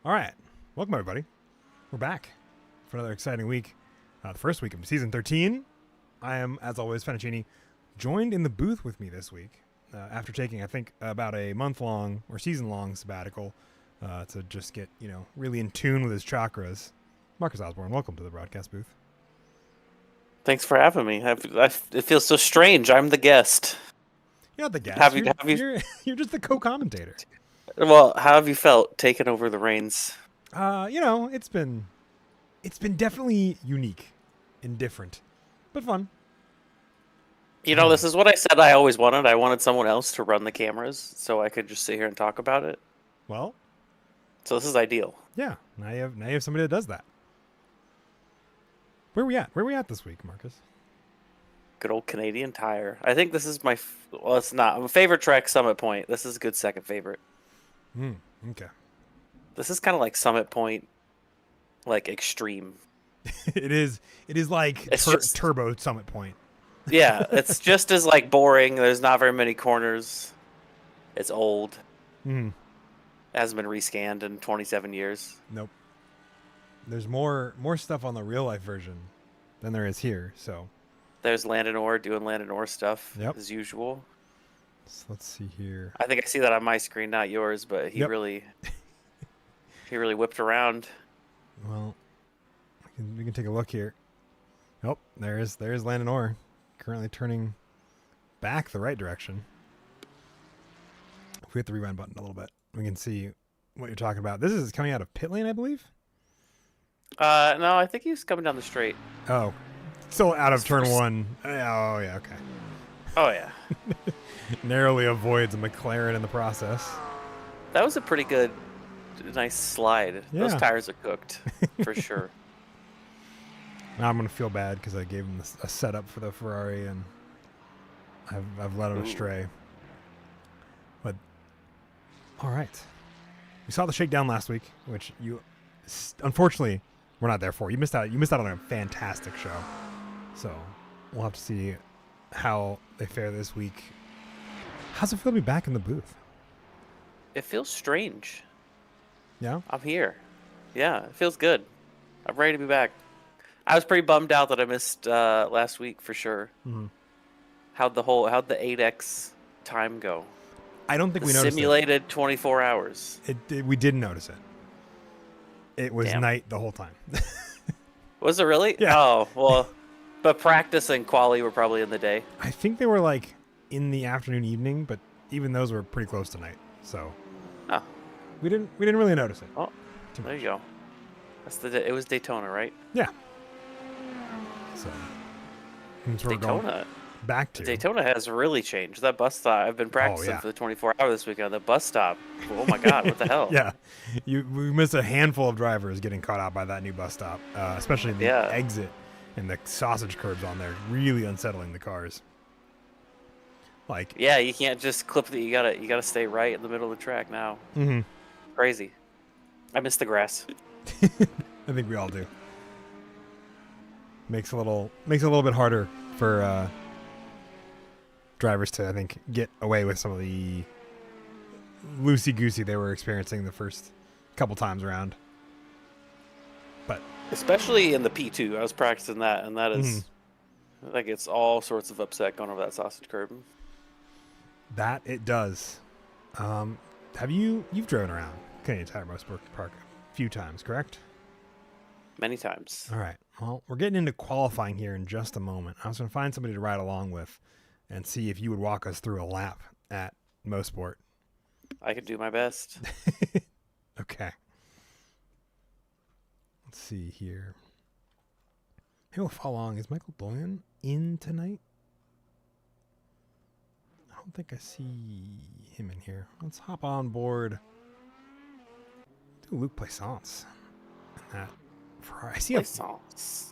All right. Welcome, everybody. We're back for another exciting week. The first week of season 13. I am, as always, Fettuccini, joined in the booth with me this week after taking, I think, about a month-long or season-long sabbatical to just get, really in tune with his chakras. Marcus Osborne, welcome to the broadcast booth. Thanks for having me. It feels so strange. I'm the guest. You're not the guest. You're just the co-commentator. Well, how have you felt taking over the reins? It's been definitely unique and different, but fun. This is what I said I always wanted. I wanted someone else to run the cameras so I could just sit here and talk about it. Well, so this is ideal. Yeah, now you have somebody that does that. Where are we at this week, Marcus? Good old Canadian Tire. I think this is it's not. My favorite track, Summit Point. This is a good second favorite. Okay. This is kind of like Summit Point, like extreme. It is like turbo Summit Point. Yeah, it's just as like boring. There's not very many corners. It's old. It hasn't been rescanned in 27 years. Nope. There's more stuff on the real life version than there is here. So there's Landon Orr doing Landon Orr stuff as usual. So let's see here. I think I see that on my screen, not yours, but he really whipped around. Well, we can take a look here. Oh, there's Landon Orr, currently turning back the right direction. If we hit the rewind button a little bit, we can see what you're talking about. This is coming out of pit lane, I believe. No, I think he's coming down the straight. Oh, still out of turn one. Oh yeah, okay. Oh yeah. Narrowly avoids a McLaren in the process. That was a pretty good, nice slide. Yeah. Those tires are cooked for sure. Now I'm gonna feel bad because I gave him a setup for the Ferrari and I've led him astray. But all right, we saw the shakedown last week, which you unfortunately were not there for. You missed out. You missed out on a fantastic show. So we'll have to see how they fare this week. How's it feel to be back in the booth? It feels strange. Yeah? I'm here. Yeah, it feels good. I'm ready to be back. I was pretty bummed out that I missed last week for sure. Mm-hmm. How'd the 8X time go? I don't think we noticed simulated 24 hours. We didn't notice it. It was night the whole time. Was it really? Yeah. Oh, well, but practice and quali were probably in the day. I think they were like in the afternoon, evening, but even those were pretty close to night. So we didn't really notice it. Oh, there you go. It was Daytona, right? Yeah. So Daytona. Back to Daytona has really changed. That bus stop. I've been practicing for the 24 hours this weekend. The bus stop. Oh my God! What the hell? Yeah, we missed a handful of drivers getting caught out by that new bus stop, especially the exit and the sausage curbs on there. Really unsettling the cars. You can't just clip the. You gotta stay right in the middle of the track now. Mm-hmm. Crazy. I miss the grass. I think we all do. Makes it a little bit harder for drivers to, I think, get away with some of the loosey-goosey they were experiencing the first couple times around. But especially in the P2, I was practicing that, and that is that gets all sorts of upset going over that sausage curb. That it does. You've driven around Canadian Tire Mosport Park a few times, correct? Many times. All right. Well, we're getting into qualifying here in just a moment. I was going to find somebody to ride along with and see if you would walk us through a lap at Mosport. I could do my best. Okay. Let's see here. Hey, we'll follow along. Is Michael Dolan in tonight? I don't think I see him in here. Let's hop on board. Do Luke Plaisance. And that Ferrari. I see a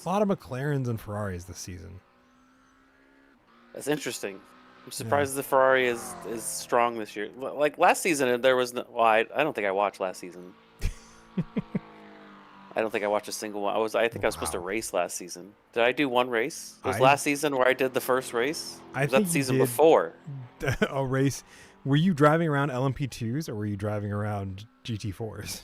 lot of McLarens and Ferraris this season. That's interesting. I'm surprised the Ferrari is strong this year. Like last season, there was no. Well, I don't think I watched last season. I don't think I watched a single one. I think I was supposed to race last season. Did I do one race? Was last season where I did the first race? I think that season before. A race. Were you driving around LMP2s or were you driving around GT4s?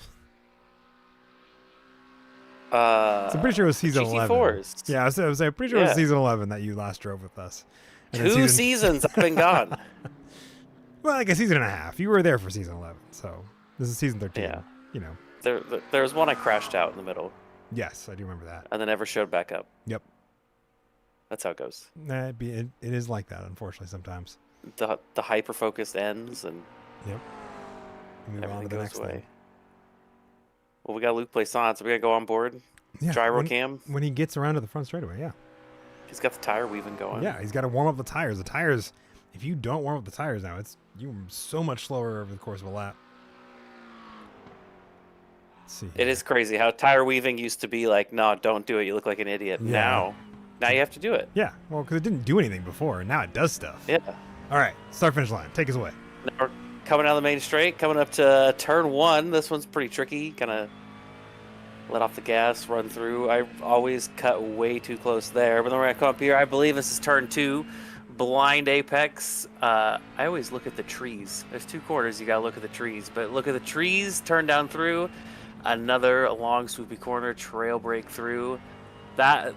So I'm pretty sure it was season 11. GT4s. Yeah, I was pretty sure it was Yeah. season 11 that you last drove with us. And then Two seasons I've been gone. Well, like a season and a half. You were there for season 11, so this is season 13. Yeah. You know. There was one I crashed out in the middle. Yes, I do remember that. And then never showed back up. Yep. That's how it goes. It is like that, unfortunately, sometimes. The hyper focus ends and Yep. Move on to everything the goes next away. thing. Well, we got Luke Plaisance, so we got to go on board. Yeah, Gyro cam. when he gets around to the front straightaway, yeah. He's got the tire weaving going. Yeah, he's got to warm up the tires. The tires, if you don't warm up the tires now, you're so much slower over the course of a lap. Let's see. It is crazy how tire weaving used to be like, no, don't do it. You look like an idiot. Yeah. Now you have to do it. Yeah, well, because it didn't do anything before, and now it does stuff. Yeah. All right, start finish line. Take us away. Now we're coming down the main straight, coming up to turn 1. This one's pretty tricky. Kind of let off the gas, run through. I always cut way too close there, but then we're going to come up here. I believe this is turn 2. Blind apex. I always look at the trees. There's 2 corners. You got to look at the trees, but look at the trees, turn down through. Another long swoopy corner, trail break through.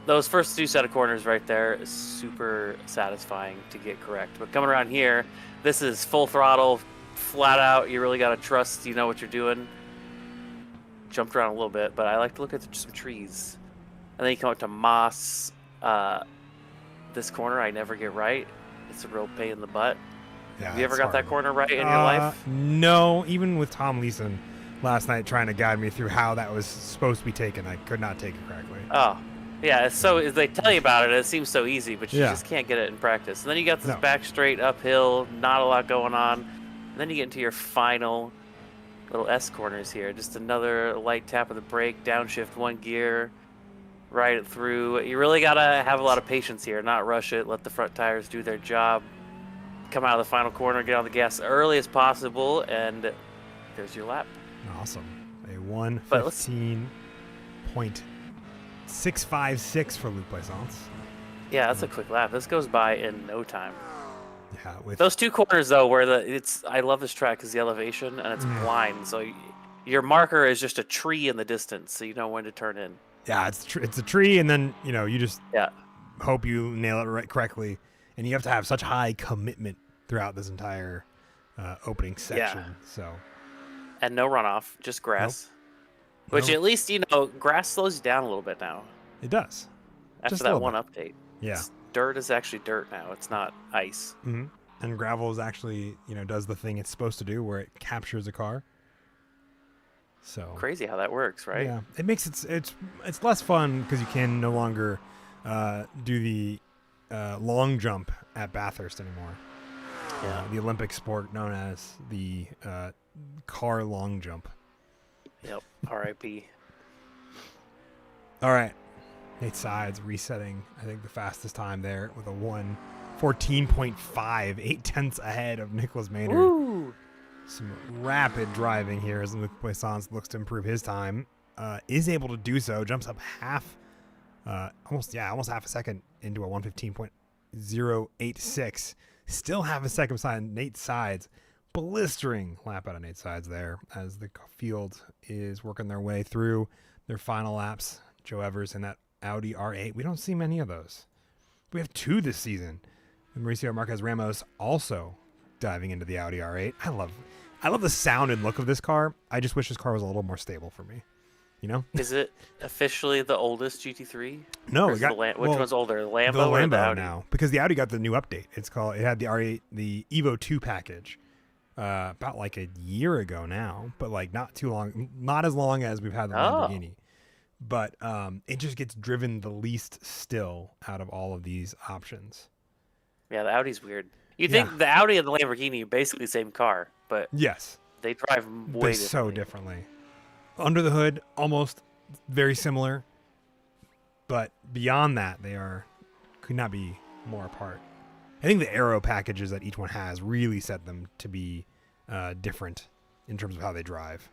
Those first 2 set of corners right there is super satisfying to get correct. But coming around here, this is full throttle, flat out. You really got to trust you know what you're doing. Jumped around a little bit, but I like to look at some trees. And then you come up to Moss. This corner I never get right. It's a real pain in the butt. Yeah, Have you ever it's got that hard. corner right in your life? No, even with Tom Leeson last night trying to guide me through how that was supposed to be taken, I could not take it correctly. Oh, yeah. It's so they tell you about it. It seems so easy, but you Yeah. just can't get it in practice. And then you got this No. back straight uphill, not a lot going on. And then you get into your final little S corners here. Just another light tap of the brake, downshift 1 gear, ride it through. You really gotta have a lot of patience here, not rush it. Let the front tires do their job. Come out of the final corner, get on the gas early as possible, and there's your lap. Awesome. A But let's- 1:15.656 for Luke Plaisance. Yeah, that's a quick lap. This goes by in no time. Yeah, with Those 2 corners though, where I love this track because the elevation and it's blind, so your marker is just a tree in the distance, so you know when to turn in. yeah, it's a tree, and then you just Yeah, hope you nail it right correctly, and you have to have such high commitment throughout this entire opening section. So and no runoff, just grass. Which No. at least grass slows you down a little bit now it does. after Just a that little one update. Yeah. Dirt is actually dirt now. It's not ice. Hmm. And gravel is actually does the thing it's supposed to do, where it captures a car. So Crazy how that works, right? yeah, it makes it's less fun because you can no longer do the long jump at Bathurst anymore. Yeah. The Olympic sport known as the car long jump. Yep. R.I.P. All right, Nate Sides resetting. I think the fastest time there with a 1:14.5, 0.8 ahead of Nicholas Maynard. Woo! Some rapid driving here as Luke Plaisance looks to improve his time. Is able to do so. Jumps up almost half a second into a 1:15.086. Still half a second behind Nate Sides. Blistering lap out of Nate Sides there as the field is working their way through their final laps. Joe Evers in that Audi R8. We don't see many of those. We have 2 this season. And Mauricio Marquez Ramos also diving into the Audi R8. I love the sound and look of this car. I just wish this car was a little more stable for me. Is it officially the oldest GT3? No, Or we is got which one's older, the Lambo the or the Lambo Audi? now, because the Audi got the new update. It had the R8, the Evo 2 package, about like a year ago now, but like not too long, not as long as we've had the Lamborghini. But it just gets driven the least still out of all of these options. Yeah, the Audi's weird. You'd think the Audi and the Lamborghini are basically the same car, but Yes, they drive way so differently. differently. Under the hood, almost very similar, but beyond that, could not be more apart. I think the aero packages that each one has really set them to be different in terms of how they drive.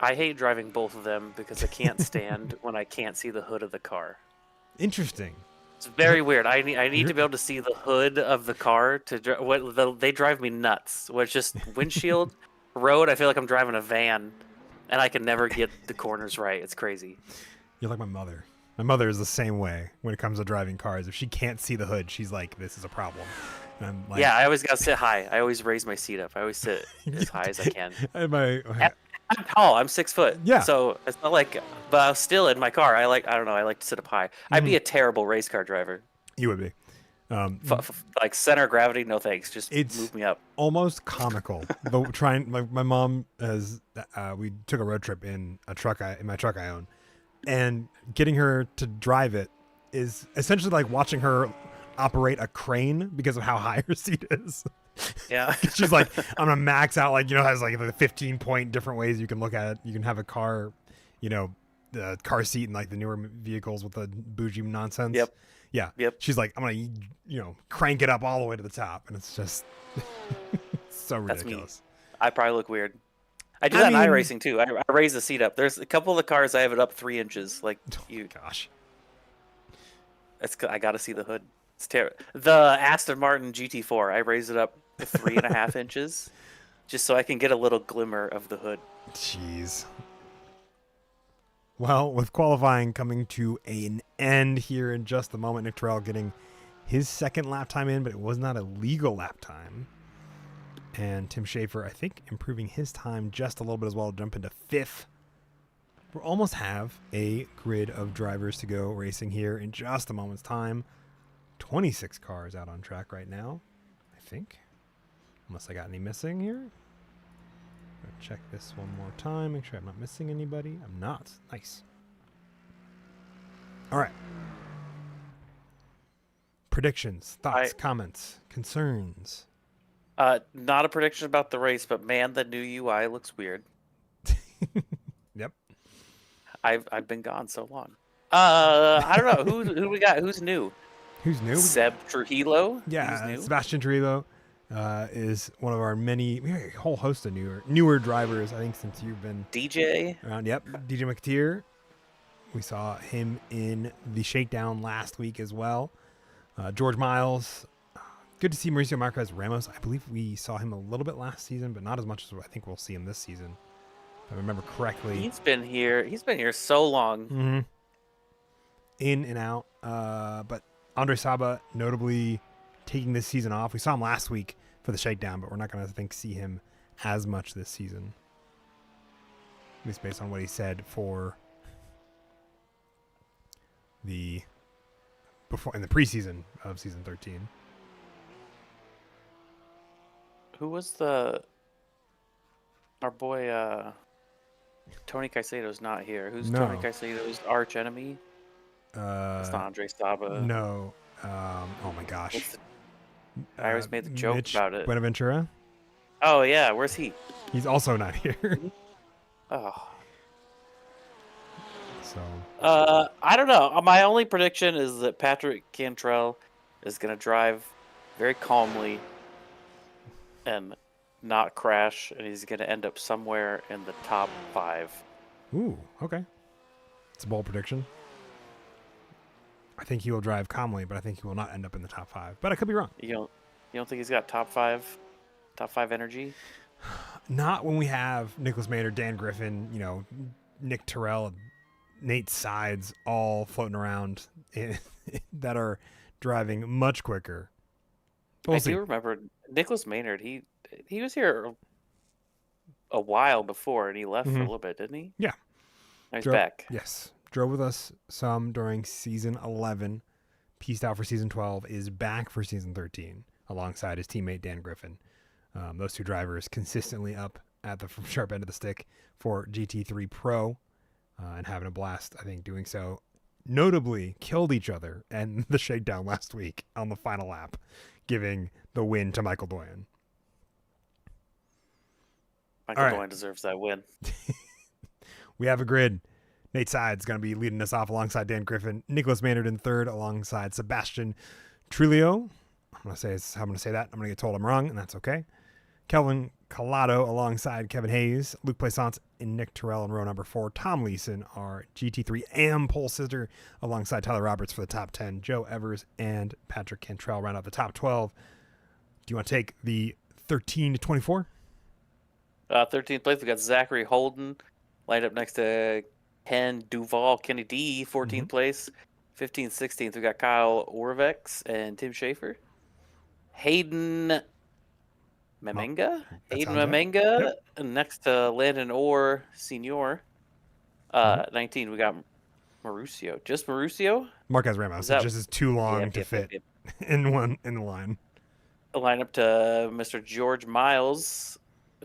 I hate driving both of them because I can't stand when I can't see the hood of the car. Interesting. It's very weird. I need to be able to see the hood of the car they drive me nuts. Where it's just windshield, road. I feel like I'm driving a van, and I can never get the corners right. It's crazy. You're like my mother. My mother is the same way when it comes to driving cars. If she can't see the hood, she's like, "This is a problem." And I'm like, Yeah, I always gotta sit high. I always raise my seat up. I always sit as high as I can. and I'm tall. I'm 6 foot. Yeah. So it's not like, but I was still in my car. I don't know. I like to sit up high. I'd be a terrible race car driver. you would be. Like center of gravity, no thanks. Just It's move me up. almost comical. Though trying, like my mom has, we took a road trip in a truck in my truck I own, and getting her to drive it is essentially like watching her operate a crane because of how high her seat is. Yeah. She's like, I'm gonna max out, like, has like the 15 different ways you can look at it. You can have a car, the car seat in like the newer vehicles with the bougie nonsense. Yep. Yeah. Yep. She's like, I'm gonna, crank it up all the way to the top, and it's just so That's ridiculous. me. I probably look weird. I do I that in mean- iRacing too. I raise the seat up. There's a couple of the cars I have it up 3 inches. Like you, Gosh. I gotta see the hood. It's terrible. The Aston Martin GT4, I raise it up to 3.5 inches, just so I can get a little glimmer of the hood. Jeez. Well, with qualifying coming to an end here in just a moment, Nick Terrell getting his second lap time in, but it was not a legal lap time. And Tim Schafer, I think, improving his time just a little bit as well to jump into fifth. We'll almost have a grid of drivers to go racing here in just a moment's time. 26 cars out on track right now, I think. Unless I got any missing here. Check this one more time. Make sure I'm not missing anybody. I'm not. Nice. All right. Predictions, thoughts, comments, concerns. Not a prediction about the race, but man, the new UI looks weird. Yep. I've been gone so long. I don't know who we got. Who's new? Who's new? Seb Trujillo. Yeah, Who's new? Sebastian Trujillo is one of our many, we have a whole host of newer drivers, I think, since you've been DJ. around. Yep, DJ McTeer. We saw him in the shakedown last week as well. George Miles. Good to see Mauricio Marquez Ramos. I believe we saw him a little bit last season, but not as much as I think we'll see him this season, if I remember correctly. He's been here so long. Mm-hmm. In and out. But Andre Saba notably taking this season off. We saw him last week for the shakedown, but we're not going to see him as much this season. At least based on what he said for in the preseason of season 13. Who was our boy Tony Caicedo's not here. Who's No. Tony Caicedo's arch enemy? It's not Andre Saba. No. Oh my gosh. I always made the joke Mitch about it. Buenaventura. Oh yeah, where's he? He's also not here. Oh. So. I don't know. My only prediction is that Patrick Cantrell is going to drive very calmly and not crash, and he's going to end up somewhere in the top 5. Ooh, okay. It's a bold prediction. I think he will drive calmly, but I think he will not end up in the top 5. But I could be wrong. You don't think he's got top 5 energy? Not when we have Nicholas Maynard, Dan Griffin, Nick Terrell, Nate Sides all floating around that are driving much quicker. We'll see. do remember Nicholas Maynard. He was here a while before, and he left for a little bit, didn't he? Yeah. Now he's back. Yes. Drove with us some during season 11. Pieced out for season 12. Is back for season 13 alongside his teammate Dan Griffin. Those two drivers consistently up at the sharp end of the stick for GT3 Pro and having a blast, I think, doing so. Notably killed each other and the shakedown last week on the final lap, giving the win to Michael Doyen. Michael Doyen deserves that win. We have a grid. Nate Sides going to be leading us off alongside Dan Griffin. Nicholas Maynard in third alongside Sebastian Trujillo. I'm going to say that. I'm going to get told I'm wrong, and that's okay. Kelvin Collado alongside Kevin Hayes. Luke Plaisance and Nick Terrell in row number 4. Tom Leeson, our GT3 AM pole sister, alongside Tyler Roberts for the top 10. Joe Evers and Patrick Cantrell round out the top 12. Do you want to take the 13 to 24? 13th place, we got Zachary Holden. Lined up next to Ken Duval, Kenny D, 14th Mhm. place. 15th, 16th, we got Kyle Orvex and Tim Schaefer. Hayden Well, Mamenga? that Hayden sounds right. Mamenga Yep. next to Landon Orr Senior. Mhm. 19, we got Mauricio. Just Mauricio? Marquez Ramos. Is It that? just is too long Yep, to yep, yep, fit yep. in the line. A lineup to Mr. George Miles.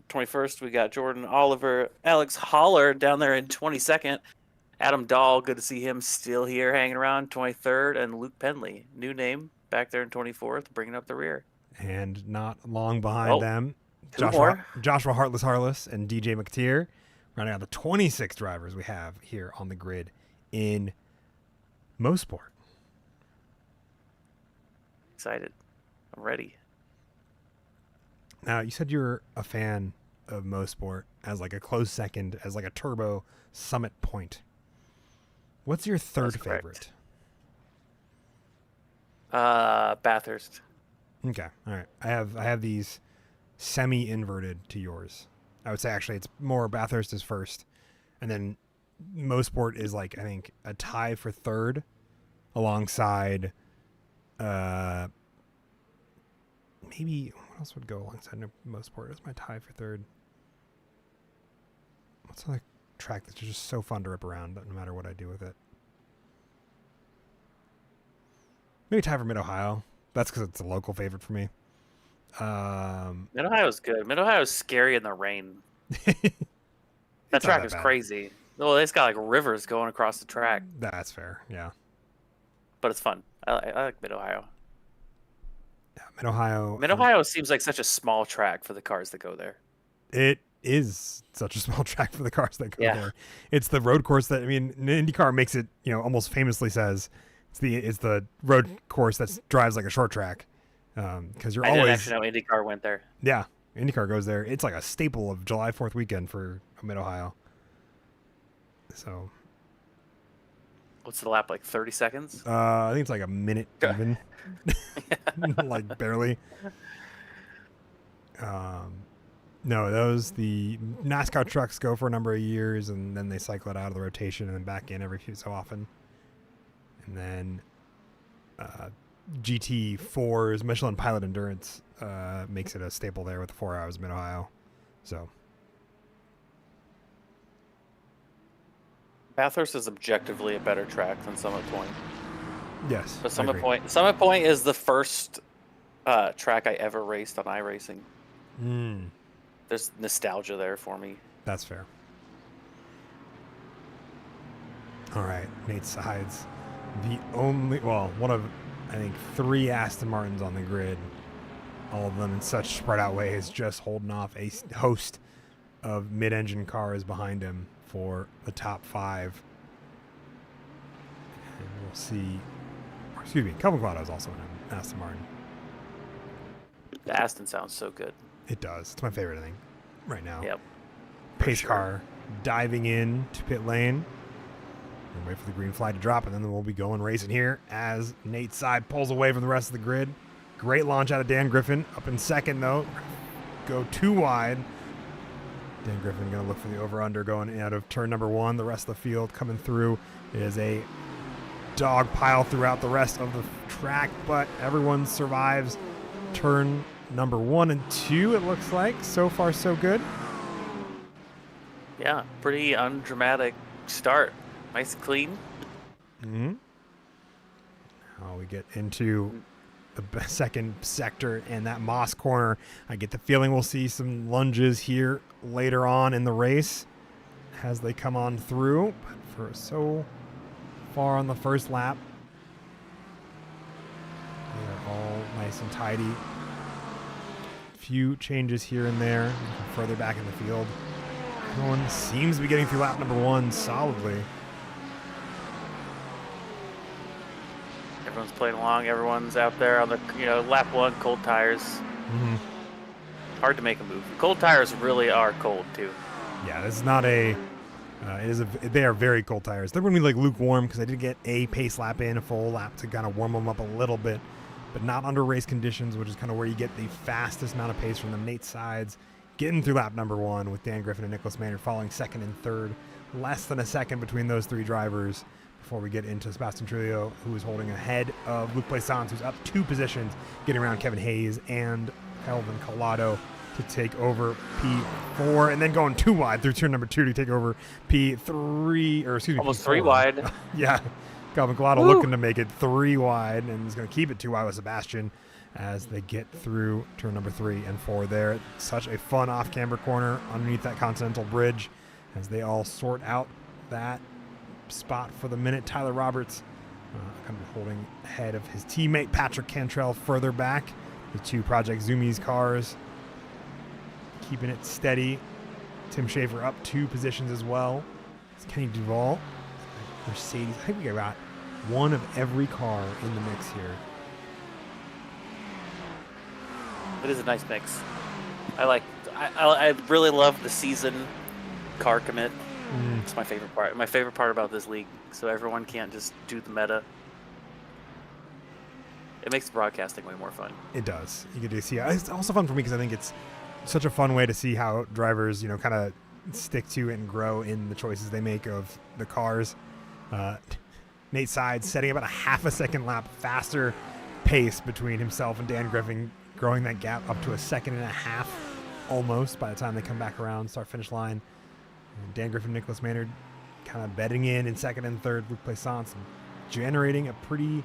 21st, we got Jordan Oliver, Alex Holler down there in 22nd. Adam Dahl, good to see him still here hanging around 23rd. And Luke Penley, new name, back there in 24th, bringing up the rear. And not long behind Oh, them, two more. Joshua Harless and DJ McTeer, rounding out the 26 drivers we have here on the grid in Mosport. Excited. I'm ready. Now, you said you're a fan of Mosport as like a close second, as like a turbo summit point. What's your third That's correct. favorite? Bathurst. Okay, all right. I have these semi-inverted to yours. I would say actually it's more Bathurst is first, and then Mosport is like I think a tie for third, alongside, maybe what else would go alongside Mosport as my tie for third. What's another track that's just so fun to rip around, no matter what I do with it? Maybe tie for Mid Ohio. That's because it's a local favorite for me. Mid Ohio's good. Mid Ohio's scary in the rain. That It's not track that is bad. crazy. Well, it's got like rivers going across the track, That's fair. Yeah. but it's fun. I like Mid Ohio. Yeah, Mid Ohio. Mid Ohio seems like such a small track for the cars that go there. It is such a small track for the cars that go Yeah. there. It's the road course that IndyCar makes it. Almost famously says it's the road course that drives like a short track. Because you're I didn't always actually know IndyCar went there. yeah. IndyCar goes there. It's like a staple of July 4th weekend for Mid Ohio. So What's the lap like? 30 seconds? I think it's like a minute Okay. even, like barely. No, the NASCAR trucks go for a number of years, and then they cycle it out of the rotation and then back in every few so often. And then GT4's Michelin Pilot Endurance makes it a staple there with the 4 hours Mid Ohio. So Bathurst is objectively a better track than Summit Point. yes, But I agree. Summit Point is the first track I ever raced on iRacing. There's nostalgia there for me. That's fair. All right, Nate Sides, one of I think 3 Aston Martins on the grid, all of them in such spread out ways, just holding off a host of mid-engine cars behind him for the top 5. And we'll see. Excuse me, Kelvin Quado is also in an Aston Martin. The Aston sounds so good. It does. It's my favorite, I think, right now. Yep. Pace sure. car diving in to pit lane. And wait for the green flag to drop, and then we'll be going racing here as Nate Side pulls away from the rest of the grid. Great launch out of Dan Griffin. Up in second, though. Go too wide. Dan Griffin going to look for the over-under going out of turn number 1. The rest of the field coming through. It is a dog pile throughout the rest of the track, but everyone survives turn number 1 and 2, it looks like. So far, so good. Yeah, pretty undramatic start. Nice and clean. Mm-hmm. Now we get into the second sector and that Moss corner. I get the feeling we'll see some lunges here later on in the race as they come on through. But for so far on the first lap, they're all nice and tidy. Few changes here and there further back in the field. Everyone seems to be getting through lap number 1 solidly. Everyone's playing along. Everyone's out there on the lap 1, cold tires. Mm-hmm. Hard to make a move. Cold tires really are cold too. Yeah, this is not a. They are very cold tires. They're going to be like lukewarm because I did get a pace lap in, a full lap to kind of warm them up a little bit, but not under race conditions, which is kind of where you get the fastest amount of pace from them. Nate Sides getting through lap number 1 with Dan Griffin and Nicholas Maynard following second and third less than a second between those three drivers before we get into Sebastian Trulio, who is holding ahead of Luke Plaisance, who's up 2 positions, getting around Kevin Hayes and Kelvin Collado to take over P4, and then going 2 wide through turn number 2 to take over P3, or excuse me, almost P4. 3 wide. Yeah, Kelvin Collado looking to make it 3 wide, and he's going to keep it 2 wide with Sebastian as they get through turn number 3 and 4 there. Such a fun off-camber corner underneath that Continental Bridge as they all sort out that spot for the minute. Tyler Roberts kind of holding ahead of his teammate Patrick Cantrell further back. The 2 Project Zoomies cars keeping it steady. Tim Schaefer up 2 positions as well. It's Kenny Duval, Mercedes. I think we got one of every car in the mix here. It is a nice mix. I really love the season car commit. It's my favorite part. My favorite part about this league. So everyone can't just do the meta. It makes broadcasting way more fun. It does. You get to see. It's also fun for me because I think it's such a fun way to see how drivers, kind of stick to and grow in the choices they make of the cars. Nate Sides setting about a half a second lap faster pace between himself and Dan Griffin, growing that gap up to 1.5 seconds almost by the time they come back around, start finish line. And Dan Griffin, Nicholas Maynard kind of bedding in second and third. Luke Plaisance generating a pretty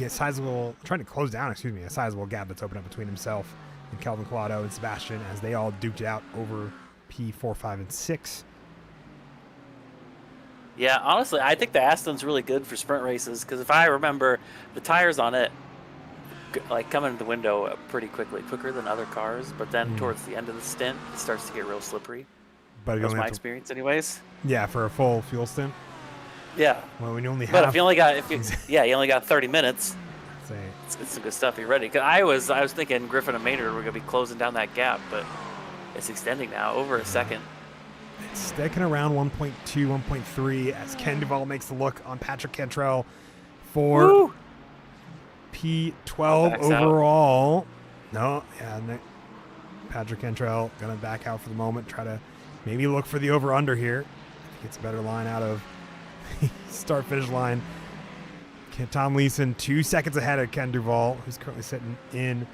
sizable gap that's opened up between himself and Kelvin Collado and Sebastian as they all duked it out over P4, 5, and 6. Yeah, honestly, I think the Aston's really good for sprint races because if I remember, the tires on it come into the window pretty quicker than other cars, but then towards the end of the stint, it starts to get real slippery. But that's my experience, anyways. Yeah, for a full fuel stint. Yeah. Well, when you only have. But if you only got 30 minutes. It's some good stuff. You're ready. Cause I was thinking Griffin and Maynard were gonna be closing down that gap, but it's extending now over a second. It's sticking around 1.2, 1.3 as Ken Duvall makes the look on Patrick Cantrell for Woo! P12 overall. Patrick Cantrell gonna back out for the moment. Try to maybe look for the over/under here. Gets a better line out of start finish line. Tom Leeson 2 seconds ahead of Ken Duvall, who's currently sitting in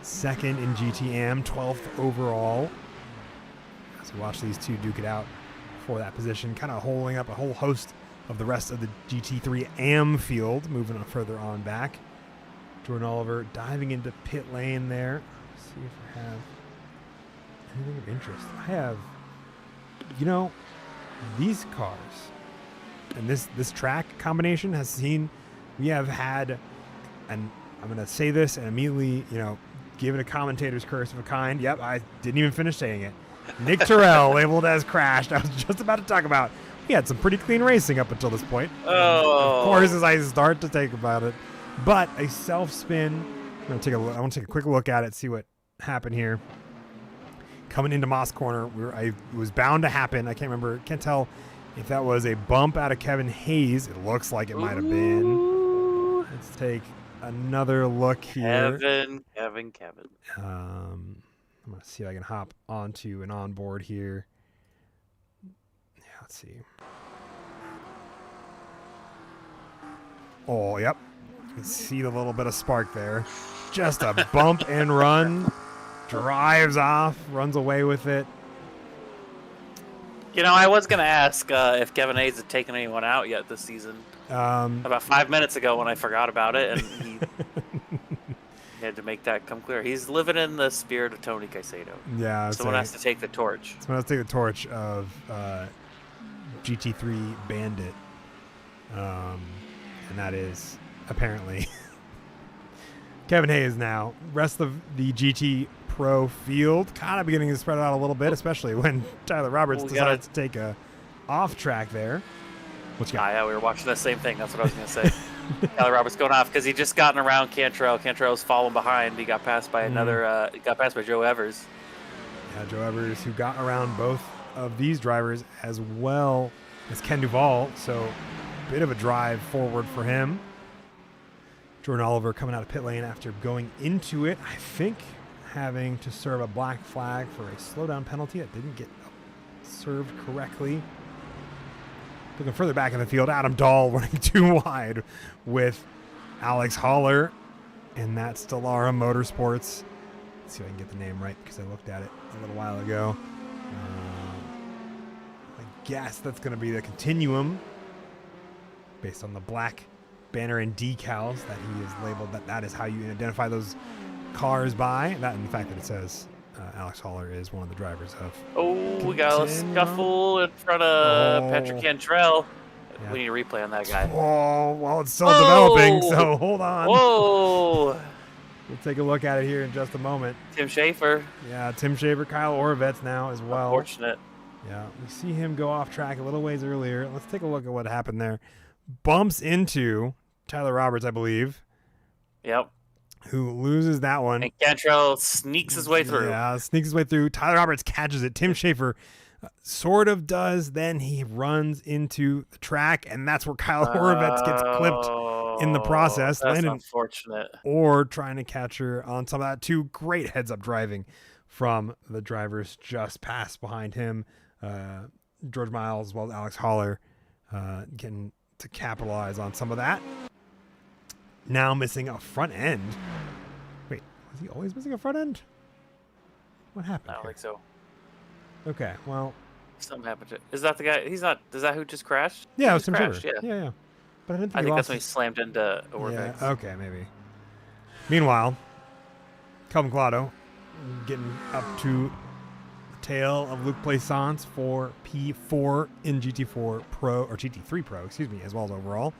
second in GTM, 12th overall. As we watch these 2 duke it out for that position, kind of holding up a whole host of the rest of the GT3 AM field, moving on further on back. Jordan Oliver diving into pit lane there. Let's see if I have anything of interest. I have, these cars. And this track combination has seen, we have had, and I'm going to say this and immediately, give it a commentator's curse of a kind. Yep, I didn't even finish saying it. Nick Terrell labeled as crashed. I was just about to talk about, we had some pretty clean racing up until this point. Oh. Of course, as I start to think about it. But a self-spin, I want to take a quick look at it, see what happened here. Coming into Moss Corner, it was bound to happen. I can't tell if that was a bump out of Kevin Hayes. It looks like it might have been. Let's take another look here. Kevin. I'm going to see if I can hop onto an onboard here. Yeah, let's see. Oh, yep. You can see the little bit of spark there. Just a bump and run. Drives off, runs away with it. I was going to ask if Kevin Hayes had taken anyone out yet this season. About 5 minutes ago when I forgot about it, and he had to make that come clear. He's living in the spirit of Tony Caicedo. Yeah. Someone has to take the torch. Someone has to take the torch of GT3 Bandit. And that is apparently Kevin Hayes now. Rest of the GT Pro field kind of beginning to spread out a little bit, especially when Tyler Roberts decided to take a off track there. Yeah, we were watching the same thing. That's what I was going to say. Tyler Roberts going off because he just gotten around Cantrell. Cantrell's falling behind. He got passed by got passed by Joe Evers. Yeah, Joe Evers, who got around both of these drivers as well as Ken Duvall. So a bit of a drive forward for him. Jordan Oliver coming out of pit lane after going into it, I think having to serve a black flag for a slowdown penalty that didn't get served correctly. Looking further back in the field, Adam Dahl running too wide with Alex Haller in that Stellara Motorsports. Let's see if I can get the name right because I looked at it a little while ago. I guess that's going to be the Continuum based on the black banner and decals that he is labeled that is how you identify those cars by. That and the fact that it says Alex Haller is one of the drivers of We got a scuffle in front of Patrick Cantrell. Yeah. We need a replay on that guy. Oh, well, it's still developing, so hold on. Whoa! We'll take a look at it here in just a moment. Tim Schaefer. Yeah, Tim Schaefer, Kyle Orovets now as well. Unfortunate. Yeah, we see him go off track a little ways earlier. Let's take a look at what happened there. Bumps into Tyler Roberts, I believe. Yep. Who loses that one. And Cantrell sneaks his way through. Yeah, sneaks his way through. Tyler Roberts catches it. Tim Schaefer sort of does. Then he runs into the track, and that's where Kyle Orovets gets clipped in the process. That's unfortunate. Or trying to catch her on some of that, too. Great heads-up driving from the drivers just past behind him. George Miles as well as Alex Haller getting to capitalize on some of that. Now missing a front end. Wait, was he always missing a front end? What happened? I don't think so. Okay, well. Something happened to. Is that the guy? He's not. Is that who just crashed? Yeah, it was Tim crashed. Schaefer. Yeah. But I didn't think I he think lost that's when he slammed into Orvex. Yeah, okay, maybe. Meanwhile, Kelvin Collado getting up to the tail of Luke Plaisance for P4 in GT4 Pro, or GT3 Pro, excuse me, as well as overall.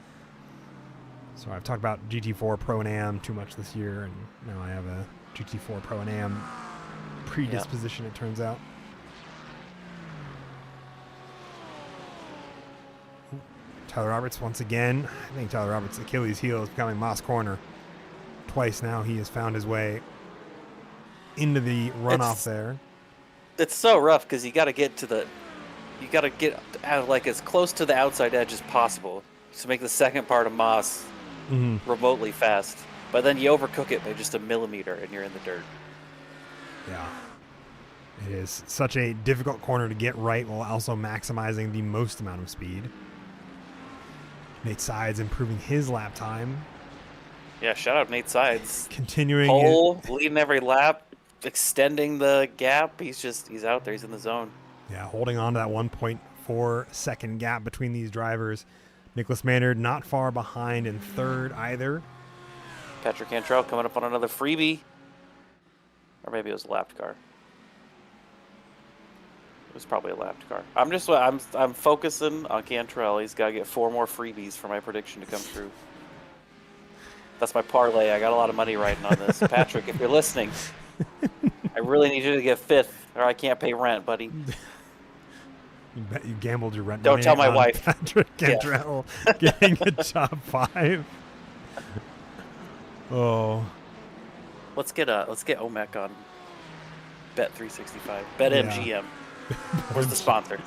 So I've talked about GT4 Pro and Am too much this year, and now I have a GT4 Pro and Am predisposition, it turns out. Ooh, Tyler Roberts once again. I think Tyler Roberts' Achilles heel is becoming Moss Corner. Twice now he has found his way into the runoff there. It's so rough because you got to get out like as close to the outside edge as possible to make the second part of Moss remotely fast. But then you overcook it by just a millimeter and you're in the dirt. Yeah. It is such a difficult corner to get right while also maximizing the most amount of speed. Nate Sides improving his lap time. Yeah, shout out Nate Sides. Continuing pole, leading every lap, extending the gap. He's out there. He's in the zone. Yeah, holding on to that 1.4 second gap between these drivers. Nicholas Maynard not far behind in third either. Patrick Cantrell coming up on another freebie. Or maybe it was a lapped car. It was probably a lapped car. I'm focusing on Cantrell. He's got to get 4 more freebies for my prediction to come true. That's my parlay. I got a lot of money riding on this. Patrick, if you're listening, I really need you to get 5th or I can't pay rent, buddy. You gambled your rent. Don't tell my wife. Patrick Cantrell getting a top 5. Oh. Let's get OMEC on Bet 365. Bet MGM. Where's the sponsor?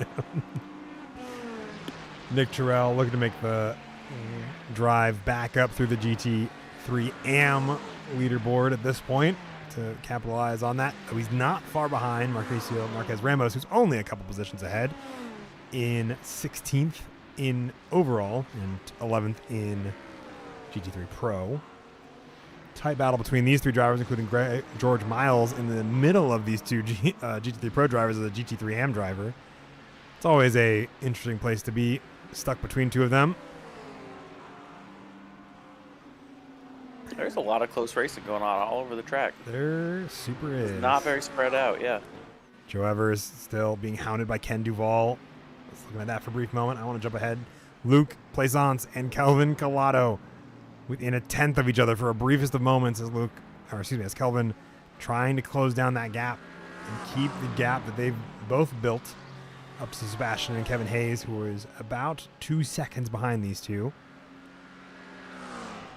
Nick Terrell looking to make the drive back up through the GT3 AM leaderboard at this point to capitalize on that. He's not far behind Marquez Ramos, who's only a couple positions ahead, in 16th in overall and 11th in GT3 Pro. Tight battle between these 3 drivers, including George Miles in the middle of these 2 GT3 Pro drivers as a GT3 AM driver. It's always a interesting place to be, stuck between 2 of them. There's a lot of close racing going on all over the track. There super is. It's not very spread out, yeah. Joe Evers still being hounded by Ken Duvall. Let's look at that for a brief moment. I want to jump ahead. Luke Plaisance and Kelvin Collado within a 10th of each other for a briefest of moments as Kelvin trying to close down that gap and keep the gap that they've both built up to Sebastian and Kevin Hayes, who is about 2 seconds behind these 2.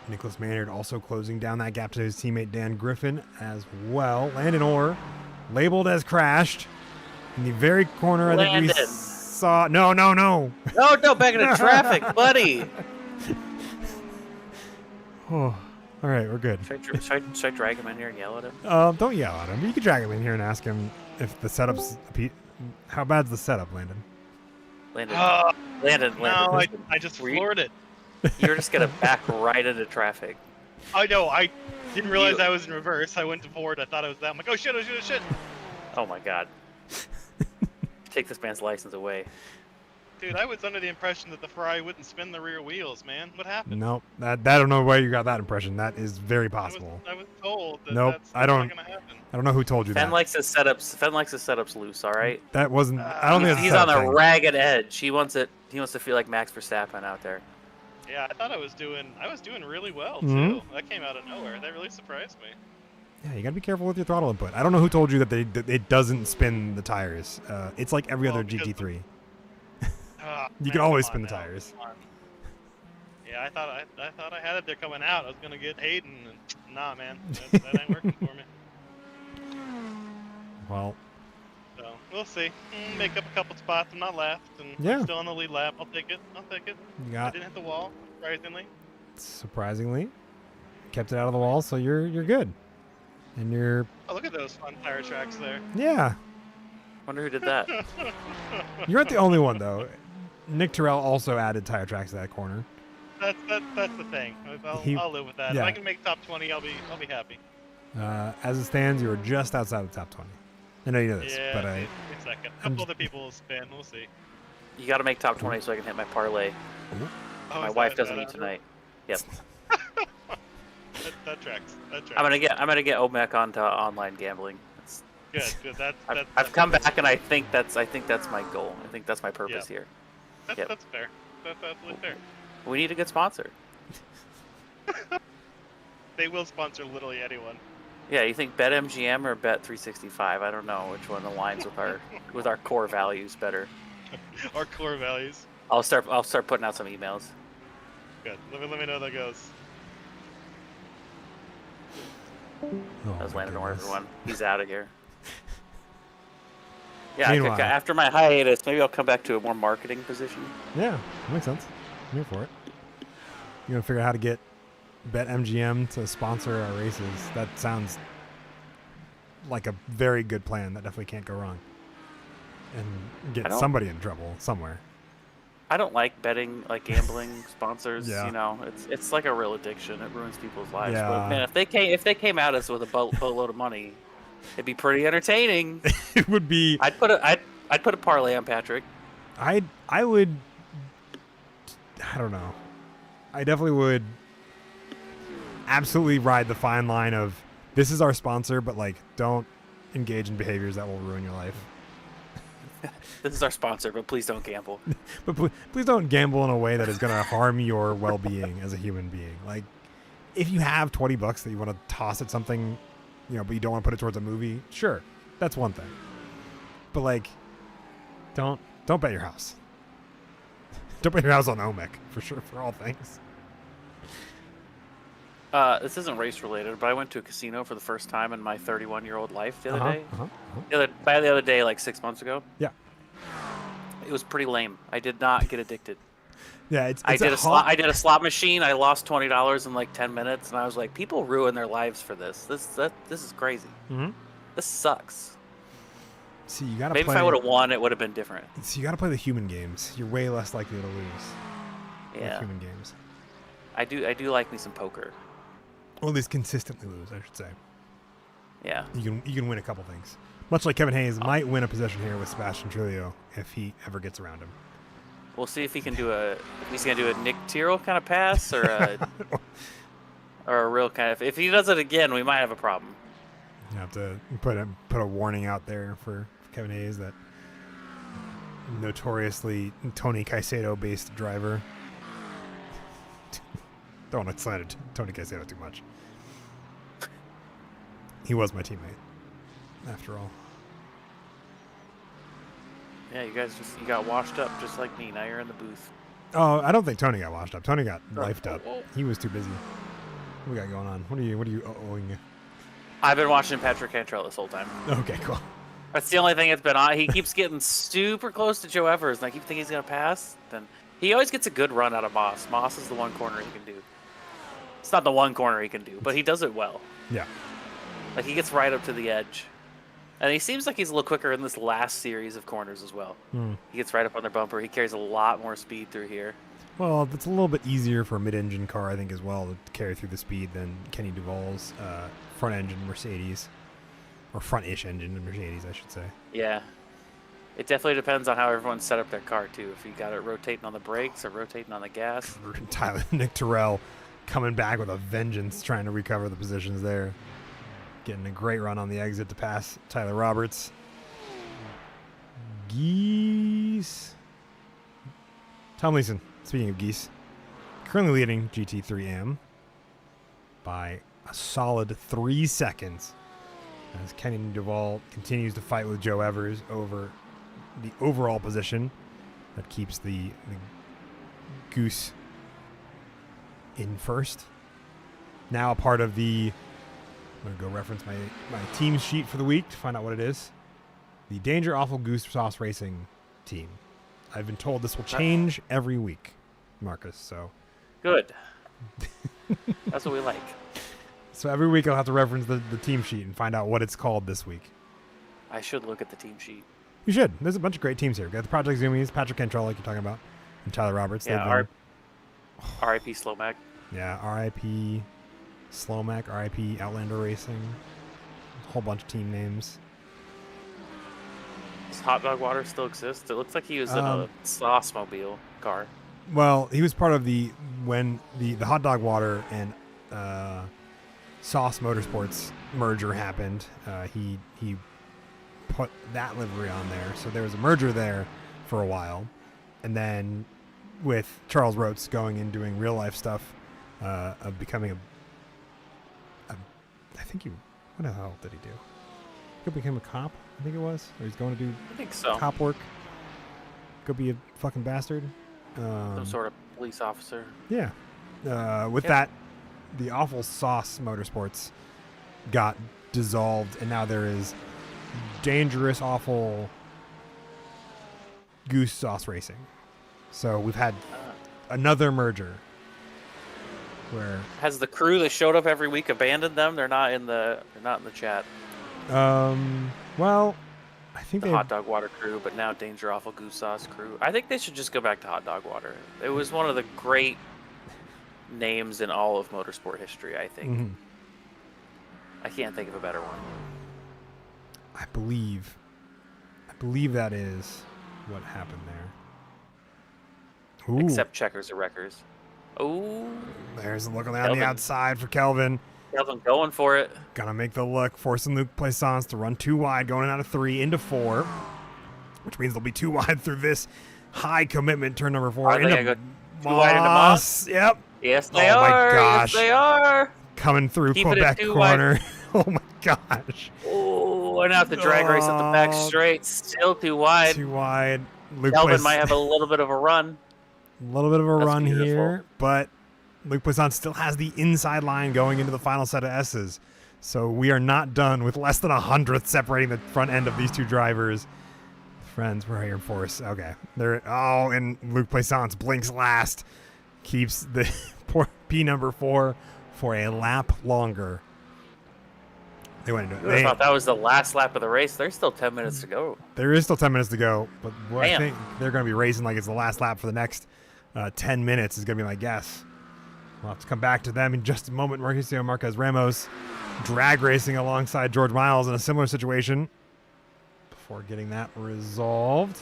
Nicholas Maynard also closing down that gap to his teammate Dan Griffin as well. Landon Orr labeled as crashed in the very corner. I think we saw. No. No, back into traffic, buddy. Oh, all right, we're good. Should I drag him in here and yell at him? Don't yell at him. You can drag him in here and ask him if the setups How bad's the setup, Landon? Landon. No, I just floored it. You're just gonna back right into traffic. I know. I didn't realize I was in reverse. I went to forward. I thought I was that. I'm like, oh shit! Oh my god. Take this man's license away. Dude, I was under the impression that the Ferrari wouldn't spin the rear wheels, man. What happened? Nope. I don't know where you got that impression. That is very possible. I was told that Nope, that's I don't. not gonna happen. I don't know who told you Fenn that. likes his setups loose, all right? That wasn't. I don't think that's a He's on setup the thing. ragged edge. He wants to feel like Max Verstappen out there. Yeah, I thought I was doing really well Mhm. too. That came out of nowhere. That really surprised me. Yeah, you gotta be careful with your throttle input. I don't know who told you that it doesn't spin the tires. It's like every other because GT3. You can always spin the tires. Yeah, I thought I had it there coming out. I was gonna get Hayden, and nah, man, that ain't working for me. Well, So we'll see. Make up a couple spots. I'm not left, and Yeah. I'm still on the lead lap. I'll take it. you I got didn't hit the wall, surprisingly. surprisingly kept it out of the wall, so you're good. And you're Oh, look at those fun tire tracks there. yeah. Wonder who did that. You aren't the only one though. Nick Terrell also added tire tracks to that corner. That's the thing. I'll live with that. Yeah. If I can make top 20, I'll be happy. As it stands, you are just outside the top 20. I know you know this, Yeah, but wait a second. A couple other people will spin. We'll see. You got to make top 20 so I can hit my parlay. Oh, My is wife that doesn't eat tonight. Yep. That tracks. I'm gonna get OMEC onto online gambling. Good. I've come back and I think that's my goal. I think that's my purpose here. Yep. That's fair. That's absolutely fair. We need a good sponsor. They will sponsor literally anyone. Yeah, you think BetMGM or Bet365? I don't know which one aligns with our core values better. Our core values. I'll start putting out some emails. Good. Let me know how that goes. Oh, That was my Landon Orr, goodness. everyone. He's out of here. Yeah, Meanwhile- after my hiatus, maybe I'll come back to a more marketing position. Yeah, that makes sense. I'm here for it. You're gonna figure out how to get BetMGM to sponsor our races. That sounds like a very good plan. That definitely can't go wrong. And I get don't- somebody in trouble somewhere. I don't like betting, like gambling sponsors. Yeah. You know, it's like a real addiction. It ruins people's lives. Yeah. But man, if they came at us with a boatload of money, it'd be pretty entertaining. It would be. I'd put a parlay on Patrick. I would. I don't know. I definitely would absolutely ride the fine line of this is our sponsor, but like don't engage in behaviors that will ruin your life. This is our sponsor, but please don't gamble. But please don't gamble in a way that is going to harm your well-being as a human being. Like, if you have $20 that you want to toss at something, but you don't want to put it towards a movie, sure, that's one thing. But like, don't bet your house. Don't bet your house on OMEC for sure, for all things. This isn't race related, but I went to a casino for the first time in my 31-year-old life the other day. The other day, like 6 months ago. Yeah. It was pretty lame. I did not get addicted. Yeah, I did a slot machine. I lost $20 in like 10 minutes, and I was like, people ruin their lives for this. This is crazy. Mm-hmm. This sucks. See, you gotta Maybe play. if I would have won, it would have been different. So you gotta play the human games. You're way less likely to lose. With Yeah, human games. I do like me some poker. Or at least consistently lose, I should say. Yeah. You can win a couple things. Much like Kevin Hayes might win a position here with Sebastian Trulio if he ever gets around him. We'll see if he can do if he's gonna do a Nick Tyrrell kind of pass or a real kind of. If he does it again, we might have a problem. You have to put a warning out there for Kevin Hayes, that notoriously Tony Caicedo-based driver. Don't want to slander Tony Caicedo too much. He was my teammate, after all. Yeah, you got washed up just like me. Now you're in the booth. Oh, I don't think Tony got washed up. Tony got lifed up. He was too busy. What we got going on? What are you owing? I've been watching Patrick Cantrell this whole time. Okay, cool. That's the only thing that's been on. He keeps getting super close to Joe Evers, and I keep thinking he's gonna pass. Then he always gets a good run out of Moss. Moss is the one corner he can do. It's not the one corner he can do, but he does it well. Yeah. Like he gets right up to the edge, And he seems like he's a little quicker in this last series of corners as well. He gets right up on their bumper. He carries a lot more speed through here. Well, it's a little bit easier for a mid-engine car, I think, as well, to carry through the speed than Kenny Duvall's front-engine Mercedes. Or front-ish engine Mercedes, I should say. Yeah. It definitely depends on how everyone's set up their car, too. If you got it rotating on the brakes or rotating on the gas. Nick Terrell coming back with a vengeance, trying to recover the positions there. Getting a great run on the exit to pass Tyler Roberts. Geese. Tomlinson, speaking of Geese, currently leading GT3M by a solid 3 seconds as Kenny Duvall continues to fight with Joe Evers over the overall position that keeps the Goose in first. Now a part of the, I'm going to go reference my team sheet for the week to find out what it is. The Danger Awful Goose Sauce Racing team. I've been told this will change every week, Marcus, so. Good. That's what we like. So every week I'll have to reference the team sheet and find out what it's called this week. I should look at the team sheet. You should. There's a bunch of great teams here. We've got the Project Zoomies, Patrick Cantrell, like you're talking about, and Tyler Roberts. Yeah, R.I.P. Slomac. Yeah, R.I.P. Slomac, R.I.P. Outlander Racing. A whole bunch of team names. Does Hot Dog Water still exist? It looks like he was in a Sauce Mobile car. Well, he was part of when the Hot Dog Water and Sauce Motorsports merger happened. He put that livery on there, so there was a merger there for a while, and then with Charles Rotes going and doing real life stuff, of becoming I think what the hell did he do? He became a cop, I think it was, or he's going to do I think so. cop work. Go be a fucking bastard. Some sort of police officer. Yeah. With that, the awful Sauce Motorsports got dissolved, and now there is Dangerous Awful Goose Sauce Racing. So we've had another merger where Has the crew that showed up every week abandoned them? They're not in the chat. well, I think The they Hot Dog Water crew, but now Danger Awful Goose Sauce crew. I think they should just go back to Hot Dog Water. It was one of the great names in all of motorsport history, I think. Mhm. I can't think of a better one. I believe that is what happened there. Ooh, Except Checkers or Wreckers. Oh, there's a look on the Kelvin. outside for Kelvin. Kelvin going for it. Gonna make the look, forcing Luc Plaisance to run 2 wide, going out of 3 into 4, which means they'll be 2 wide through this high commitment turn number 4. Are they into gonna go 2 wide into Moss? Yep. Yes, they Oh my are. gosh. Yes, they are. Coming through Keep it at Quebec 2 corner. Oh my gosh. Oh, and out the drag race at the back straight. Still too wide. 2 wide. Luc Kelvin Plaisance- might have a little bit of a run. A little bit of a That's run beautiful. here, but Luc Plaisance still has the inside line going into the final set of S's. So we are not done with less than 100th separating the front end of these two drivers. Friends, we're here in force. Okay. And Luc Plaisance blinks last. Keeps the P number 4 for a lap longer. They went into I it. thought that was the last lap of the race. There's still 10 minutes to go. There is still 10 minutes to go, but I Damn. think they're going to be racing like it's the last lap for the next 10 minutes is going to be my guess. We'll have to come back to them in just a moment. Mauricio Marquez Ramos drag racing alongside George Miles in a similar situation before getting that resolved.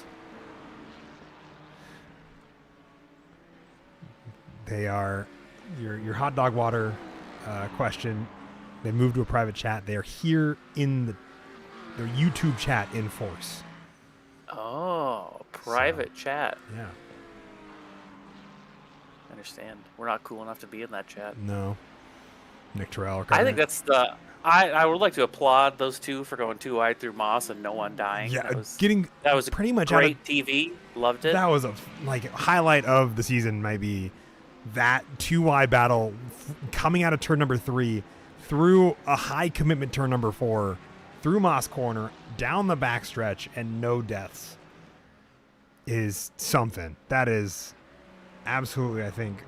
They are your hot dog water question. They moved to a private chat. They are here in their YouTube chat in force. Oh, private chat. Yeah. I understand. We're not cool enough to be in that chat. No. Nick Terrell. I think that's the. I would like to applaud those two for going 2 wide through Moss and no one dying. Yeah, that was pretty much great TV. Loved it. That was a highlight of the season. Maybe that 2 wide battle coming out of turn number 3 through a high commitment turn number 4 through Moss Corner down the backstretch and no deaths is something. That is absolutely, I think,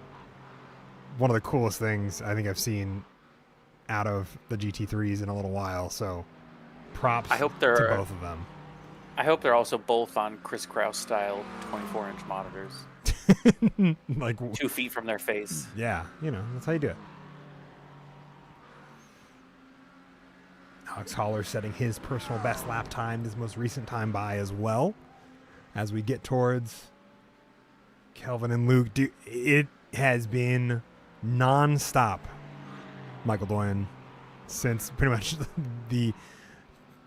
one of the coolest things I think I've seen out of the GT3s in a little while. So props I hope to they're both of them. I hope they're also both on Chris Kraus style 24-inch monitors, Like, 2 feet from their face. yeah, that's how you do it. Alex Holler setting his personal best lap time, his most recent time by as well. As we get towards Kelvin and Luke, it has been non-stop, Michael Doyen, since pretty much the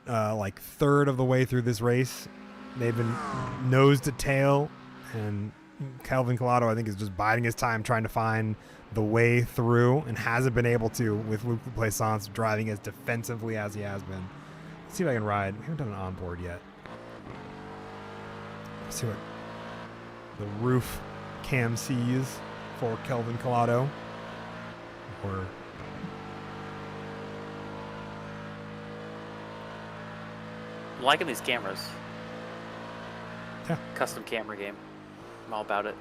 like third of the way through this race. They've been nose to tail, and Kelvin Collado, I think, is just biding his time trying to find the way through and hasn't been able to, with Luke Plaisance driving as defensively as he has been. Let's see if I can ride. We haven't done an onboard yet. Let's see what the roof cam sees for Kelvin Collado. Or I'm liking these cameras. Yeah. Custom camera game. I'm all about it.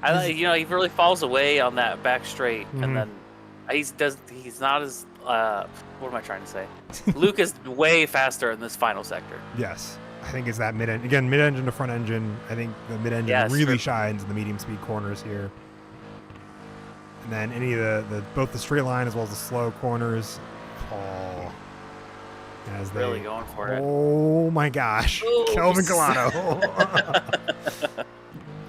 He really falls away on that back straight, and then he's not as what am I trying to say? Luke is way faster in this final sector. yes, I think it's that mid-engine. Again, mid-engine to front engine. I think the mid-engine really shines in the medium speed corners here. And then any of the both the straight line as well as the slow corners. Oh, as they Really going for it. Oh my gosh, Oops. Kelvin Collado.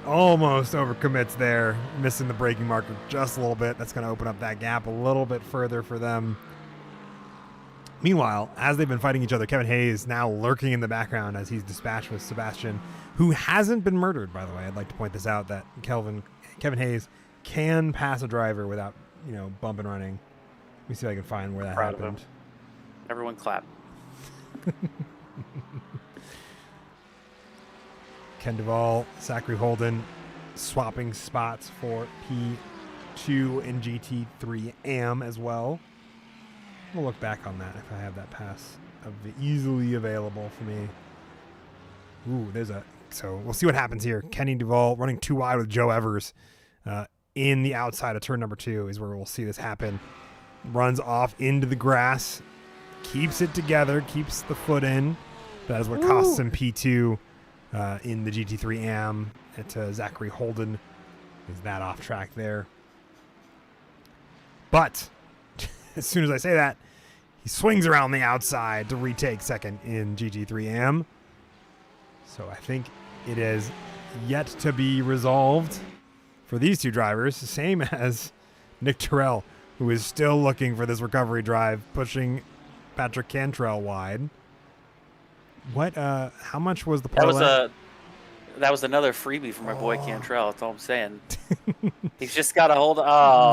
Almost overcommits there, missing the braking marker just a little bit. That's going to open up that gap a little bit further for them. Meanwhile, as they've been fighting each other, Kevin Hayes now lurking in the background as he's dispatched with Sebastian, who hasn't been murdered, by the way. I'd like to point this out, that Kevin Hayes can pass a driver without, bump and running. Let me see if I can find where that Proud of happened. him. Everyone clap. Ken Duvall, Zachary Holden swapping spots for P2 and GT3 AM as well. We'll look back on that if I have that pass easily available for me. Ooh, so we'll see what happens here. Kenny Duvall running too wide with Joe Evers in the outside of turn number 2 is where we'll see this happen. Runs off into the grass, keeps it together, keeps the foot in. That is what costs him P2 in the GT3 AM. Zachary Holden is that off track there. But as soon as I say that, he swings around the outside to retake second in GT3 AM. So I think it is yet to be resolved for these two drivers, same as Nick Terrell, who is still looking for this recovery drive, pushing Patrick Cantrell wide. What? How much was the parlay? That was another freebie for my boy Cantrell. That's all I'm saying. He's just got to hold. Oh,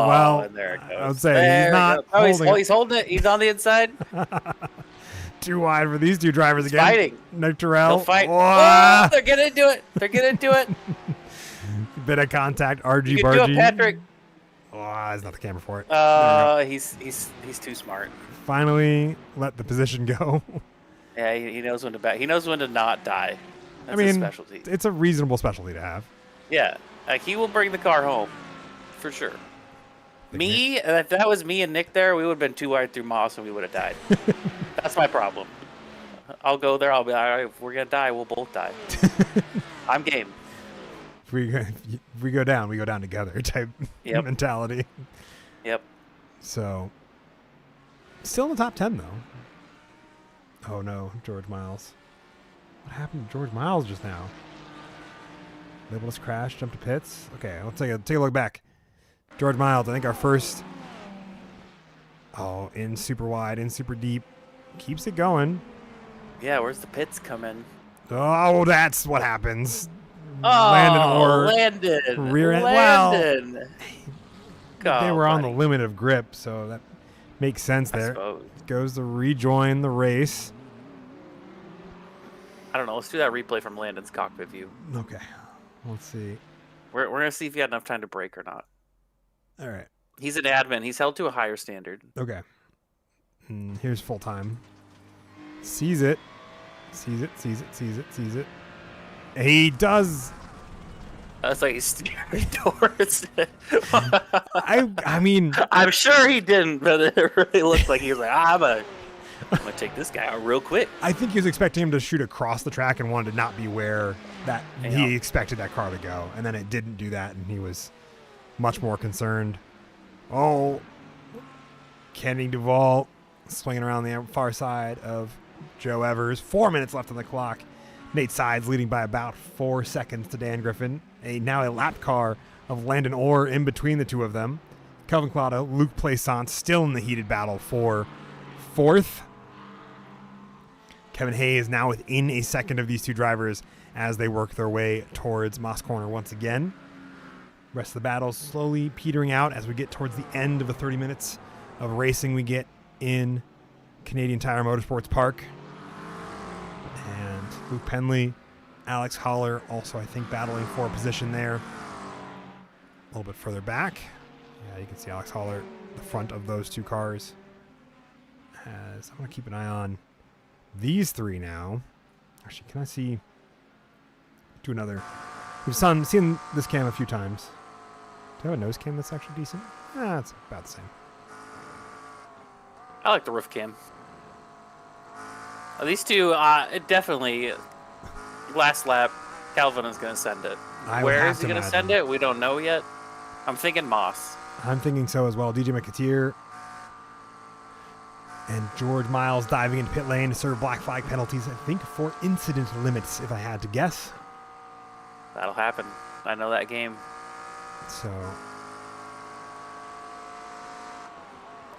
well, and there it goes. I would say he's not. He's holding it. He's on the inside. Too wide for these two drivers He's again. Fighting. Nick Terrell. They'll fight. Oh, they're getting into it. They're getting into it. Bit of contact. RG You can Bargy. do it, Patrick. Oh, there's not the camera for it. He's too smart. Finally, let the position go. Yeah, he knows when to back. He knows when to not die. That's his specialty. It's a reasonable specialty to have. Yeah, like he will bring the car home, for sure. If that was me and Nick there, we would have been too wide through Moss and we would have died. That's my problem. I'll go there. I'll be all right. If we're gonna die, we'll both die. I'm game. If we go down, we go down together type mentality. Yep. So, still in the top 10 though. Oh no, George Miles. What happened to George Miles just now? Labeless crash, jump to pits. Okay, let's take a look back. George Miles, I think our first. Oh, in super wide, in super deep, keeps it going. Yeah, where's the pits come in? Oh, that's what happens. Oh, Landon. Rear end. Landon. Well, they were on the limit of grip, so that makes sense there. Goes to rejoin the race. I don't know. Let's do that replay from Landon's cockpit view. Okay. Let's see. We're going to see if he had enough time to brake or not. All right. He's an admin. He's held to a higher standard. Okay. Here's full time. Sees it. Sees it. He does. That's like he's steering towards it. I mean. I'm sure he didn't, but it really looked like he was like, I'm going to take this guy out real quick. I think he was expecting him to shoot across the track and wanted to not be where that Yeah. he expected that car to go. And then it didn't do that, and he was much more concerned. Oh, Kenny Duvall swinging around the far side of Joe Evers. 4 minutes left on the clock. Nate Sides leading by about 4 seconds to Dan Griffin. Now a lap car of Landon Orr in between the two of them. Kelvin Collado, Luke Plaisance still in the heated battle for fourth. Kevin Hayes now within a second of these two drivers as they work their way towards Moss Corner once again. Rest of the battle slowly petering out as we get towards the end of the 30 minutes of racing we get in Canadian Tire Motorsports Park. And Luke Penley, Alex Holler also, I think, battling for a position there. A little bit further back. Yeah, you can see Alex Holler, the front of those two cars. As I'm going to keep an eye on these three now. Actually, can I see? Do another. We've seen this cam a few times. Do I have a nose cam that's actually decent? It's about the same. I like the roof cam. These two, it definitely, last lap, Calvin is going to send it. I would Where have is he to going to send imagine. it? We don't know yet. I'm thinking Moss. I'm thinking so as well. DJ McAteer and George Miles diving into pit lane to serve black flag penalties, I think, for incident limits, if I had to guess. That'll happen. I know that game. So,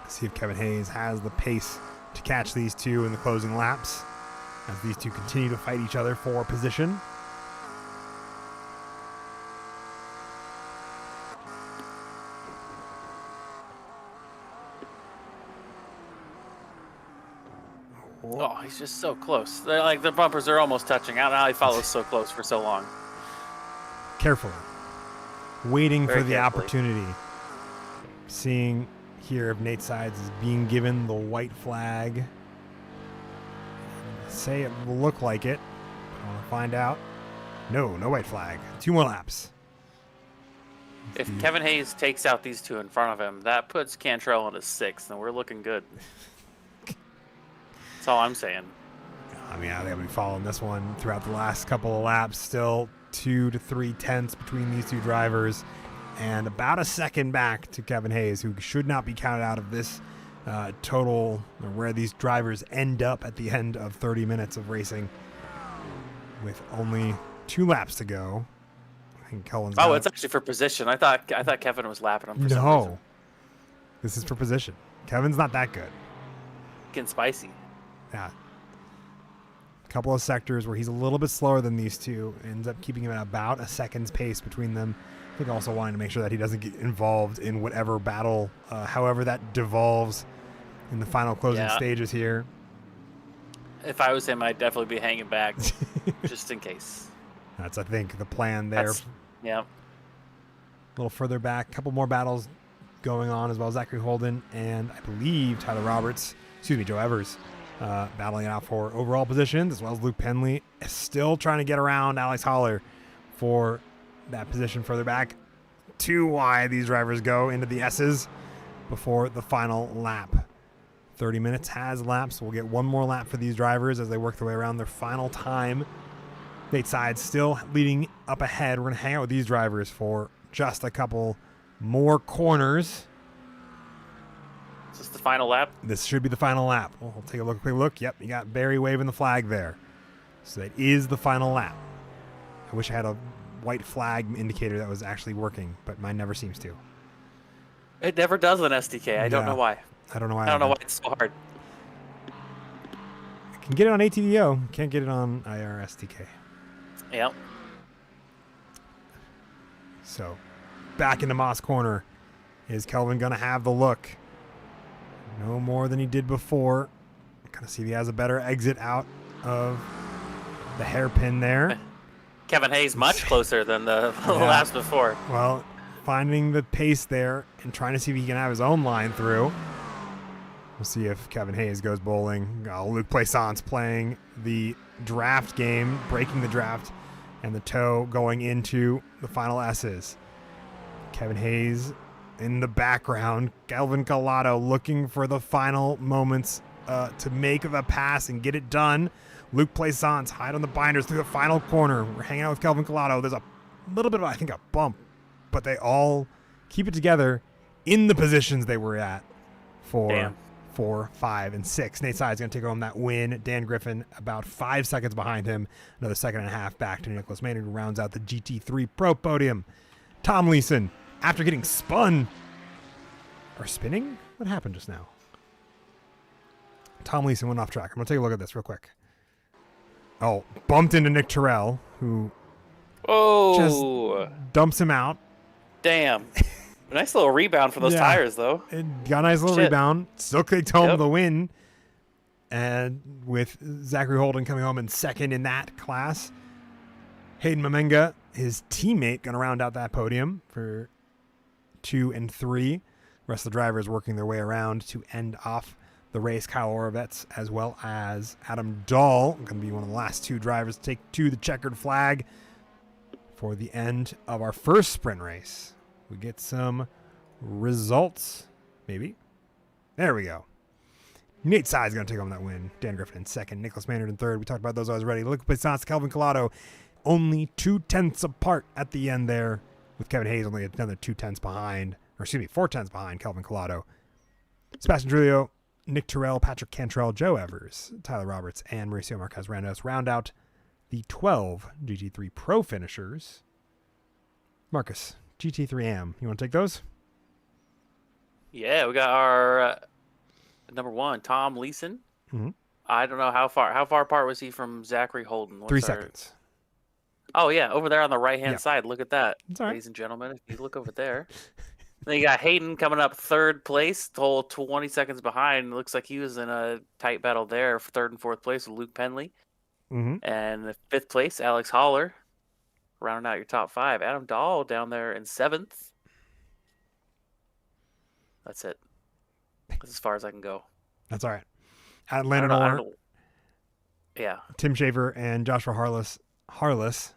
see if Kevin Hayes has the pace to catch these two in the closing laps as these two continue to fight each other for position. Oh, he's just so close. They're like the bumpers are almost touching. I don't know how he follows so close for so long. Carefully. Waiting Very for the carefully. opportunity. Seeing here if Nate Sides is being given the white flag. Say it will look like it. I want to find out. No white flag. 2 more laps. If Kevin Hayes takes out these two in front of him, that puts Cantrell into 6th, and we're looking good. That's all I'm saying. I mean, I think I'll be following this one throughout the last couple of laps. Still 2 to 3 tenths between these two drivers, and about a second back to Kevin Hayes, who should not be counted out of this total, or where these drivers end up at the end of 30 minutes of racing, with only 2 laps to go. I think Cullen's Oh, it's actually for position. I thought Kevin was lapping him for some reason. no. This is for position. Kevin's not that good. Getting spicy. Yeah. A couple of sectors where he's a little bit slower than these two, ends up keeping him at about a second's pace between them. I think also wanting to make sure that he doesn't get involved in whatever battle, however that devolves in the final closing Yeah. stages here. If I was him, I'd definitely be hanging back just in case. That's, I think, the plan there. Yeah. A little further back, a couple more battles going on as well. Zachary Holden and I believe Joe Evers, battling it out for overall positions, as well as Luke Penley still trying to get around Alex Holler for that position further back. 2 wide these drivers go into the S's before the final lap. 30 minutes has lapsed. We'll get 1 more lap for these drivers as they work their way around their final time. Nate Sides still leading up ahead. We're going to hang out with these drivers for just a couple more corners. Is this the final lap? This should be the final lap. We'll take a quick look. Yep, you got Barry waving the flag there. So that is the final lap. I wish I had a white flag indicator that was actually working, but mine never seems to. It never does on SDK. I don't know why. I don't know why. I don't know why it's so hard. I can get it on ATDO. Can't get it on IRSDK. Yep. So back into Moss Corner. Is Kelvin going to have the look? No more than he did before. Kind of see if he has a better exit out of the hairpin there. Kevin Hayes much closer than the laps before. Well, finding the pace there and trying to see if he can have his own line through. We'll see if Kevin Hayes goes bowling. Luke Plaisance playing the draft game, breaking the draft, and the toe going into the final S's. Kevin Hayes in the background. Kelvin Collado looking for the final moments to make the pass and get it done. Luke Plaisance hide on the binders through the final corner. We're hanging out with Kelvin Collado. There's a little bit of, I think, a bump, but they all keep it together in the positions they were at for 4, 5, and 6. Nate Side's going to take home that win. Dan Griffin about 5 seconds behind him. Another second and a half back to Nicholas Maynard, who rounds out the GT3 Pro podium. Tom Leeson, after getting spun, or spinning? What happened just now? Tom Leeson went off track. I'm going to take a look at this real quick. Oh, bumped into Nick Terrell, who just dumps him out. Damn. Nice little rebound for those tires, though. It got a nice little rebound. Still kicked home the win. And with Zachary Holden coming home in second in that class, Hayden Mamenga, his teammate, going to round out that podium for 2 and 3. The rest of the drivers working their way around to end off the race. Kyle Orovets, as well as Adam Dahl, going to be one of the last 2 drivers to take to the checkered flag for the end of our first sprint race. We get some results, maybe. There we go. Nate Side's going to take home that win. Dan Griffin in second. Nicholas Maynard in third. We talked about those already. Luke Plaisance, Kelvin Collado, only 2/10 apart at the end there, with Kevin Hayes only another 2/10 behind, or excuse me, 4/10 behind Kelvin Collado. Sebastian Trujillo, Nick Terrell, Patrick Cantrell, Joe Evers, Tyler Roberts, and Mauricio Marquez Randos round out the 12 GT3 Pro finishers. Marcus, GT3 AM, you want to take those? Yeah, we got our number 1, Tom Leeson. Mm-hmm. I don't know how far apart was he from Zachary Holden? 3 seconds. Oh, yeah, over there on the right-hand side. Look at that, That's all right. ladies and gentlemen. If you look over there. Then you got Hayden coming up 3rd place, the whole 20 seconds behind. Looks like he was in a tight battle there for 3rd and 4th place with Luke Penley. Mm-hmm. And the 5th place, Alex Holler, rounding out your top 5. Adam Dahl down there in 7th. That's it. That's as far as I can go. That's all right. At Landon Orr, yeah. Tim Shaver and Joshua Harless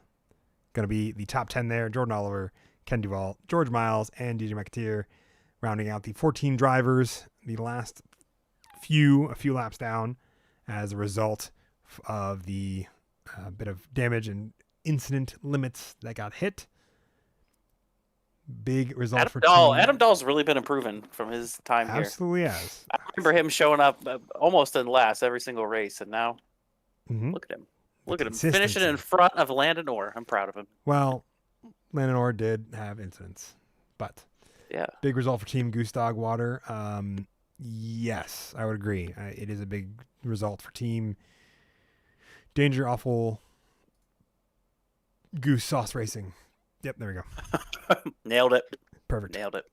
going to be the top 10 there. Jordan Oliver, Ken Duvall, George Miles, and DJ McAteer rounding out the 14 drivers. The last a few laps down as a result of the bit of damage and incident limits that got hit. Big result for team. Adam Dahl's really been improving from his time here. Absolutely has. I remember him showing up almost in last every single race, and now look at him. Look at him finishing in front of Landon Orr. I'm proud of him. Well, Landon Orr did have incidents, but big result for Team Goose Dog Water. Yes, I would agree. It is a big result for Team Danger Awful Goose Sauce Racing. Yep, there we go. Nailed it. Perfect. Nailed it.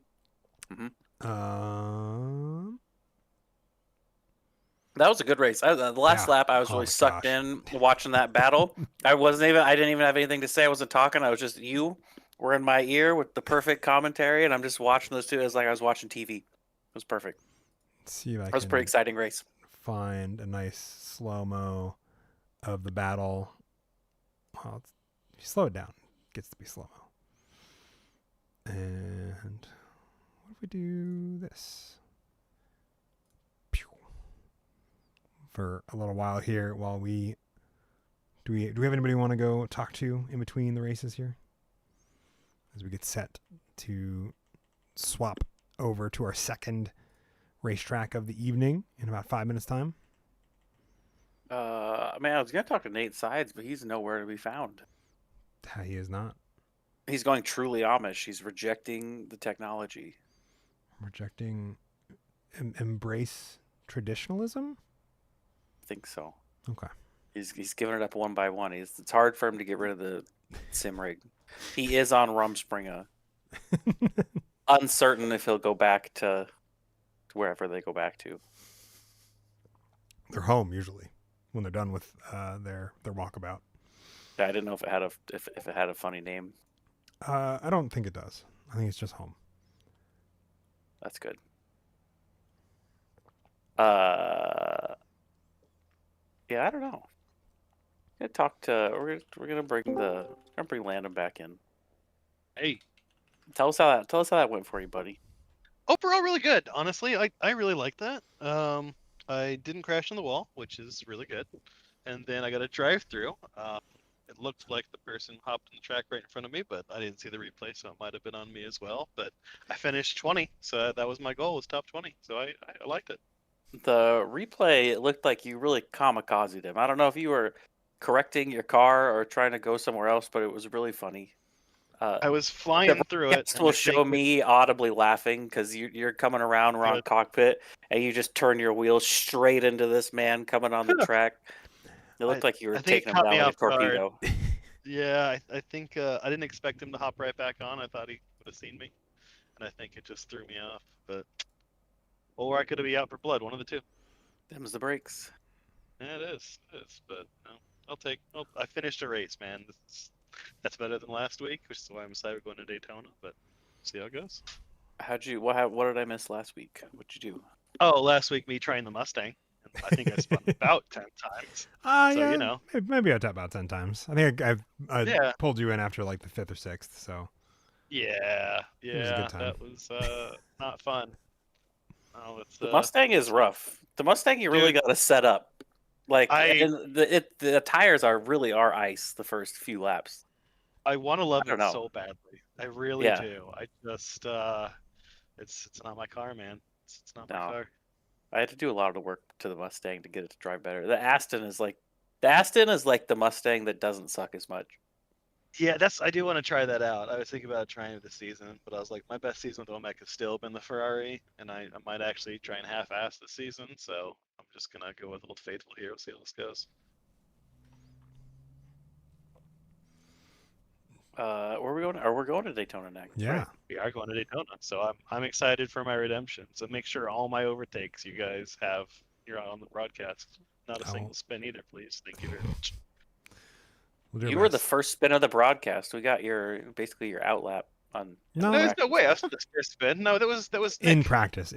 That was a good race. The last lap, I was really sucked in watching that battle. I didn't even have anything to say. I wasn't talking. I was just, you were in my ear with the perfect commentary, and I'm just watching those two. It was like I was watching TV. It was perfect. Let's see if I That was a pretty exciting race. Find a nice slow-mo of the battle. Well, if you slow it down, it gets to be slow-mo. And what if we do this? Pew. For a little while here while we do we have anybody want to go talk to in between the races here? As we get set to swap over to our second racetrack of the evening in about 5 minutes time. I was gonna talk to Nate Sides, but he's nowhere to be found. He is not. He's going truly Amish. He's rejecting the technology. Rejecting embrace traditionalism? I think so. Okay. He's giving it up one by one. It's hard for him to get rid of the sim rig. He is on Rumspringa. Uncertain if he'll go back to wherever they go back to. They're home usually when they're done with their walkabout. I didn't know if it had a funny name. I don't think it does. I think it's just home. That's good. Yeah, I don't know. We're gonna bring Landon back in. Hey, tell us how that went for you, buddy. Overall, really good. Honestly, I really like that. I didn't crash in the wall, which is really good. And then I got a drive-through. It looked like the person hopped in the track right in front of me, but I didn't see the replay, so it might have been on me as well. But I finished 20, so that was my goal, was top 20. So I liked it. The replay, it looked like you really kamikazed him. I don't know if you were correcting your car or trying to go somewhere else, but it was really funny. I was The flying through it, broadcast and will I show think me audibly laughing because you're coming around, we're on Good. cockpit, and you just turn your wheels straight into this man coming on the track. It looked like you were I think it taking him caught down me like a off guard. torpedo. Yeah, I think I didn't expect him to hop right back on. I thought he would have seen me, and I think it just threw me off. But or I could have been out for blood, one of the two. Them's the brakes. Yeah, it is. It is. But no, I'll take. Oh, I finished a race, man. That's better than last week, which is why I'm excited going to Daytona. But see how it goes. What did I miss last week? What'd you do? Oh, last week me trying the Mustang. I think I spun about 10 times. So Yeah, you know. maybe I tapped about 10 times. I think I Yeah. pulled you in after like the 5th or 6th, so Yeah. it was a good time. That was not fun. Oh, it's The Mustang is rough. The Mustang you really Dude, got to set up. Like, I and the tires are ice the first few laps. I want to love I don't it know. so badly. I really Yeah. do. I just it's not my car, man. It's not my No. car. I had to do a lot of the work to the Mustang to get it to drive better. The Aston is like the Mustang that doesn't suck as much. Yeah, I do want to try that out. I was thinking about trying it this season, but I was like, my best season with OMEC has still been the Ferrari, and I might actually try and half-ass this season. So I'm just gonna go with Old Faithful here. We'll see how this goes. Where are we going? We're going to Daytona next. Yeah. Right. We are going to Daytona, so I'm excited for my redemption. So make sure all my overtakes you guys have here on the broadcast. Not a Oh. single spin either, please. Thank you very much. We'll do our You were the best. first spin of the broadcast. We got basically your outlap on. No, There's no practice. way. That's not the first spin. No, that was in Nick. practice.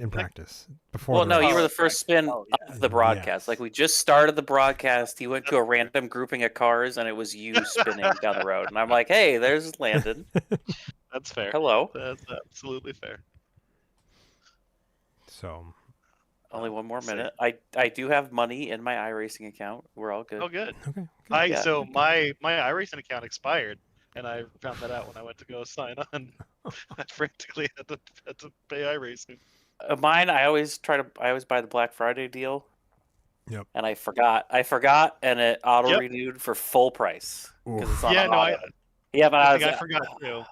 Before Well, the no, race. you were the Oh, first spin oh, yeah. of the broadcast. Yes. Like we just started the broadcast. He went to a That's fair. random grouping of cars, and it was you spinning down the road. And I'm like, "Hey, there's Landon. That's fair. Hello." That's absolutely fair. So Only one more See. minute. I do have money in my iRacing account. We're all good. Oh, good. okay. Yeah. So my iRacing account expired, and I found that out when I went to go sign on. I frantically had to pay iRacing. Mine, I always buy the Black Friday deal. Yep. And I forgot, and it auto renewed for full price because it's on Yeah, no, auto. Yeah, but I think I forgot too.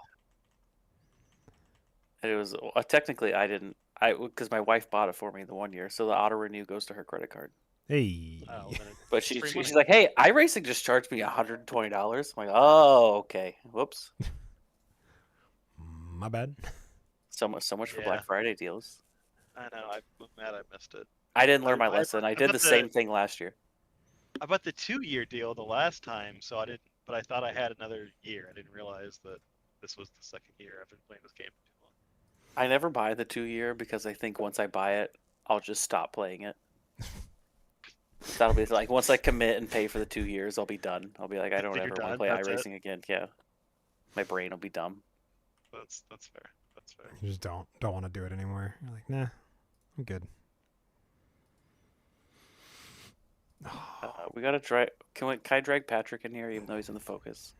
It was technically I didn't. Because my wife bought it for me the one year, so the auto renew goes to her credit card. Hey. Oh, then But it's free money. she's like, "Hey, iRacing just charged me $120." I'm like, "Oh, okay. Whoops." My bad. So much for Yeah. Black Friday deals. I know. I'm mad I missed it. I didn't learn my I lesson. I did bought the same thing last year. I bought the 2-year deal the last time, so I didn't. But I thought I had another year. I didn't realize that this was the second year. I've been playing this game for too long. I never buy the 2-year because I think once I buy it, I'll just stop playing it. That'll be like once I commit and pay for the 2 years, I'll be done. I'll be like, I don't You're ever want to done? play That's it? iRacing again. Yeah, my brain will be dumb. That's fair. That's fair. You just don't want to do it anymore. You're like, nah, I'm good. We gotta try. Can I drag Patrick in here, even though he's in the focus?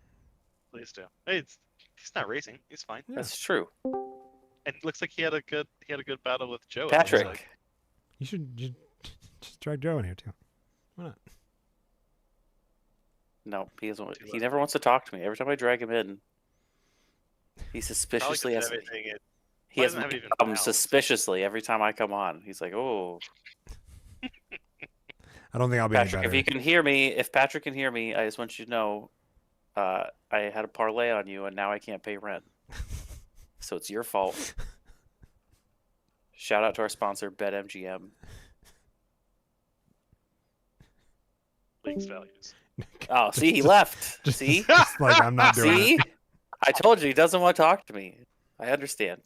Please do. Hey, he's not racing. He's fine. Yeah. That's true. And it looks like he had a good battle with Joe. it looks Patrick, like. You should just drag Joe in here too. Why not? no, he doesn't. He never wants to talk to me. Every time I drag him in, he Probably suspiciously doesn't has. have anything. He has doesn't have even problems valves. suspiciously every time I come on. He's like, "Oh, I don't think I'll be any Patrick, better. if you can hear me, if Patrick can hear me, I just want you to know, I had a parlay on you, and now I can't pay rent. So it's your fault." Shout out to our sponsor, BetMGM. League's values. Oh, see, he left. See? Just like I'm not doing See? it. I told you he doesn't want to talk to me. I understand.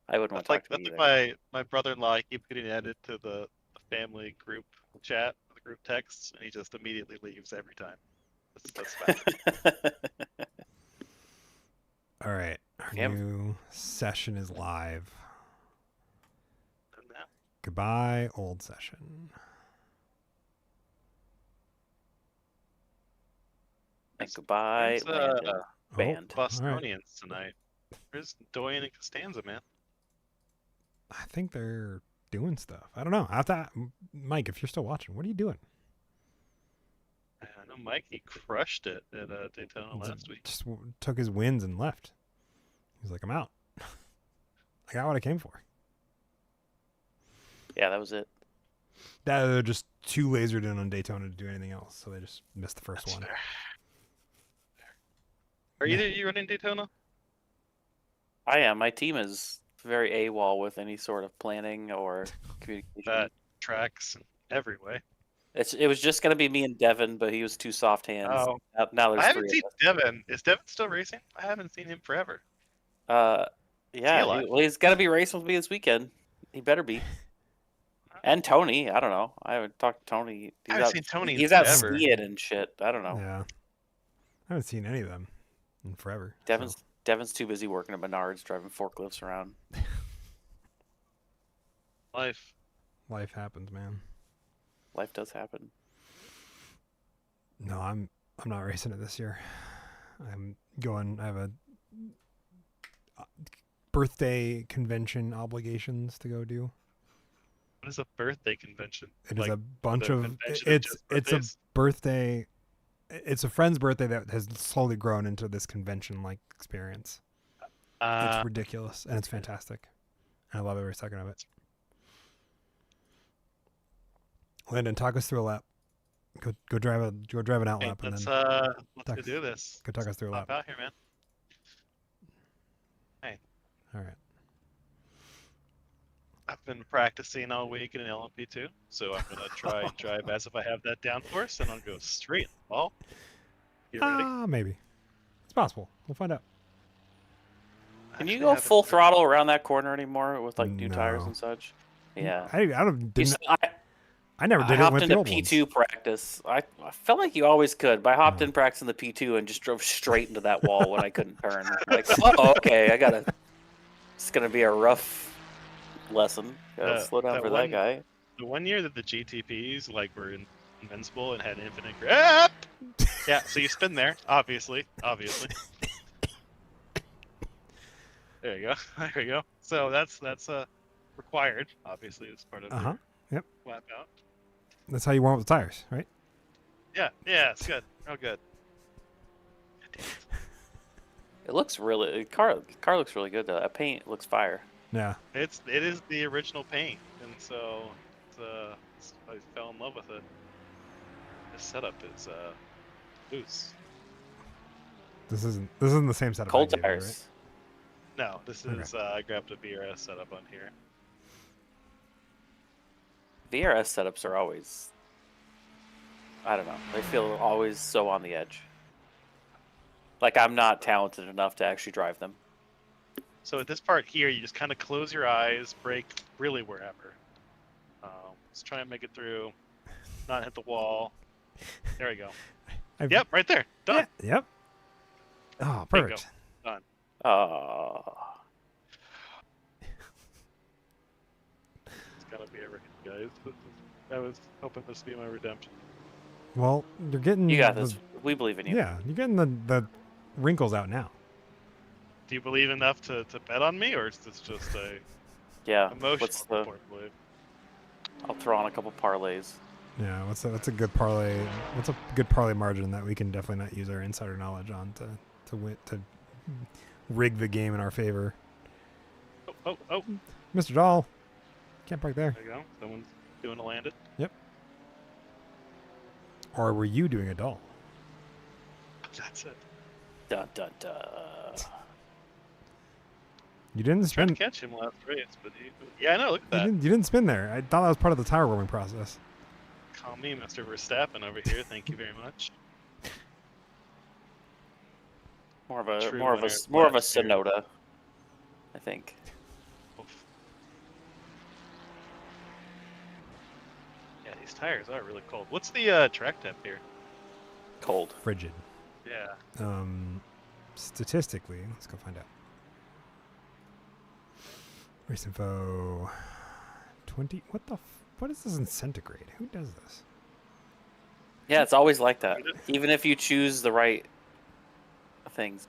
I wouldn't want That's to talk like to me that's either. like my brother-in-law. I keep getting added to the family group chat, the group texts, and he just immediately leaves every time. That's fine. All right. Our Yep. new session is live. And now, Goodbye, old session. And goodbye, Where's, Landon. Oh, Band. all right. Bostonians tonight. Where's Doyen and Costanza, man? I think they're doing stuff. I don't know. I have to, Mike, if you're still watching, what are you doing? I know Mike, he crushed it at Daytona last week. Just took his wins and left. He's like, I'm out. I got what I came for. Yeah, that was it. They're just too lasered in on Daytona to do anything else, so they just missed the first That's one. fair. Are you running Daytona? I am. My team is very AWOL with any sort of planning or communication. That tracks in every way. It was just gonna be me and Devin, but he was too soft hands. Oh. Now there's I haven't three seen Devin. Is Devin still racing? I haven't seen him forever. of us. Yeah, alive? well, he's gotta be racing with me this weekend. He better be. And Tony, I don't know. I haven't talked to Tony. I haven't seen Tony in He's out forever. skiing and shit. I don't know. Yeah. I haven't seen any of them in forever. Devin's too busy working at Menards, driving forklifts around. Life. Life happens, man. Life does happen. No, I'm not racing it this year. I'm going. I have a birthday convention obligations to go do. What is a birthday convention? It is a bunch the of convention of it's just it's a birthdays? birthday. It's a friend's birthday that has slowly grown into this convention-like experience. It's ridiculous and it's fantastic. I love every second of it. Landon, talk us through a lap. Go drive an out Hey, lap and let's then go do this. go talk us through a Pop lap. out here, man. All right. I've been practicing all week in an LMP2, so I'm gonna try and drive as if I have that downforce, and I'll go straight in the ball. You ready? Maybe. It's possible. We'll find out. Can you Actually go haven't full driven- throttle around that corner anymore with like new tires No. and such? Yeah. I don't. You Didn't, s- I never I did it hopped with the into old ones. P2 practice. I felt like you always could, but I hopped No. in practice in the P2 and just drove straight into that wall when I couldn't turn. Like, oh, okay, it's gonna be a rough lesson. Gotta slow down that for one- that guy. The one year that the GTPs were invincible and had infinite grip. Yeah, so you spin there, obviously. There you go. There you go. So that's required, obviously, as part of Uh-huh. your Yep. lap out. That's how you want with the tires, right? Yeah, it's good. Oh, good. It looks really car looks really good though. That paint looks fire. Yeah. It is the original paint, and so I fell in love with it. This setup is loose. This isn't the same setup. Cold I gave you, tires. No, this Okay. is I grabbed a BRS setup on here. VRS setups are always, I don't know, they feel always so on the edge. Like I'm not talented enough to actually drive them. So at this part here, you just kind of close your eyes, brake really wherever. Just try and make it through, not hit the wall. There we go. Yep, right there. Done. Yeah, yep. Oh, Bingo. perfect. Done. Oh, It's gotta be a race, guys. I was hoping this would be my redemption. Well, you're getting. you got this. We believe in you. Yeah, you're getting the wrinkles out now. Do you believe enough to bet on me, or is this just a Yeah. emotional What's the? support belief? I'll throw on a couple parlays. Yeah, what's a good parlay? What's a good parlay margin that we can definitely not use our insider knowledge on to win, to rig the game in our favor? Oh, Mr. Dahl, can't park there. there you go. Someone's doing a landed. Or were you doing a Dahl? That's it. Dun dun dun. You didn't Tried to spin. catch him last race, but yeah, I know. Look at You that. didn't spin there. I thought that was part of the tire warming process. Call me Mr. Verstappen over here. Thank you very much. More of a True more of a winner more of a last year. Sonota, I think. Oof. Yeah, these tires are really cold. What's the track temp here? Cold. Frigid. Yeah. Statistically, let's go find out. Race info. 20. What is this in centigrade? Who does this? Yeah, it's always like that. Even if you choose the right things.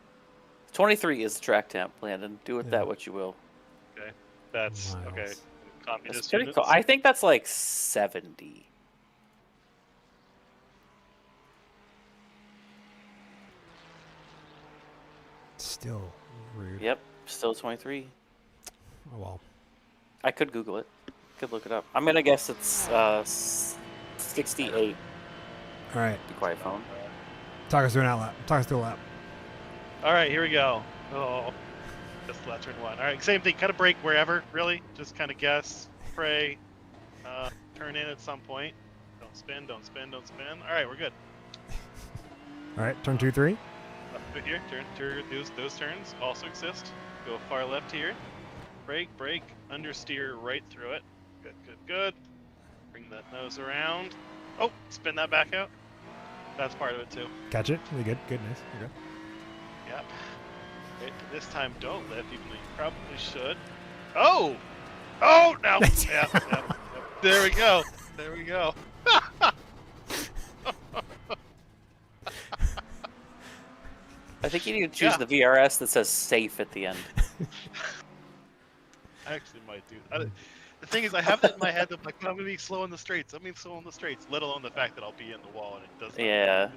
23 is the track temp, Landon. Do with Yeah. that what you will. Okay, that's okay. Miles. Communist That's pretty units. cool. I think that's like 70. Still rude. Yep, still 23. Oh well. I could Google it. Could look it up. I'm gonna guess it's 68. All right. Be quiet, phone. Talk us through an outlap. Talk us through a lap. All right, here we go. Oh, just left turn 1. All right, same thing. Kind of brake wherever, really. Just kind of guess, pray, turn in at some point. Don't spin, don't spin, don't spin. All right, we're good. All right. Turn 2, 3. Up to here, turn, those turns also exist. Go far left here. Brake, brake, understeer right through it. Good, good, good. Bring that nose around. Oh, spin that back out. That's part of it too. Catch it. Really good. Good. Nice. You're good. Yep. Right, this time don't lift, even though you probably should. Oh! Oh, no! Yeah. There we go. There we go. I think you need to choose Yeah. the VRS that says safe at the end. I actually might do. The thing is, I have that in my head that I'm like, I'm gonna be slow in the straights. I'm gonna be slow in the straights. Let alone the fact that I'll be in the wall and it doesn't. Yeah.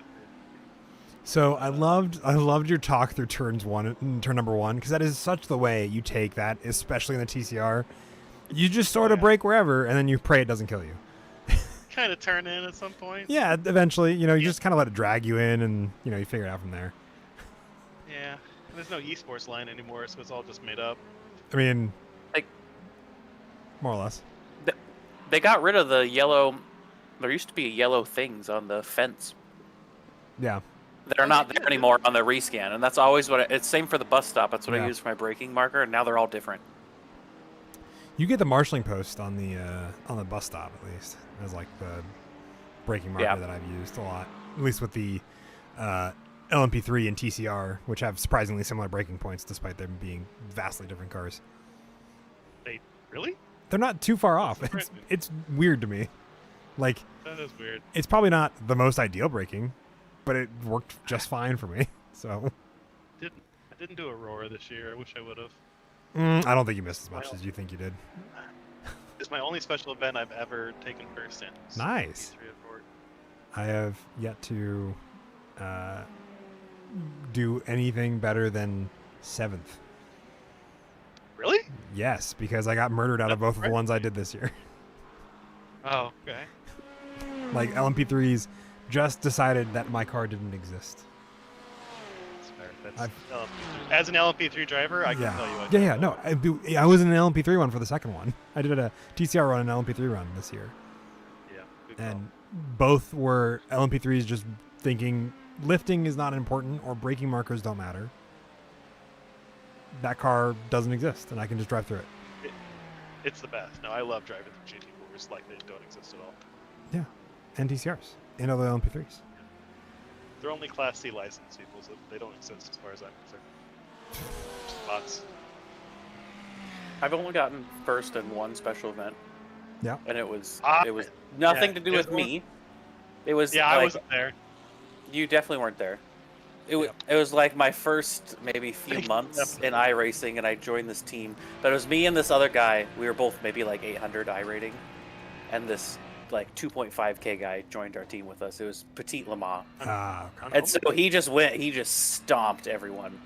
So I loved your talk through turn number 1, because that is such the way you take that, especially in the TCR. You just sort of brake wherever, and then you pray it doesn't kill you. Kind of turn in at some point. Yeah, eventually, you just kind of let it drag you in, and you figure it out from there. Yeah. There's no esports line anymore, so it's all just made up. I mean, Like, more or less. they got rid of the yellow. There used to be yellow things on the fence Yeah. that are not there anymore on the rescan, and that's always what it's same for the bus stop. That's what Yeah. I use for my braking marker, and now they're all different. You get the marshalling post on the bus stop, at least, as like the braking marker Yeah. that I've used a lot, at least with the LMP3 and TCR, which have surprisingly similar braking points despite them being vastly different cars. They really? They're not too far off. That's It's, different. it's weird to me. Like, That is weird. it's probably not the most ideal braking, but it worked just fine for me. So I didn't do Aurora this year. I wish I would have. I don't think you missed as much as you think you did. It's my only special event I've ever taken first in. So Nice. P3 or 4. I have yet to do anything better than 7th. Really? Yes, because I got murdered out of both of the ones I did this year. Oh, okay. Like, LMP3s just decided that my car didn't exist. That's fair. That's I've- LMP3. As an LMP3 driver, I can tell you. I was in an LMP3 one for the second one. I did a TCR run and an LMP3 run this year. Yeah. Good call. And both were LMP3s just thinking lifting is not important or braking markers don't matter. That car doesn't exist, and I can just drive through it. It's the best. No, I love driving through GT4s like they don't exist at all. Yeah, and TCRs and other LMP3s. They're only Class C licensed people, so they don't exist as far as I'm concerned. Just bots. I've only gotten first in one special event. Yeah. And it was Ah, nothing yeah, to do there's with one- me. It was Yeah, like, I wasn't there. You definitely weren't there. It was like my first maybe few months in iRacing, and I joined this team. But it was me and this other guy. We were both maybe like 800 iRating, and this like 2.5K guy joined our team with us. It was Petit Le Mans, Okay. and so he just stomped everyone.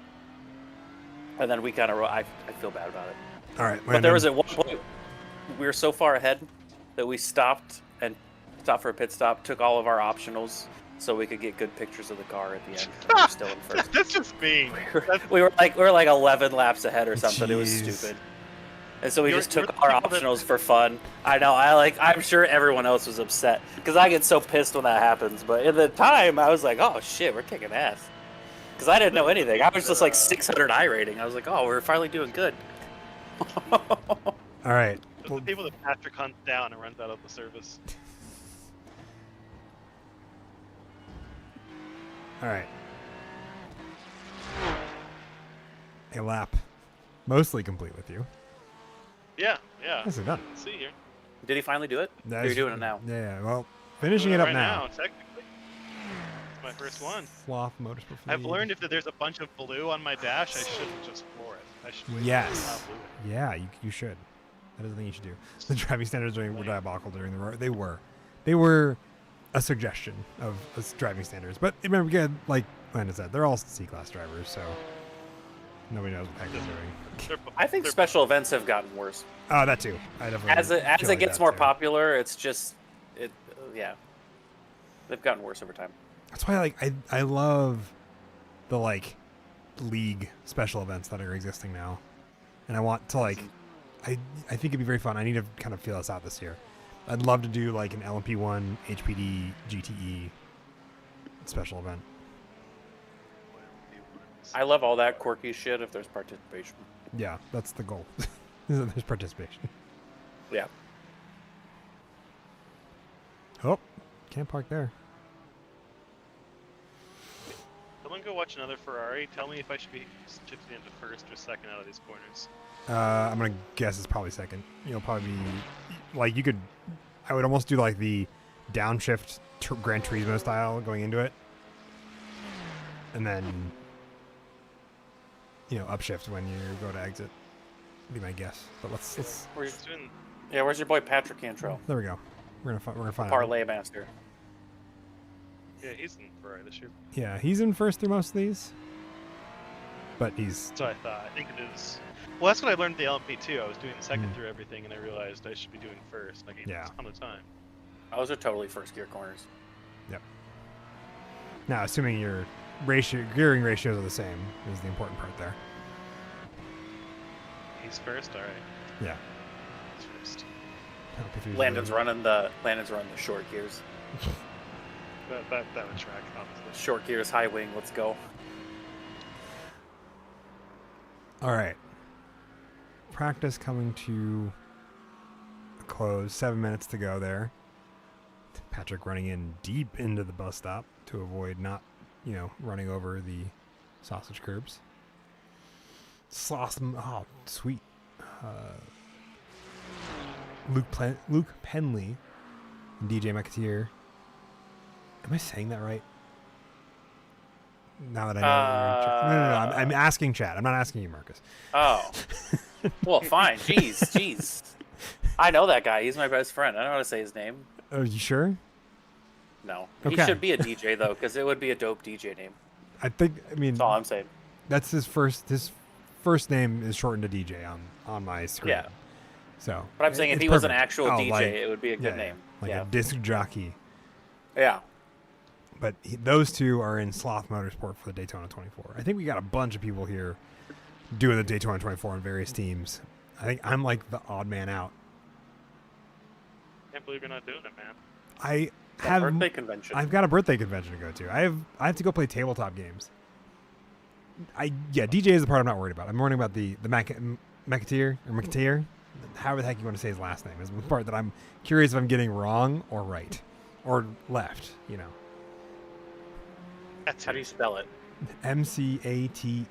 And then we kind of I feel bad about it. All right. But there was at one point we were so far ahead that we stopped for a pit stop, took all of our optionals so we could get good pictures of the car at the end. And we were still in first. That's just mean. We were like 11 laps ahead or something. It was Jeez. stupid. And so we You're- just took you're the our people that- optionals for fun. I know. I'm sure everyone else was upset because I get so pissed when that happens. But at the time, I was like, "Oh shit, we're kicking ass," because I didn't know anything. I was just like 600 I rating. I was like, "Oh, we're finally doing good." All right. Those are Well, the people that Patrick hunts down and runs out of the service. all right. A lap. Mostly complete with you. Yeah, yeah. Nicely done. Let's see here. Did he finally do it? Or you're doing it now. Yeah, well, finishing Doing it up right now. technically. It's my my first one. Sloth Motorsport. I've learned if there's a bunch of blue on my dash, I shouldn't just floor it. I should wait Yes. until it's not blue. Yeah, you should. That is the thing you should do. The driving standards were diabolical during the road. They were a suggestion of driving standards. But remember, again, like Landon said, they're all C-class drivers, so nobody knows what the heck they're doing. I think special events have gotten worse. Oh, that too. I definitely As feel it like gets that more too. popular, it's just yeah. They've gotten worse over time. That's why I love the league special events that are existing now. And I want to I think it'd be very fun. I need to kind of feel this out this year. I'd love to do an LMP1 HPD GTE special event. I love all that quirky shit if there's participation. Yeah, that's the goal. There's participation. Yeah. Oh, can't park there. Someone go watch another Ferrari. Tell me if I should be shifting into first or second out of these corners. I'm gonna guess it's probably second. You'll probably be you could. I would almost do the downshift Gran Turismo style going into it, and then upshift when you go to exit. Be my guess. But let's. Where's your boy Patrick Cantrell? There we go. We're gonna find out. Parlay master. Yeah, he's in Ferrari this year. Yeah, he's in first through most of these, but he's. That's what I thought. I think it is. Well, that's what I learned at the LMP too. I was doing second through everything, and I realized I should be doing first. I gave Yeah. a ton of time. Those are totally first gear corners. Yep. Now, assuming your gearing ratios are the same, is the important part there. He's first. All right. Yeah. He's first. Landon's running the short gears. That would track, obviously. Short gears, high wing. Let's go. All right. Practice coming to a close. 7 minutes to go there. Patrick running in deep into the bus stop to avoid not, running over the sausage curbs. Oh, sweet. Luke Penley and DJ McAteer. Am I saying that right? Now that I know No. I'm asking Chad. I'm not asking you, Marcus. Oh. Well, fine. Jeez. I know that guy. He's my best friend. I don't know how to say his name. Are you sure? No. Okay. He should be a DJ, though, because it would be a dope DJ name. That's all I'm saying. That's his first name is shortened to DJ on my screen. Yeah. So. But I'm saying if he was an actual DJ, it would be a good name. A disc jockey. Yeah. But those two are in Sloth Motorsport for the Daytona 24. I think we got a bunch of people here doing the Daytona 24 on various teams. I think I'm the odd man out. Can't believe you're not doing it, man. I have birthday convention. I've got a birthday convention to go to. I have to go play tabletop games. DJ is the part I'm not worried about. I'm worried about the McAteer, however the heck you want to say his last name, is the part that I'm curious if I'm getting wrong or right or left. That's How do you spell it? MCATEER,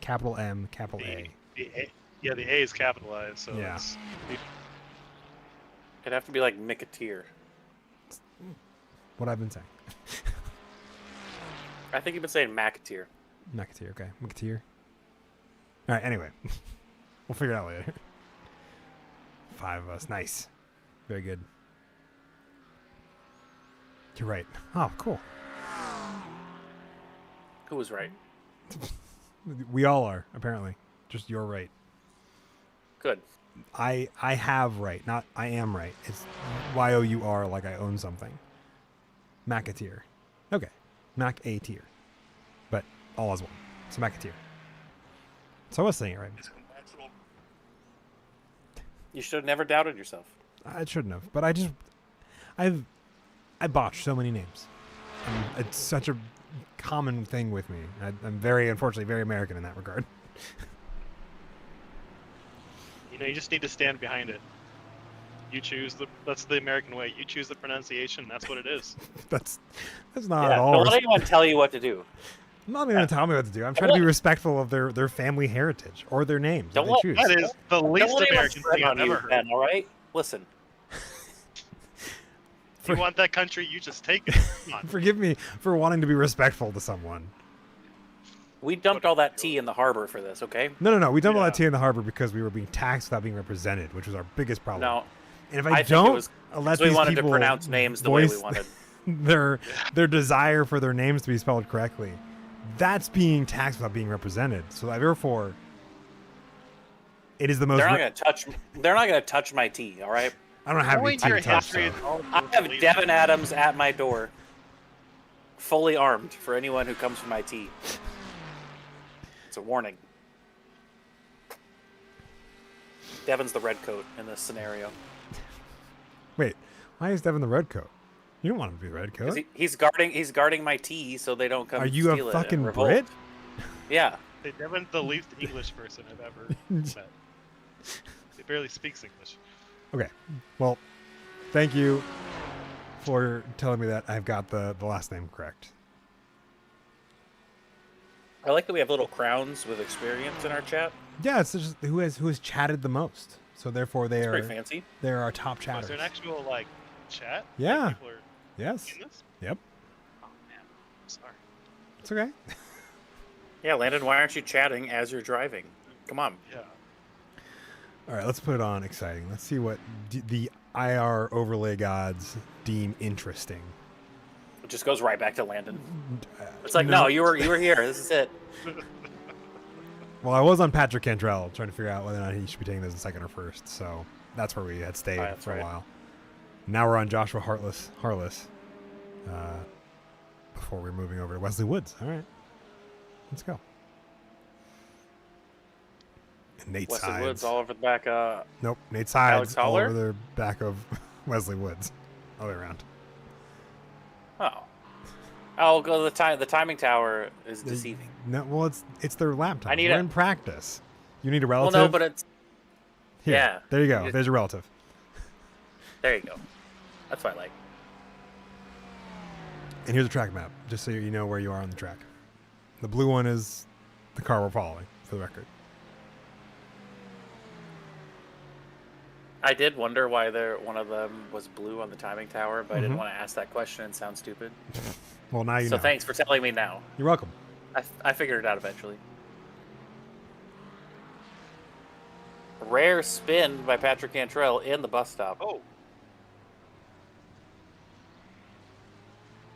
capital M, capital A. The A is capitalized, so Yeah. it's It'd have to be like McAteer. What I've been saying. I think you've been saying McAteer. McAteer, okay. McAteer. All right, anyway. We'll figure it out later. 5 of us. Nice. Very good. You're right. Oh, cool. Who was right? We all are, apparently. Just you're right. Good. I have right, not I am right. It's Y-O-U-R, like I own something. McAteer. Okay. Mac-A-tier. But all as one. So McAteer. So I was saying it right. You should have never doubted yourself. I shouldn't have, but I botched so many names. It's such a common thing with me. I'm unfortunately, very American in that regard. you just need to stand behind it. That's the American way. You choose the pronunciation. That's what it is. That's not at all. Don't let anyone tell you what to do. I'm not going to tell me what to do. I'm trying to be respectful of their family heritage or their names that they choose. That is the least American thing I've ever heard. Ben, all right? Listen. You want that country, you just take it. Come on. Forgive me for wanting to be respectful to someone. We dumped all that tea in the harbor for this, okay? No. We dumped all Yeah. that tea in the harbor because we were being taxed without being represented, which was our biggest problem. No, And if I I think it don't was let we these wanted to people pronounce names the way we voice wanted. their desire for their names to be spelled correctly, that's being taxed without being represented. So therefore, it is the most. They're not gonna touch my tea. All right. I don't have any Knowing your tea to touch. history So. is all I have related. Devin Adams at my door, fully armed for anyone who comes for my tea. It's a warning. Devin's the red coat in this scenario. Wait, why is Devin the red coat? You don't want him to be the red 'Cause coat. He's guarding my tea so they don't come. Are you steal a it fucking and revolt. Brit? Yeah. Hey, Devin's the least English person I've ever met. He barely speaks English. Okay. Well, thank you for telling me that I've got the last name correct. I like that we have little crowns with experience in our chat. Yeah, it's just who has chatted the most. So therefore, they It's are pretty fancy. they're our top Was chatters. there an actual like chat? Yeah. Like, people are Yes. seeing this? Yep. Oh man, sorry. It's okay. Yeah, Landon, why aren't you chatting as you're driving? Come on. Yeah. All right, let's put it on exciting. Let's see what the IR overlay gods deem interesting. It just goes right back to Landon. It's like, no, you were here. This is it. Well, I was on Patrick Cantrell trying to figure out whether or not he should be taking this in second or first. So that's where we had stayed That's for a right. while. Now we're on Joshua Harless, before we're moving over to Wesley Woods. All right, let's go. And Nate Wesley Sides. Woods all over the back. Nope, Nate Sides Alex all Holler? over the back of Wesley Woods. All the way around. Oh, go the timing tower is deceiving. No, well, it's their laptop. I need We're a- in practice. You need a Well, relative. no, but it's Here, yeah. There you go. It- There's your relative. there you go. That's what I like. And here's a track map, just so you know where you are on the track. The blue one is the car we're following, for the record. I did wonder why one of them was blue on the timing tower, but I didn't Mhm. want to ask that question and sound stupid. Well, now you So know. thanks for telling me now. You're welcome. I figured it out eventually. Rare spin by Patrick Cantrell in the bus stop. Oh,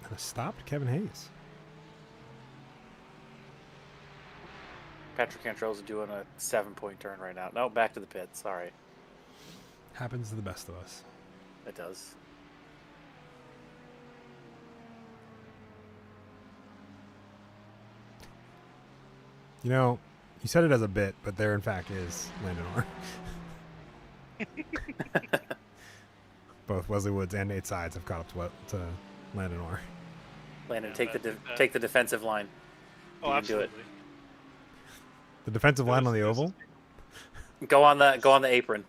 And a stopped Kevin Hayes. Patrick Cantrell's doing a 7-point turn right now. No, back to the pits. All right, Happens to the best of us. it does. You know, you said it as a bit, but there in fact is Landon Orr. Both Wesley Woods and Nate Sides have caught up to Landon Orr. Landon, Yeah, take that- take the defensive line. oh, You can do it. absolutely. The defensive line on the There's- oval, Go on the apron.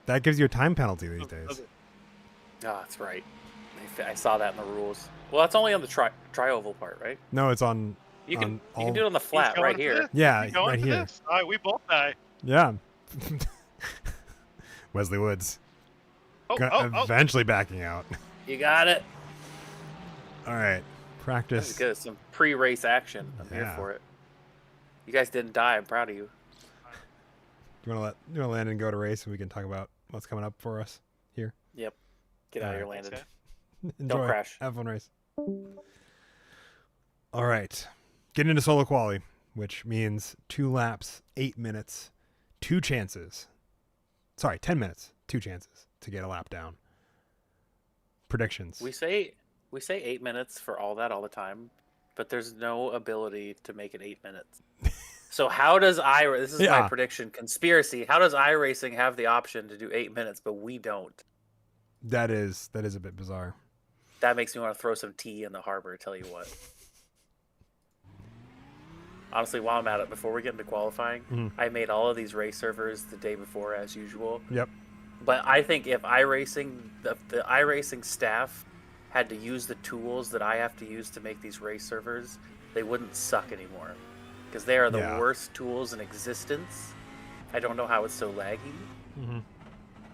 that gives you a time penalty these there's- days. Oh, that's right. I saw that in the rules. Well, that's only on the tri-oval part, right? No, it's on. You can on you can do it on the He's flat going right for here. this. Yeah, He's going right for here. this. All right, we both die. Yeah. Wesley Woods Oh. eventually backing out. You got it. All right, This practice. is good. Some pre-race action. I'm here Yeah. for it. You guys didn't die. I'm proud of you. Do you want to let Landon go to race and we can talk about what's coming up for us here? Yep. Get out of here, Alright. Landon. Okay. Enjoy. crash. Have fun race. All right, getting into solo quali, which means 2 laps, 8 minutes, 2 chances. Sorry, 10 minutes, 2 chances to get a lap down. Predictions. We say 8 minutes for all that all the time, but there's no ability to make it 8 minutes. So how does this is Yeah. my prediction conspiracy. How does iRacing have the option to do 8 minutes, but we don't? That is a bit bizarre. That makes me want to throw some tea in the harbor, tell you what. Honestly, while I'm at it, before we get into qualifying, Mhm. I made all of these race servers the day before as usual. Yep. But I think if iRacing, the iRacing staff had to use the tools that I have to use to make these race servers, they wouldn't suck anymore. Because they are the Yeah. worst tools in existence. I don't know how it's so laggy. Mm-hmm.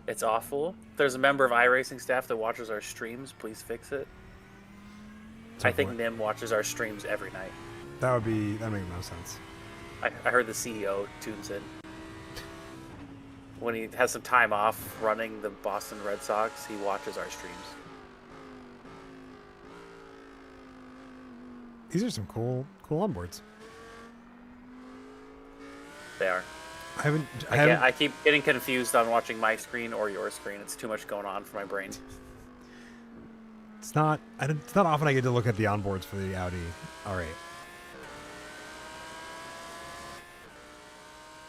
It's awful. If there's a member of iRacing staff that watches our streams, please fix it. So I think what? Nim watches our streams every night. That makes no sense. I heard the CEO tunes in. When he has some time off running the Boston Red Sox, he watches our streams. These are some cool onboards. They are. I haven't. I keep getting confused on watching my screen or your screen. It's too much going on for my brain. It's not often I get to look at the onboards for the Audi R8.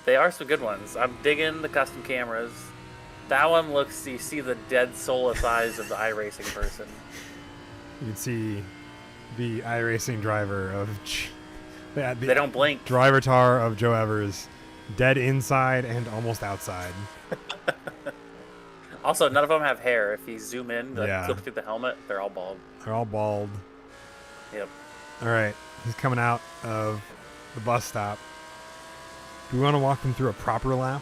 They are some good ones. I'm digging the custom cameras. That one looks, you see the dead soulless eyes of the iRacing person. You can see the iRacing driver of the They don't blink. driver tar of Joe Evers, dead inside and almost outside. Also, none of them have hair. If you zoom in, Yeah. clip through the helmet, they're all bald. They're all bald. Yep. All right, he's coming out of the bus stop. Do we want to walk him through a proper lap?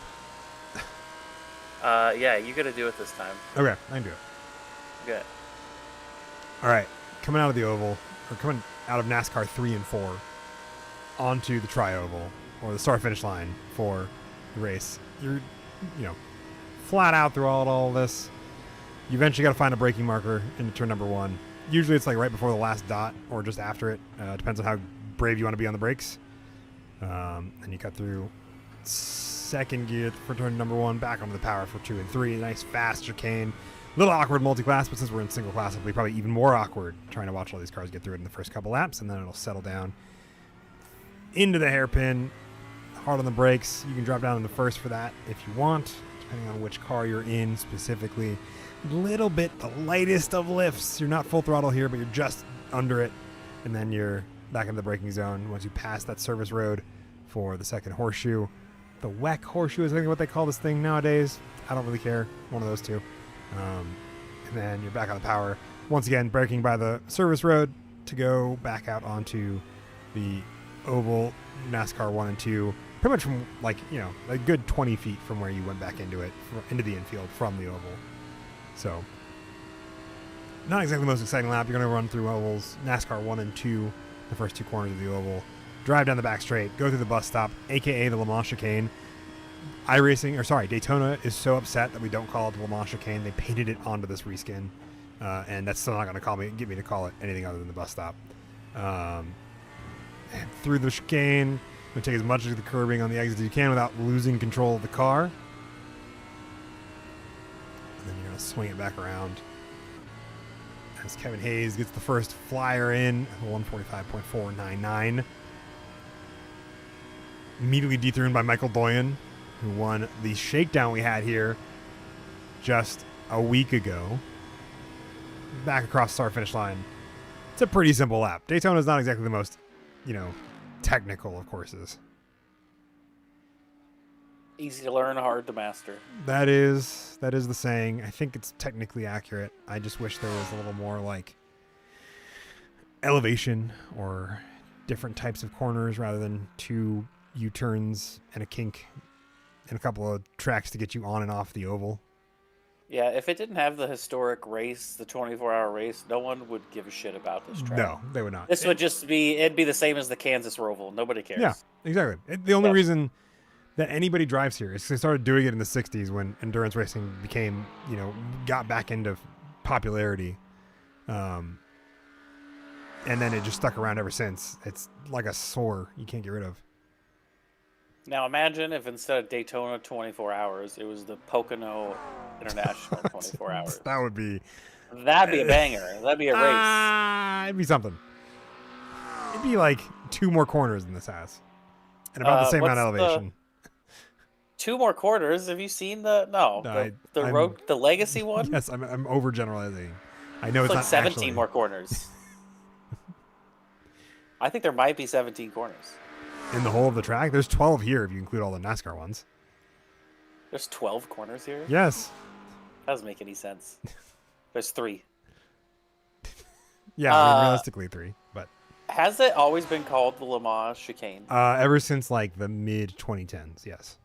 Yeah, you got to do it this time. Okay, I can do it. Good. All right, coming out of the oval, or coming out of NASCAR 3 and 4, onto the tri-oval, or the start-finish line for the race. You're, flat out through all this. You eventually got to find a braking marker into turn number 1. Usually it's like right before the last dot, or just after it. Depends on how brave you want to be on the brakes. And you cut through second gear for turn number 1, back onto the power for 2 and 3. Nice fast chicane. A little awkward multi-class, but since we're in single class, it'll be probably even more awkward trying to watch all these cars get through it in the first couple laps, and then it'll settle down into the hairpin. Hard on the brakes. You can drop down in the first for that if you want, depending on which car you're in specifically. Little bit the lightest of lifts. You're not full throttle here, but you're just under it, and then you're back in the braking zone once you pass that service road for the second horseshoe. The WEC horseshoe is I think what they call this thing nowadays. I don't really care. One of those two. And then you're back on the power. Once again, braking by the service road to go back out onto the oval NASCAR 1 and 2. Pretty much from, a good 20 feet from where you went back into it, into the infield from the oval. So, not exactly the most exciting lap. You're going to run through ovals, NASCAR 1 and 2, the first two corners of the oval. Drive down the back straight, go through the bus stop, a.k.a. the Le Mans chicane. Daytona is so upset that we don't call it the Le Mans chicane. They painted it onto this reskin, and that's still not going to get me to call it anything other than the bus stop. And through the chicane, you're going to take as much of the curbing on the exit as you can without losing control of the car. And then you're going to swing it back around. As Kevin Hayes gets the first flyer in, 145.499. Immediately dethroned by Michael Doyen, who won the shakedown we had here just a week ago. Back across the start-finish line. It's a pretty simple lap. Daytona is not exactly the most, technical of courses. Easy to learn, hard to master. That is the saying. I think it's technically accurate. I just wish there was a little more elevation or different types of corners rather than 2 U-turns and a kink and a couple of tracks to get you on and off the oval. Yeah, if it didn't have the historic race, the 24-hour race, no one would give a shit about this track. No, they would not. This would just be, it'd be the same as the Kansas Roval. Nobody cares. Yeah, exactly. The only reason that anybody drives here is they started doing it in the 60s when endurance racing became, got back into popularity. And then it just stuck around ever since. It's like a sore you can't get rid of. Now imagine if instead of Daytona 24 hours, it was the Pocono International 24 hours. That'd be a banger. That'd be a race. It'd be something. It'd be like 2 more corners than this has. And about the same amount of elevation. 2 more quarters? Have you seen the the legacy one? Yes, I'm overgeneralizing. I know it's it's like not 17 actually more corners. I think there might be 17 corners. In the whole of the track? There's 12 here if you include all the NASCAR ones. There's 12 corners here? Yes. That doesn't make any sense. There's 3. Yeah, realistically 3, but has it always been called the Le Mans chicane? Ever since the mid 2010s, yes.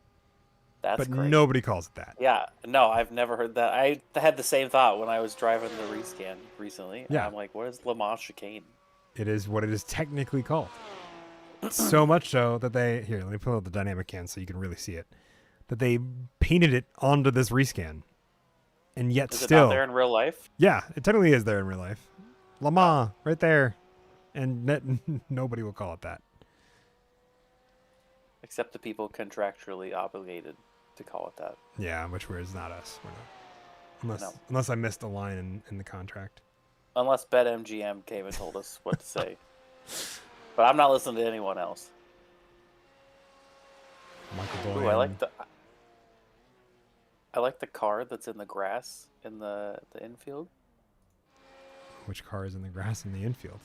That's but great. nobody calls it that. Yeah, no, I've never heard that. I had the same thought when I was driving the rescan recently. Yeah. I'm like, what is Le Mans chicane? It is what it is technically called. So much so that let me pull out the dynamic cam so you can really see it. That they painted it onto this rescan. And yet Is it still not there in real life? yeah, it technically is there in real life. Le Mans, right there. And nobody will call it that. Except the people contractually obligated to call it that. Yeah, which is not us. We're not. No. Unless I missed a line in the contract. Unless BetMGM came and told us what to say. But I'm not listening to anyone else. Michael Ooh, Doyle. I like the car that's in the grass in the infield. Which car is in the grass in the infield?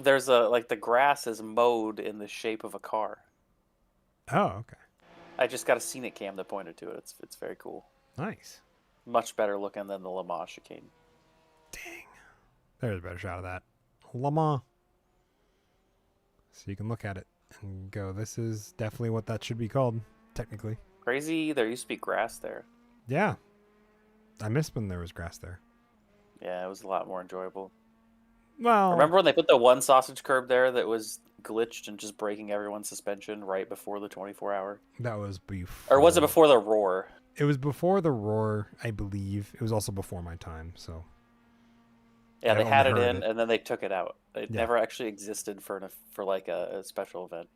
There's the grass is mowed in the shape of a car. Oh, okay. I just got a scenic cam that pointed to it. It's very cool. Nice. Much better looking than the Le Mans chicane. Dang. There's a better shot of that. Le Mans. So you can look at it and go, this is definitely what that should be called, technically. Crazy, there used to be grass there. Yeah. I missed when there was grass there. Yeah, it was a lot more enjoyable. Well, Remember when they put the one sausage curb there that was glitched and just breaking everyone's suspension right before the 24-hour? that was before. Or was it before the roar? It was before the roar, I believe. It was also before my time, so. Yeah, I they only had it heard in, and then they took it out. It Yeah. never actually existed for like a special event.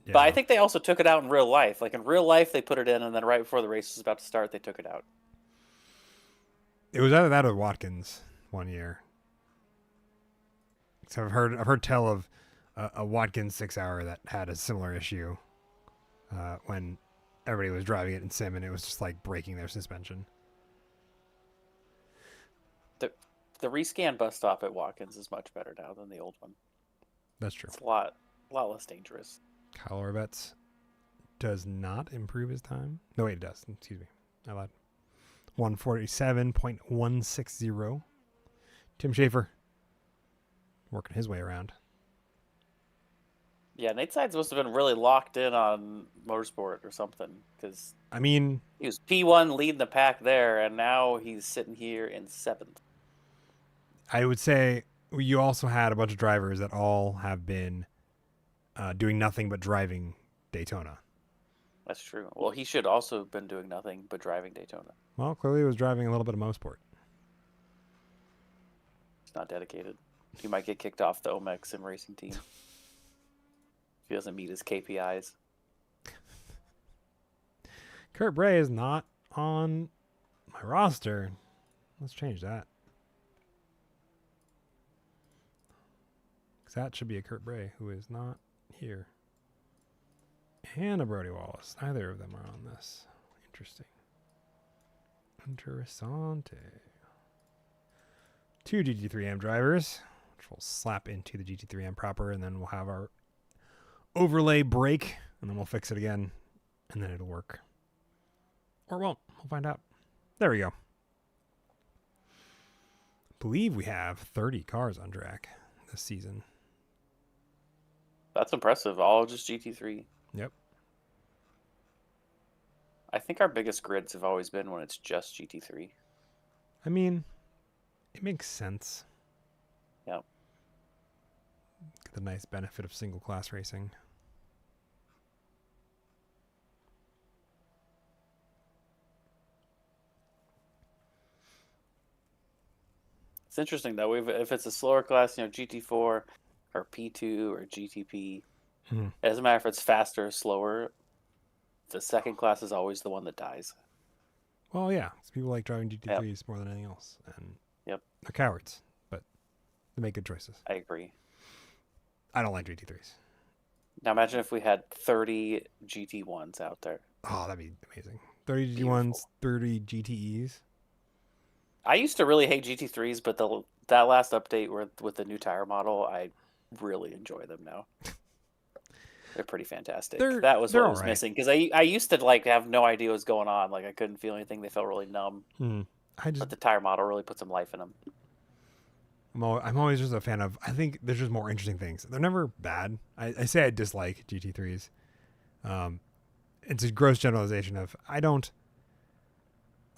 Yeah. But I think they also took it out in real life. Like in real life, they put it in, and then right before the race was about to start, they took it out. It was either that or Watkins one year. So I've heard tell of a Watkins 6-hour that had a similar issue when everybody was driving it in sim and it was just like breaking their suspension. The rescan bus stop at Watkins is much better now than the old one. That's true. It's a lot less dangerous. Kyle Orbetz does not improve his time. No, wait, it does. Excuse me. I lied. 147.160. Tim Schaefer working his way around. Yeah, Nate Sides must have been really locked in on Mosport or something, because I mean, he was P1 leading the pack there, and now he's sitting here in 7th. I would say you also had a bunch of drivers that all have been doing nothing but driving Daytona. That's true. Well, he should also have been doing nothing but driving Daytona. Well, clearly he was driving a little bit of Mosport. He's not dedicated. He might get kicked off the OMEC sim racing team if he doesn't meet his KPIs. Kurt Bray is not on my roster. Let's change that. Because that should be a Kurt Bray who is not here. And a Brody Wallace. Neither of them are on this. Interesting. Interessante. 2 GT3M drivers, which we'll slap into the GT3M proper, and then we'll have our overlay break, and then we'll fix it again, and then it'll work. Or it won't. We'll find out. There we go. I believe we have 30 cars on track this season. That's impressive. All just GT3. Yep. I think our biggest grids have always been when it's just GT3. I mean, it makes sense. Yep. Get the nice benefit of single class racing. It's interesting though. If it's a slower class, GT4 or P2 or GTP, Mm-hmm. it doesn't matter if it's faster or slower. The second class is always the one that dies. Well, yeah. People like driving GT3s more than anything else. And Yep. they're cowards, but they make good choices. I agree. I don't like GT3s. Now imagine if we had 30 GT1s out there. Oh, that'd be amazing. 30 GT1s, 30 GTEs. I used to really hate GT3s, but that last update with the new tire model, I really enjoy them now. They're pretty fantastic. That was what was missing, because I used to have no idea what was going on. Like I couldn't feel anything. They felt really numb. But the tire model really put some life in them. I'm always just a fan of. I think there's just more interesting things. They're never bad. I say I dislike GT3s. it's a gross generalization of I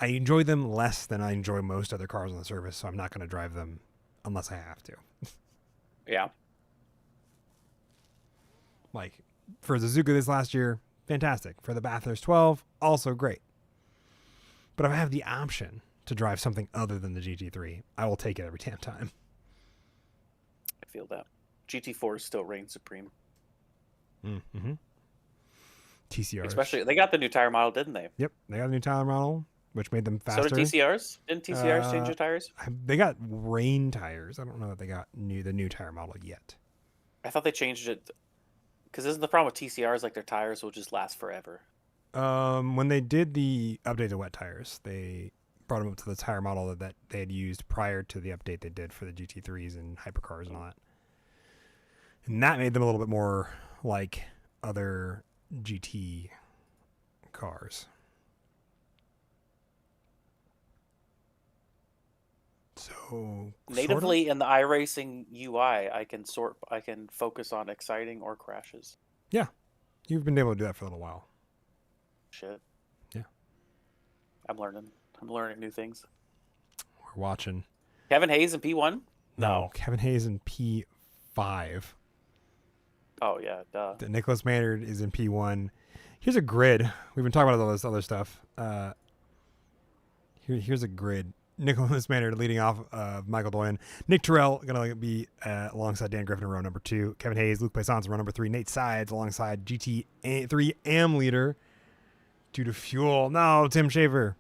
enjoy them less than I enjoy most other cars on the service, so I'm not going to drive them unless I have to. Yeah. Like for Suzuka this last year, fantastic. For the Bathurst 12, also great. But if I have the option to drive something other than the GT3, I will take it every damn time. I feel that. GT4 still reigns supreme. Mm-hmm. TCRs. Especially, they got the new tire model, didn't they? Yep, they got a new tire model, which made them faster. So did TCRs? Didn't TCRs change the tires? They got rain tires. I don't know that they got the new tire model yet. I thought they changed it. Because isn't the problem with TCRs, like their tires will just last forever? When they did the update to wet tires, they brought them up to the tire model that they had used prior to the update they did for the GT3s and hypercars and all that. And that made them a little bit more like other GT cars. So natively in the iRacing UI, I can focus on exciting or crashes. Yeah, you've been able to do that for a little while. Shit. Yeah, I'm learning new things. We're watching Kevin Hayes in P1. No, Kevin Hayes in P5. Oh yeah, duh. Nicholas Maynard is in P1. Here's a grid. We've been talking about all this other stuff. Here's a grid. Nicholas Maynard leading off Michael Doyen. Nick Terrell going to be alongside Dan Griffin in row number 2. Kevin Hayes, Luke Plaisance in row number 3. Nate Sides alongside GT3 AM leader due to fuel. No, Tim Shaver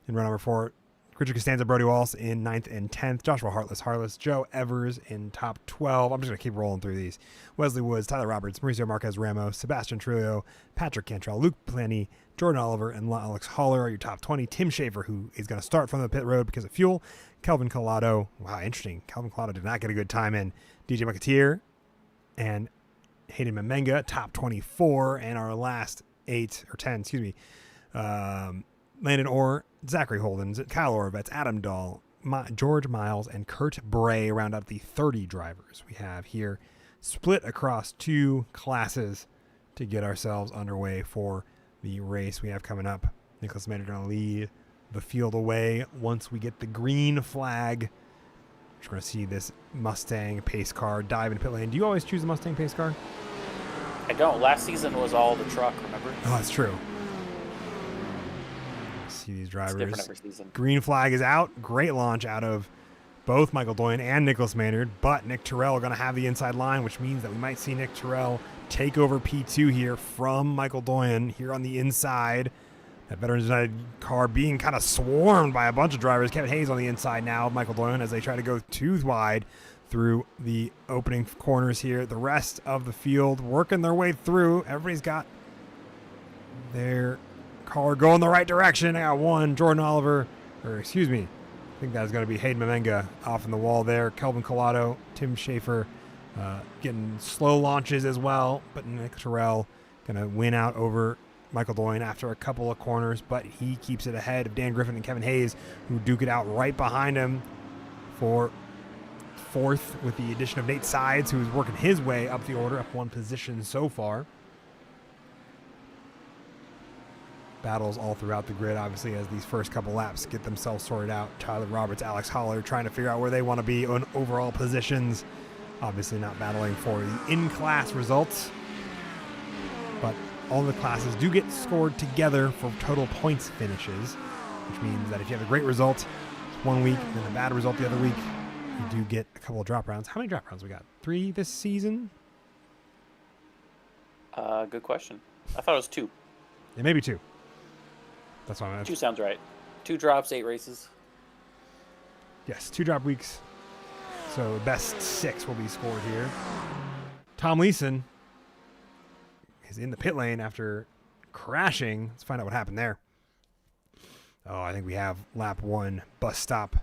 in row number 4. Richard Costanza, Brody Walsh in 9th and 10th. Joshua Harless, Joe Evers in top 12. I'm just going to keep rolling through these. Wesley Woods, Tyler Roberts, Mauricio Marquez Ramos, Sebastian Trulio, Patrick Cantrell, Luke Plenty, Jordan Oliver, and Alex Haller are your top 20. Tim Schaefer, who is going to start from the pit road because of fuel. Kelvin Collado. Wow, interesting. Kelvin Collado did not get a good time in. DJ McAteer and Hayden Mamenga, top 24. And our last 8 or 10, Landon Orr, Zachary Holden, Kyle Orovets, Adam Dahl, George Miles, and Kurt Bray round out the 30 drivers we have here, split across 2 classes to get ourselves underway for the race we have coming up. Nicholas Maynard going to lead the field away once we get the green flag. We're going to see this Mustang pace car dive in pit lane. Do you always choose the Mustang pace car? I don't. Last season was all the truck, remember? Oh, that's true. See these drivers. It's different every season. Green flag is out. Great launch out of both Michael Doyen and Nicholas Maynard, but Nick Terrell are going to have the inside line, which means that we might see Nick Terrell take over P2 here from Michael Doyen here on the inside. That Veterans United car being kind of swarmed by a bunch of drivers. Kevin Hayes on the inside now of Michael Doyen as they try to go too wide through the opening corners here. The rest of the field working their way through. Everybody's got their car going the right direction. I got one, Jordan Oliver, I think that's going to be Hayden Mamenga off in the wall there. Kelvin Collado, Tim Schaefer getting slow launches as well, but Nick Terrell going to win out over Michael Doyen after a couple of corners, but he keeps it ahead of Dan Griffin and Kevin Hayes, who duke it out right behind him for 4th with the addition of Nate Sides, who's working his way up the order, up 1 position so far. Battles all throughout the grid, obviously, as these first couple laps get themselves sorted out. Tyler Roberts, Alex Holler trying to figure out where they want to be on overall positions. Obviously not battling for the in-class results, but all the classes do get scored together for total points finishes, which means that if you have a great result one week and then a bad result the other week, you do get a couple of drop rounds. How many drop rounds we got? 3 this season? Good question. I thought it was 2. Yeah, maybe 2. That's why I'm 2 sounds right. 2 drops, 8 races. Yes, 2 drop weeks. So best 6 will be scored here. Tom Leeson is in the pit lane after crashing. Let's find out what happened there. Oh, I think we have lap 1 bus stop.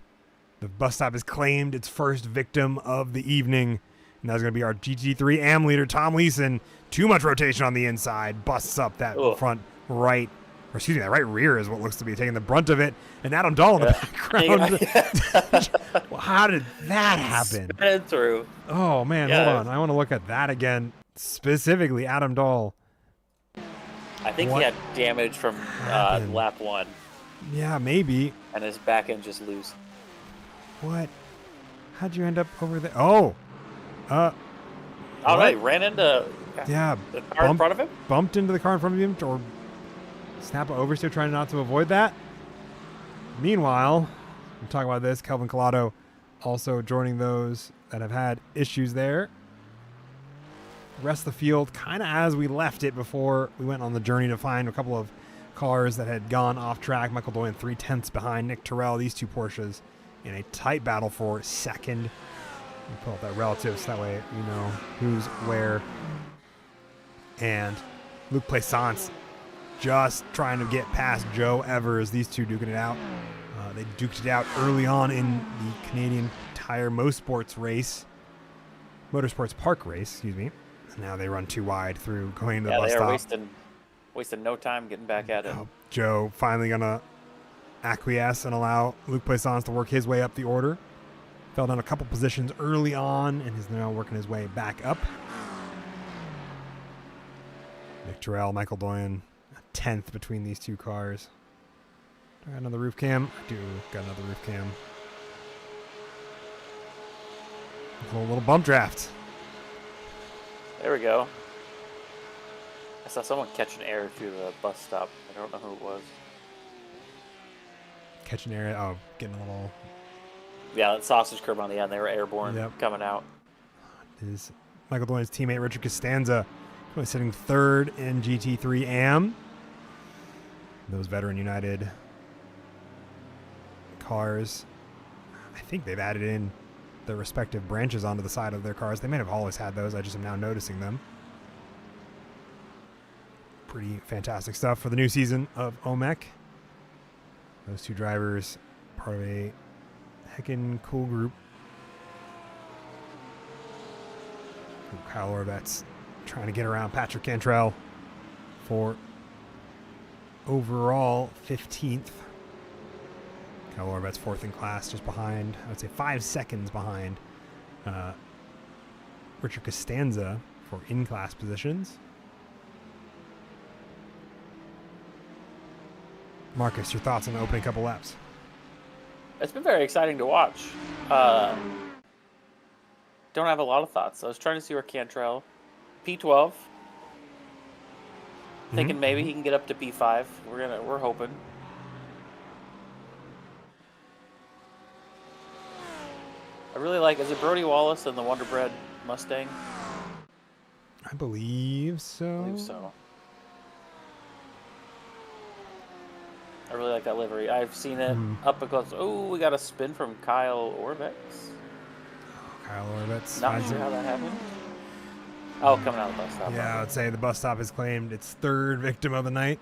The bus stop has claimed its first victim of the evening. And that's going to be our GT3 AM leader, Tom Leeson. Too much rotation on the inside. Busts up that front right. Or excuse me, that right rear is what looks to be taking the brunt of it. And Adam Dahl in the background. Well, how did that happen? Spin through. Oh, man, hold on. I want to look at that again. Specifically, Adam Dahl I think What he had damage from happened? lap 1, Yeah, maybe. and his back end just loose. What? How'd you end up over there? Oh! Oh no, What? he ran into Yeah, the car in front of him? bumped into the car in front of him, or snap oversteer trying not to avoid that. Meanwhile, we're talking about this. Kelvin Collado also joining those that have had issues there. The rest of the field kind of as we left it before we went on the journey to find a couple of cars that had gone off track. Michael Doyen 3/10 behind Nick Terrell. These two Porsches in a tight battle for second. We pull up that relative so that way you know who's where. And Luke Plaisance just trying to get past Joe Evers. These two duking it out. They duked it out early on in the Canadian Tire Mosports race. Motorsports Park race, excuse me. And now they run too wide through going to the bus they are stop. wasting no time getting back at it. Oh, Joe finally going to acquiesce and allow Luke Plaisance to work his way up the order. Fell down a couple positions early on and is now working his way back up. Nick Terrell, Michael Doyen, 10th between these two cars. Do I got another roof cam? I do got another roof cam. A little bump draft. There we go. I saw someone catch an air through the bus stop. I don't know who it was. Catching area. Oh, getting a little. Yeah, that sausage curb on the end. They were airborne Yep. coming out. Is Michael Doyen's teammate Richard Costanza was sitting third in GT3 AM. Those Veteran United cars, I think they've added in their respective branches onto the side of their cars. They may have always had those. I just am now noticing them. Pretty fantastic stuff for the new season of OMEC. Those two drivers, part of a heckin' cool group. Kyle Orvet's trying to get around Patrick Cantrell for overall 15th. Kyle Orvet's fourth in class, just behind, I would say 5 seconds behind Richard Costanza for in-class positions. Marcus, your thoughts on the opening couple laps? It's been very exciting to watch. Don't have a lot of thoughts. I was trying to see where Cantrell, P12, thinking maybe he can get up to P5. We're hoping. I really like. Is it Brody Wallace and the Wonder Bread Mustang? I believe so. I believe so. I really like that livery. I've seen it up and close. Oh, we got a spin from Kyle Orvex. Kyle Orvet's Not sure how that happened. Oh, coming out of the bus stop. Yeah, I would say the bus stop has claimed its third victim of the night.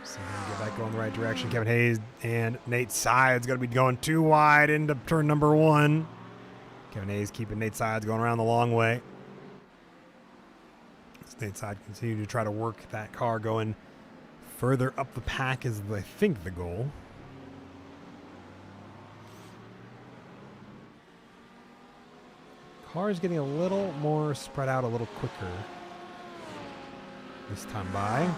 So get that going the right direction. Kevin Hayes and Nate Sides going to be going too wide into turn number 1. Kevin Hayes keeping Nate Sides going around the long way. Nate Sides continue to try to work that car going further up the pack is, I think, the goal. Car is getting a little more spread out a little quicker this time by.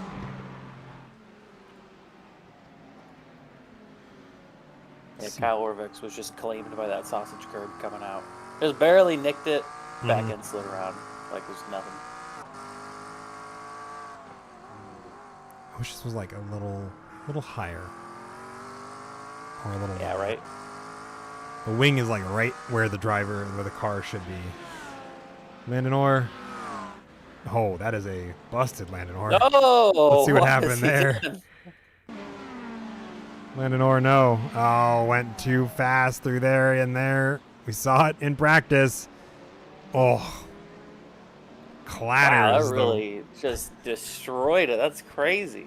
Yeah, Kyle Orvex was just claimed by that sausage curb coming out. Just barely nicked it, back end slid around like it was nothing. I wish this was like a little higher. Or a little Yeah, right? The wing is like right where the driver, where the car should be. Landon Orr. Oh, that is a busted Landon Orr. No! Let's see what happened is he there. doing? Landon Orr, no. Oh, went too fast through there and there. We saw it in practice. Oh. Clatters. Wow, that really just destroyed it. That's crazy.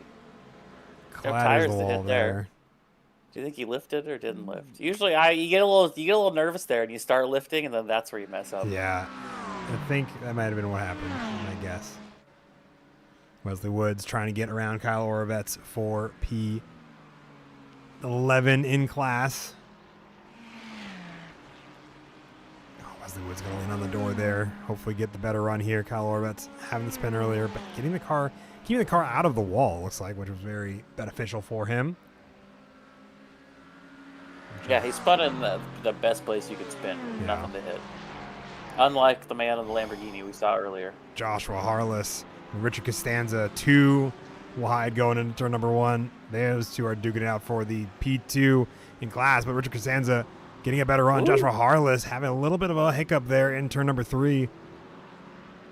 Clatters tires the to hit wall there. there. Do you think he lifted or didn't lift? Usually, you get a little nervous there, and you start lifting, and then that's where you mess up. Yeah. I think that might have been what happened, I guess. Wesley Woods trying to get around Kyle Orovets for P11 in class. Oh, Oslywood's going to lean on the door there. Hopefully get the better run here. Kyle Orbet's having the spin earlier, but keeping the car out of the wall, looks like, which was very beneficial for him. Yeah, he spun in the best place you could spin. Yeah. Nothing to hit. Unlike the man in the Lamborghini we saw earlier. Joshua Harless and Richard Costanza, 2 wide going into turn number 1. Those 2 are duking it out for the P2 in class, but Richard Costanza getting a better run. Ooh. Joshua Harless having a little bit of a hiccup there in turn number 3.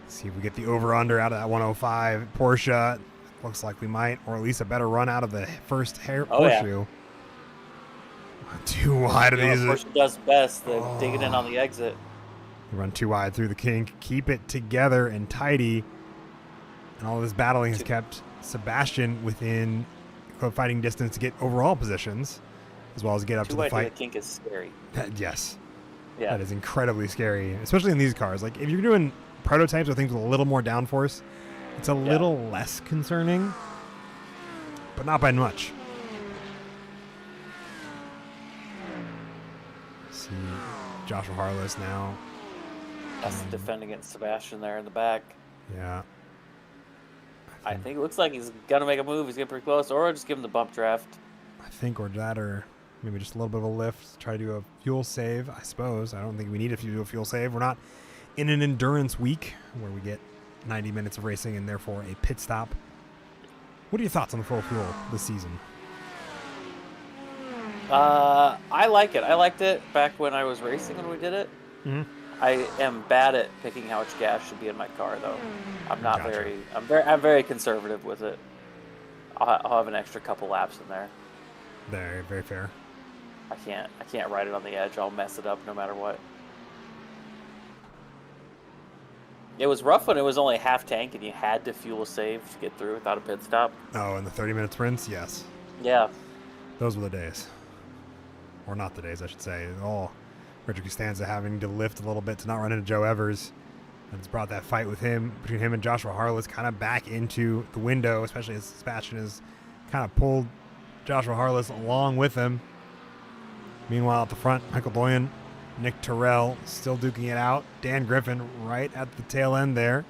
Let's see if we get the over-under out of that 105. Porsche, looks like we might, or at least a better run out of the first horseshoe. Yeah. Too wide of these. Porsche does best. They're digging in on the exit. They run too wide through the kink. Keep it together and tidy. And all this battling has kept Sebastian within fighting distance to get overall positions, as well as get up to the fight. The kink is scary. Yes. Yeah. That is incredibly scary, especially in these cars. Like, if you're doing prototypes or things with a little more downforce, it's a little less concerning, but not by much. See Joshua Harless now. That's defending against Sebastian there in the back. Yeah. I think it looks like he's going to make a move. He's getting pretty close, or just give him the bump draft. I think, or that, or maybe just a little bit of a lift. Try to do a fuel save, I suppose. I don't think we need to do a fuel save. We're not in an endurance week where we get 90 minutes of racing and therefore a pit stop. What are your thoughts on the full fuel this season? I like it. I liked it back when I was racing when we did it. Mm-hmm. I am bad at picking how much gas should be in my car, though. I'm not Gotcha. I'm very conservative with it. I'll have an extra couple laps in there. Very, very fair. I can't ride it on the edge. I'll mess it up no matter what. It was rough when it was only half tank and you had to fuel save to get through without a pit stop. Oh, and the 30-minute sprints? Yes. Yeah. Those were the days. Or not the days, I should say. Richard Costanza having to lift a little bit to not run into Joe Evers. And it's brought that fight with him, between him and Joshua Harless, kind of back into the window, especially as Sebastian has kind of pulled Joshua Harless along with him. Meanwhile, at the front, Michael Doyen, Nick Terrell still duking it out. Dan Griffin right at the tail end there.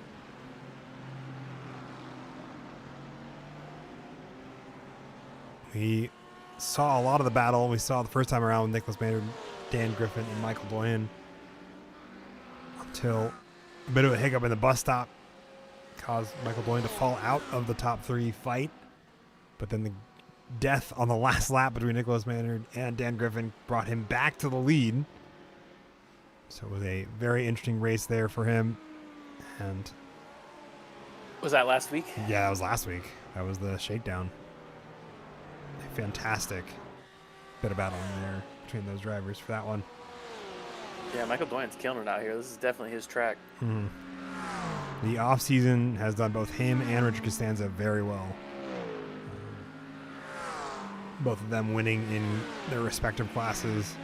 We saw a lot of the battle we saw the first time around with Nicholas Maynard, Dan Griffin, and Michael Doyen, until a bit of a hiccup in the bus stop caused Michael Doyen to fall out of the top 3 fight. But then the death on the last lap between Nicholas Maynard and Dan Griffin brought him back to the lead. So it was a very interesting race there for him. And was that last week? Yeah, that was last week. That was the shakedown. A fantastic bit of battling there between those drivers for that one. Yeah, Michael Doyen's killing it out here. This is definitely his track. Mm-hmm. The offseason has done both him and Richard Costanza very well. Both of them winning in their respective classes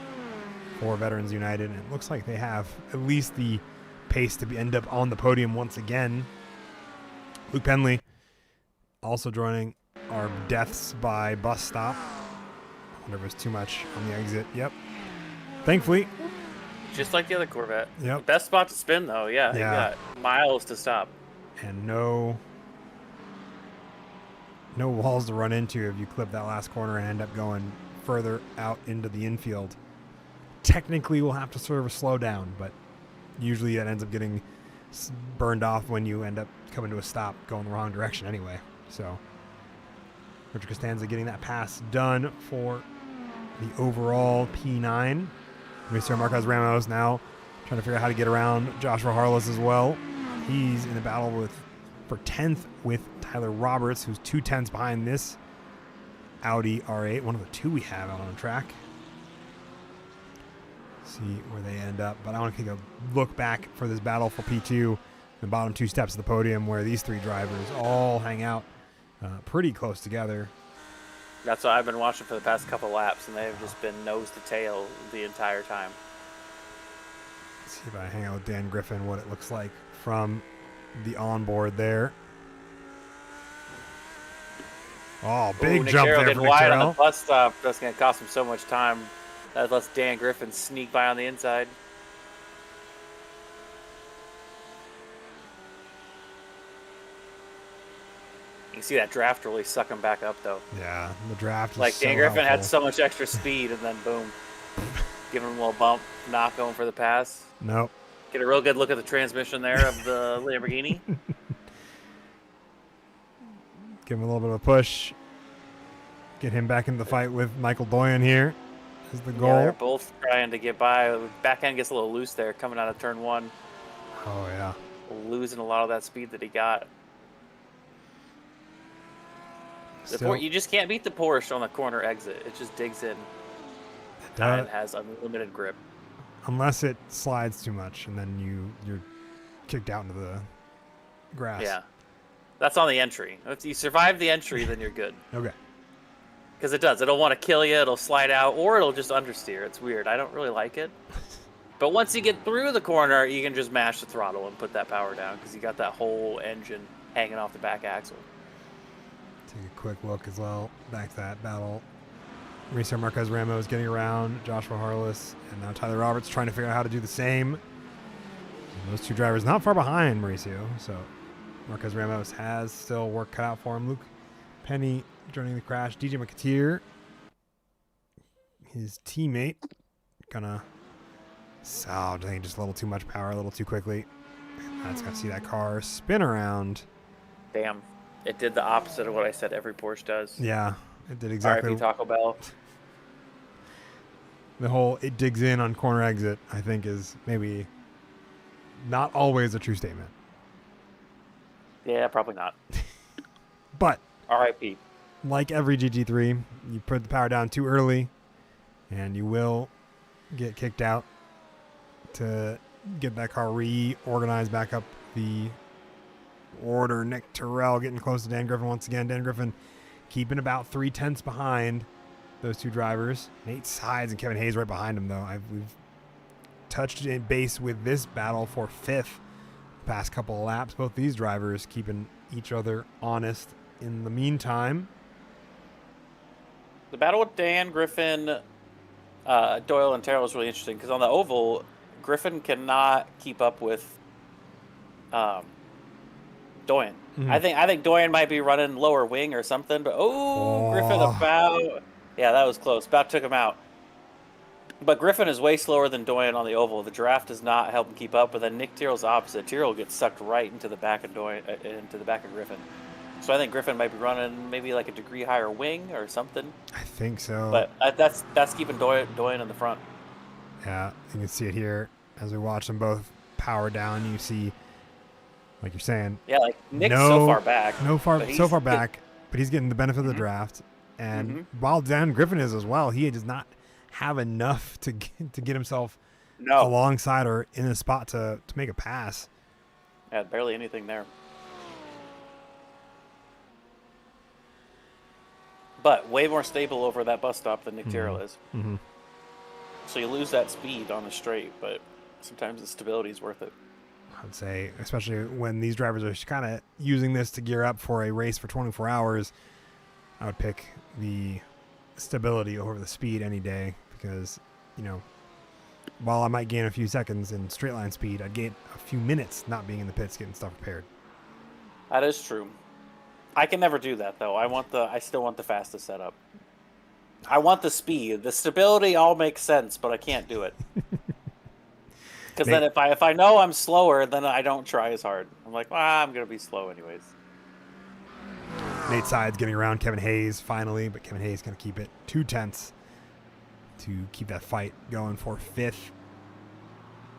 for Veterans United. And it looks like they have at least the pace to end up on the podium once again. Luke Penley also joining our deaths by bus stop. I wonder if it was too much on the exit. Yep. Thankfully. Just like the other Corvette. Yep. Best spot to spin, though. Yeah. You got miles to stop. And no walls to run into if you clip that last corner and end up going further out into the infield. Technically, we'll have to sort of slow down, but usually it ends up getting burned off when you end up coming to a stop going the wrong direction anyway. So Richard Costanza getting that pass done for the overall P9. Mr. Marquez Ramos now trying to figure out how to get around Joshua Harless as well. He's in a battle for 10th with Tyler Roberts, who's 2/10 behind this Audi R8, one of the 2 we have out on the track. See where they end up, but I want to take a look back for this battle for P2, the bottom 2 steps of the podium, where these 3 drivers all hang out pretty close together. That's what I've been watching for the past couple laps, and they've just been nose to tail the entire time. Let's see if I hang out with Dan Griffin, what it looks like from the onboard there. Oh, big jump there getting for Nick wide Terrell. on the bus stop. That's going to cost him so much time. That lets Dan Griffin sneak by on the inside. You can see that draft really suck him back up, though. Yeah, the draft is Like, so Dan Griffin had helpful. so much extra speed, and then boom. Give him a little bump, not going for the pass. Nope. Get a real good look at the transmission there of the Lamborghini. Give him a little bit of a push. Get him back into the fight with Michael Doyen here is the goal. Yeah, they're both trying to get by. Back end gets a little loose there coming out of turn 1. Oh, yeah. Losing a lot of that speed that he got. You just can't beat the Porsche on the corner exit. It just digs in and has unlimited grip. Unless it slides too much, and then you're kicked out into the grass. Yeah. That's on the entry. If you survive the entry, then you're good. Okay. Because it does. It'll want to kill you. It'll slide out, or it'll just understeer. It's weird. I don't really like it. But once you get through the corner, you can just mash the throttle and put that power down because you got that whole engine hanging off the back axle. Take a quick look as well. Back to that battle. Mauricio Marquez Ramos getting around Joshua Harless, and now Tyler Roberts trying to figure out how to do the same. And those two drivers not far behind Mauricio, so Marquez Ramos has still work cut out for him. Luke Penny joining the crash. DJ McAteer, his teammate, gonna I think just a little too much power, a little too quickly. That's gonna see that car spin around. Damn. It did the opposite of what I said every Porsche does. Yeah, it did exactly. RIP Taco Bell. The whole it digs in on corner exit, I think, is maybe not always a true statement. Yeah, probably not. But RIP. like every GT3, you put the power down too early, and you will get kicked out. To get that car reorganized back up the order. Nick Terrell getting close to Dan Griffin once again. Dan Griffin keeping about 3/10 behind those two drivers. Nate Sides and Kevin Hayes right behind him, though. We've touched in base with this battle for 5th the past couple of laps. Both these drivers keeping each other honest. In the meantime, the battle with Dan Griffin, Doyle, and Terrell is really interesting because on the oval, Griffin cannot keep up with Doyen. Mm-hmm. I think Doyen might be running lower wing or something, but Griffin that was close. About took him out. But Griffin is way slower than Doyen on the oval. The draft does not help him keep up, but then Nick Tyrrell's opposite. Tyrrell gets sucked right into the back of into the back of Griffin. So I think Griffin might be running maybe like a degree higher wing or something. I think so. But that's keeping Doyen in the front. Yeah, you can see it here as we watch them both power down. You see, like you're saying, yeah, like Nick's so far back, so far back, but he's getting the benefit of the draft. And while Dan Griffin is as well, he does not have enough to get himself alongside or in a spot to make a pass. Yeah, barely anything there. But way more stable over that bus stop than Nick Tyrrell is. Mm-hmm. So you lose that speed on the straight, but sometimes the stability is worth it. I'd say, especially when these drivers are kind of using this to gear up for a race for 24 hours, I would pick the stability over the speed any day because, while I might gain a few seconds in straight line speed, I'd gain a few minutes not being in the pits getting stuff prepared. That is true. I can never do that, though. I still want the fastest setup. I want the speed. The stability all makes sense, but I can't do it. Because then if I know I'm slower, then I don't try as hard. I'm like, I'm going to be slow anyways. Nate Sides getting around Kevin Hayes finally, but Kevin Hayes going to keep it 2/10 to keep that fight going for 5th.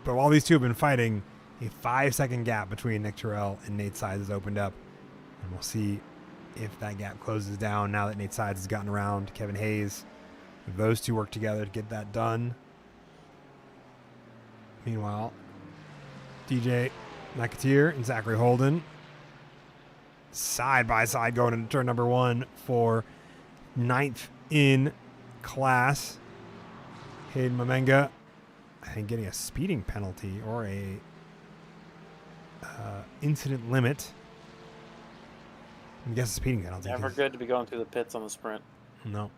But while these two have been fighting, a 5-second gap between Nick Terrell and Nate Sides has opened up. And we'll see if that gap closes down now that Nate Sides has gotten around Kevin Hayes. If those two work together to get that done. Meanwhile, DJ McAteer and Zachary Holden side by side going into turn number 1 for 9th in class. Hayden Mamenga, I think, getting a speeding penalty or a incident limit. I guess a speeding penalty. Never good to be going through the pits on the sprint. No.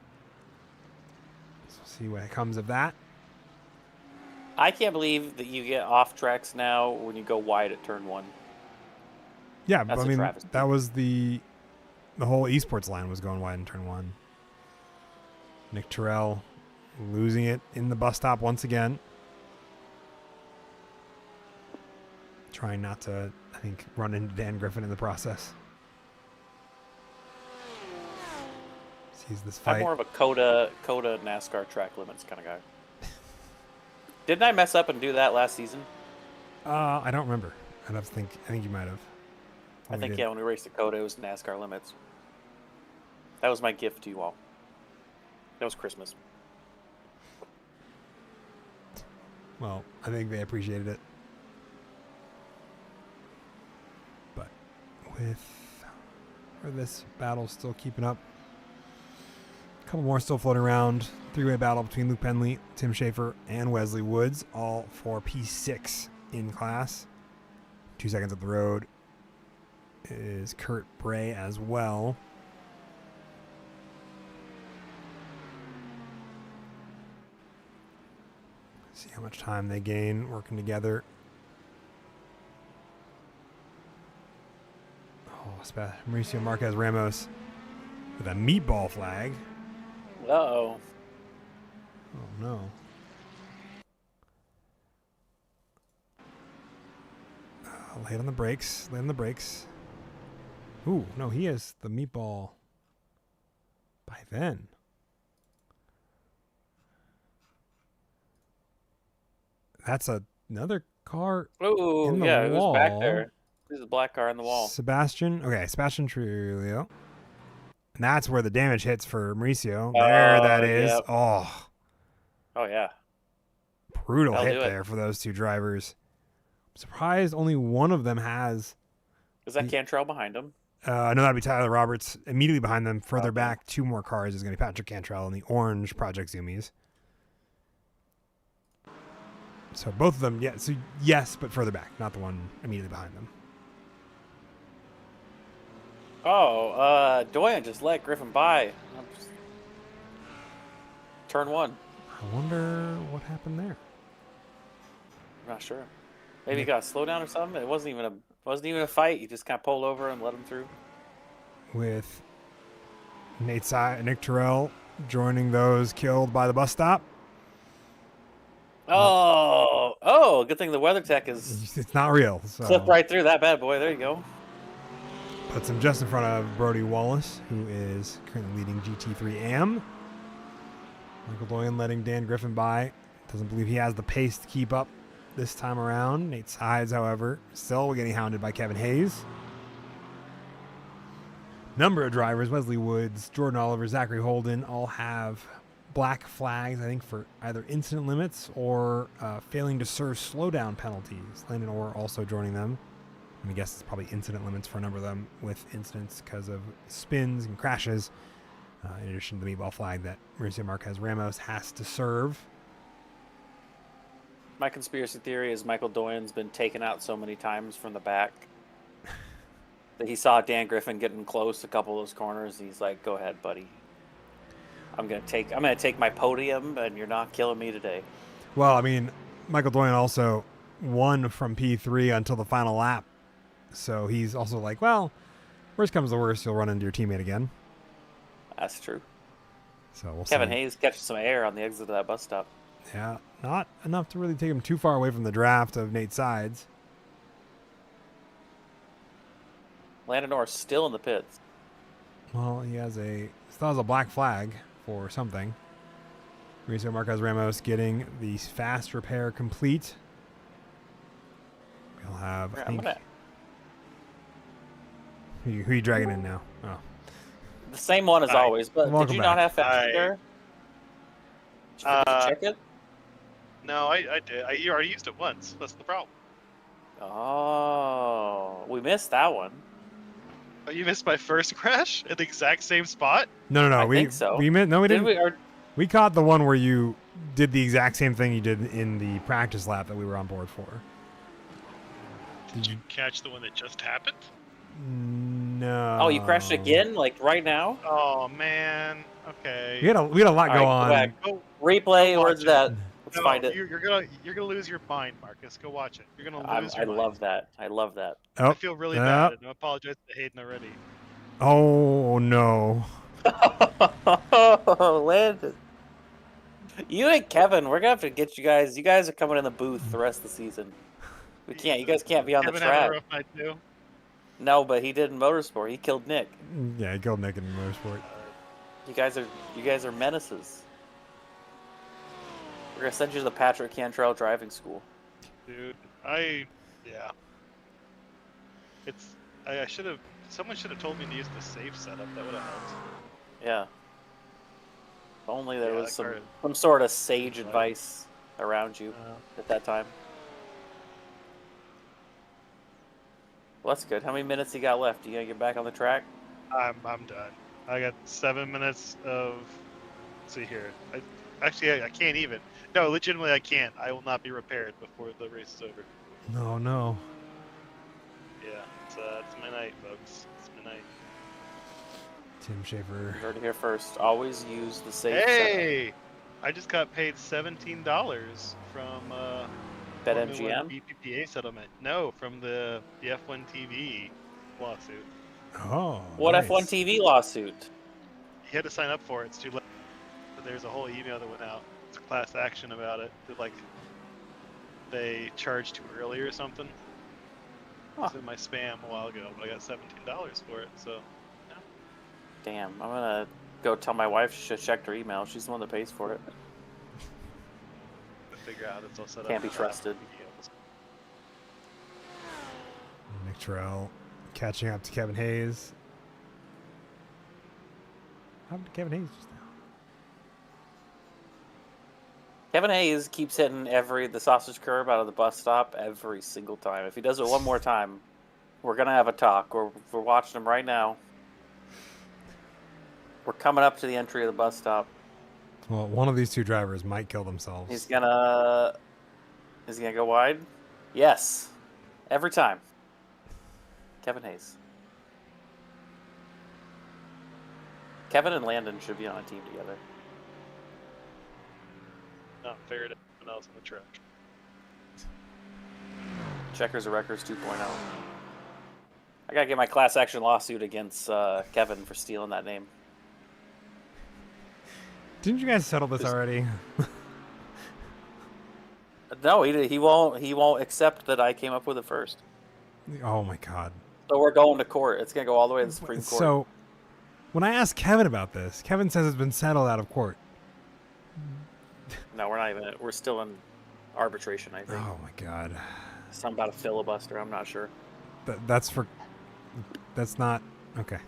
So see what comes of that. I can't believe that you get off tracks now when you go wide at turn 1. Yeah, That's but I mean, that was the the whole esports line was going wide in turn 1. Nick Terrell losing it in the bus stop once again. Trying not to, I think, run into Dan Griffin in the process. Sees this fight. I'm more of a Coda NASCAR track limits kind of guy. Didn't I mess up and do that last season? I don't remember. I'd have to think. I think you might have. I think, yeah, when we raced at Coda, it was NASCAR limits. That was my gift to you all. That was Christmas. Well, I think they appreciated it. But with this battle still keeping up, a couple more still floating around. Three-way battle between Luke Penley, Tim Schaefer, and Wesley Woods, all for P6 in class. 2 seconds up the road is Kurt Bray as well. See how much time they gain working together. Oh, Mauricio Marquez Ramos with a meatball flag. Uh-oh. Oh, no. Late on the brakes. Late on the brakes. Ooh, no, he has the meatball by then. That's another car Oh, in the yeah, wall. it was back there. There's a black car in the wall. Sebastian Trujillo. And that's where the damage hits for Mauricio. There that is. Yep. Oh, Oh, yeah. brutal That'll hit do it. there for those two drivers. I'm surprised only one of them has. Is that Cantrell behind him? No, that'd be Tyler Roberts. Immediately behind them, further Okay. back, 2 more cars is going to be Patrick Cantrell and the orange Project Zoomies. So both of them, yeah. So yes, but further back, not the one immediately behind them. Oh, Doyen just let Griffin by. Turn 1. I wonder what happened there. I'm not sure. Maybe he got a slowdown or something. It wasn't even a fight. You just kind of pulled over and let him through. With Nick Terrell joining those killed by the bus stop. Oh, good thing the weather tech is It's not real. So slipped right through that bad boy. There you go. puts him just in front of Brody Wallace, who is currently leading GT3 AM. Michael Doyen letting Dan Griffin by. Doesn't believe he has the pace to keep up this time around. Nate Sides, however, still getting hounded by Kevin Hayes. Number of drivers, Wesley Woods, Jordan Oliver, Zachary Holden, all have black flags, I think, for either incident limits or failing to serve slowdown penalties. Landon Orr also joining them. And I guess it's probably incident limits for a number of them with incidents because of spins and crashes. In addition to the meatball flag that Mauricio Marquez Ramos has to serve. My conspiracy theory is Michael Doyen's been taken out so many times from the back that he saw Dan Griffin getting close a couple of those corners. And he's like, "Go ahead, buddy. I'm gonna take my podium, and you're not killing me today." Well, I mean, Michael Doyen also won from P3 until the final lap. So he's also like, well, worst comes to worst, you'll run into your teammate again. That's true. So we'll Kevin see. Hayes catches some air on the exit of that bus stop. Yeah, not enough to really take him too far away from the draft of Nate Sides. Landon Orr still in the pits. Well, he still has a black flag for something. Mauricio Marquez Ramos getting the fast repair complete. We'll have, I think, who are you dragging in now? Oh. The same one as Hi. always, but Welcome did you back. not have fast Hi. repair? Did you forget to check it? No, I did. I already used it once. That's the problem. Oh, we missed that one. Oh, you missed my first crash at the exact same spot? No. I we think so. We didn't. Did we? Or, We caught the one where you did the exact same thing you did in the practice lap that we were on board for. Did you catch the one that just happened? No. oh, you crashed again, like right now? Oh man. Okay. We had a lot All go right, on. go back. Go, Replay. Go Where's watch that? it. Let's no, find it. you're gonna lose your mind, Marcus. Go watch it. You're gonna lose I your mind. love that. I love that. Oh, I feel really bad, and I apologize to Hayden already. Oh no. Oh, Landon. You and Kevin, we're gonna have to get you guys. You guys are coming in the booth the rest of the season. We can't. You guys can't be on the Kevin having a track. rough night too. No, but he did in motorsport. He killed Nick. Yeah, he killed Nick in motorsport. You guys are menaces. We're gonna send you to the Patrick Cantrell driving school. Dude, yeah. It's I should have. Someone should have told me to use the safe setup. That would have helped. Yeah. If only there Yeah, was that car- some sort of sage advice around you at that time. Well, that's good. How many minutes you got left? You gonna get back on the track? I'm done. I got 7 minutes of. Let's see here. I can't even. No, legitimately, I can't. I will not be repaired before the race is over. No, no. Yeah, it's my night, folks. It's my night. Tim Schaefer. You heard it here first. Always use the safe setup. Hey, I just got paid $17 from Formula BetMGM? 1 BPPA settlement. No, from the F1 TV lawsuit. Oh. What nice. F1 TV lawsuit? He had to sign up for it. It's too late. But there's a whole email that went out. It's a class action about it. That, like, they charged too early or something. It was in my spam a while ago, but I got $17 for it. So, yeah. Damn, I'm gonna go tell my wife she should check her email. She's the one that pays for it. To figure out it's all set up. Can't be trusted. Nick Terrell catching up to Kevin Hayes. How did Kevin Hayes just now? Kevin Hayes keeps hitting the sausage curb out of the bus stop every single time. If he does it one more time, we're gonna have a talk. We're watching him right now. We're coming up to the entry of the bus stop. Well, one of these two drivers might kill themselves. Is he gonna go wide? Yes. Every time. Kevin Hayes. Kevin and Landon should be on a team together. No, figured it out else on the track. Checkers of Records 2.0. I gotta get my class action lawsuit against Kevin for stealing that name. Didn't you guys settle this already? No, he won't accept that I came up with it first. Oh my god. So we're going to court. It's gonna go all the way to the Supreme Court. So, when I asked Kevin about this, Kevin says it's been settled out of court. No, we're not even. We're still in arbitration, I think. Oh my god. Something about a filibuster. I'm not sure. That's not okay.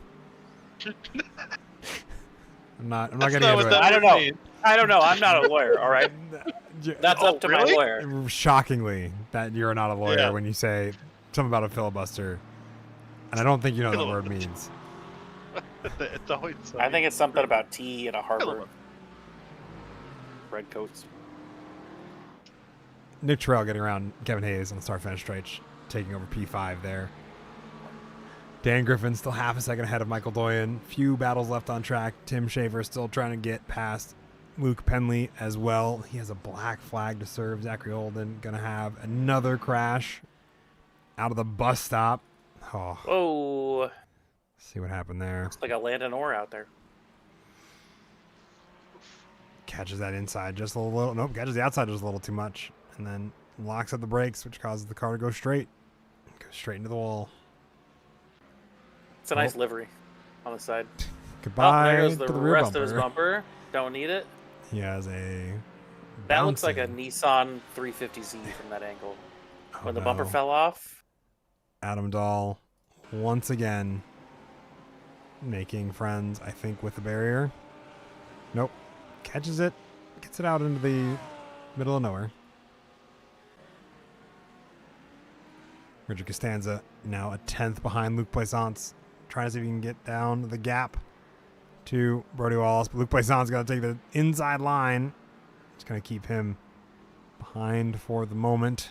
I'm not getting into it. I don't know. I don't know. I'm not a lawyer. All right. That's up to my lawyer. Shockingly, that you're not a lawyer when you say something about a filibuster, and I don't think you know what the word means. It's always. I think it's something about tea and a Harvard. Red coats. Nick Terrell getting around Kevin Hayes on the start-finish stretch, taking over P5 there. Dan Griffin still half a second ahead of Michael Doyen. Few battles left on track. Tim Schaefer still trying to get past Luke Penley as well. He has a black flag to serve. Zachary Holden going to have another crash out of the bus stop. Oh. Whoa. See what happened there. Looks like a Landon Orr out there. Catches that inside just a little. Nope, catches the outside just a little too much. And then locks up the brakes, which causes the car to go straight. Go straight into the wall. It's a nice livery on the side. Goodbye. There goes the to the rear rest bumper. of his bumper. Don't need it. He has a. That looks like a bouncing- Nissan 350Z from that angle. Oh, When the bumper no. fell off. Adam Dahl, once again, making friends, I think, with the barrier. Nope. Catches it, gets it out into the middle of nowhere. Richard Costanza now a 10th behind Luc Plaisance, trying to see if he can get down the gap to Brody Wallace. But Luc Plaisance got to take the inside line. Just going to keep him behind for the moment.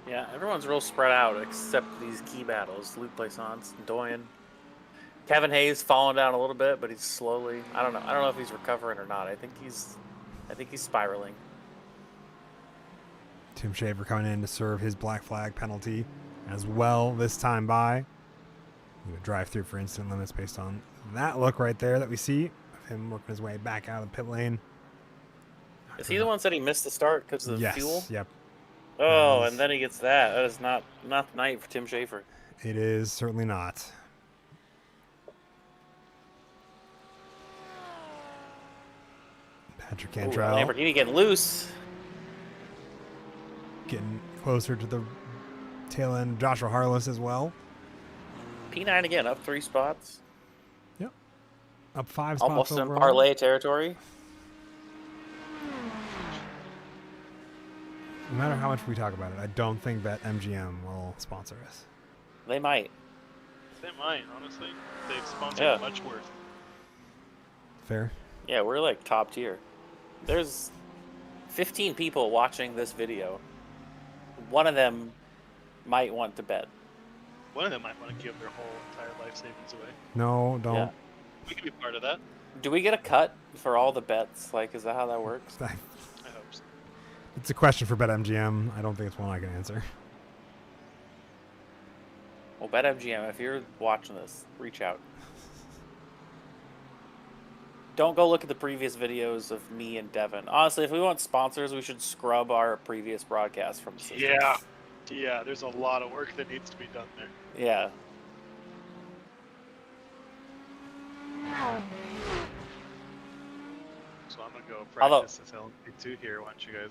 Yeah, Everyone's real spread out except these key battles. Luke Plaisance, Doyen. Kevin Hayes falling down a little bit, but he's slowly. I don't know if he's recovering or not. I think he's spiraling. Tim Shaver coming in to serve his black flag penalty as well this time by. He would drive through for instant limits based on that look right there that we see of him working his way back out of the pit lane. Is he the one that said he missed the start because of the fuel? Yep. Oh, and then he gets that. That is not the night for Tim Schafer. It is certainly not. Patrick Cantrell. Lamborghini getting loose. Getting closer to the tail end. Joshua Harless as well. P9 again, up 3 spots. Yep. Up 5 spots Almost in overall. parlay territory. No matter how much we talk about it, I don't think that MGM will sponsor us. They might. They might, honestly. They've sponsored much worse. Fair. Yeah, we're like top tier. There's 15 people watching this video. One of them might want to bet. One of them might want to give their whole entire life savings away. No, don't. Yeah. We can be part of that. Do we get a cut for all the bets? Like, is that how that works? I hope so. It's a question for BetMGM. I don't think it's one I can answer. Well, BetMGM, if you're watching this, reach out. Don't go look at the previous videos of me and Devin. Honestly, if we want sponsors, we should scrub our previous broadcasts from the system. Yeah, there's a lot of work that needs to be done there. Yeah. So I'm going to go practice this LMP2 here. Why don't you guys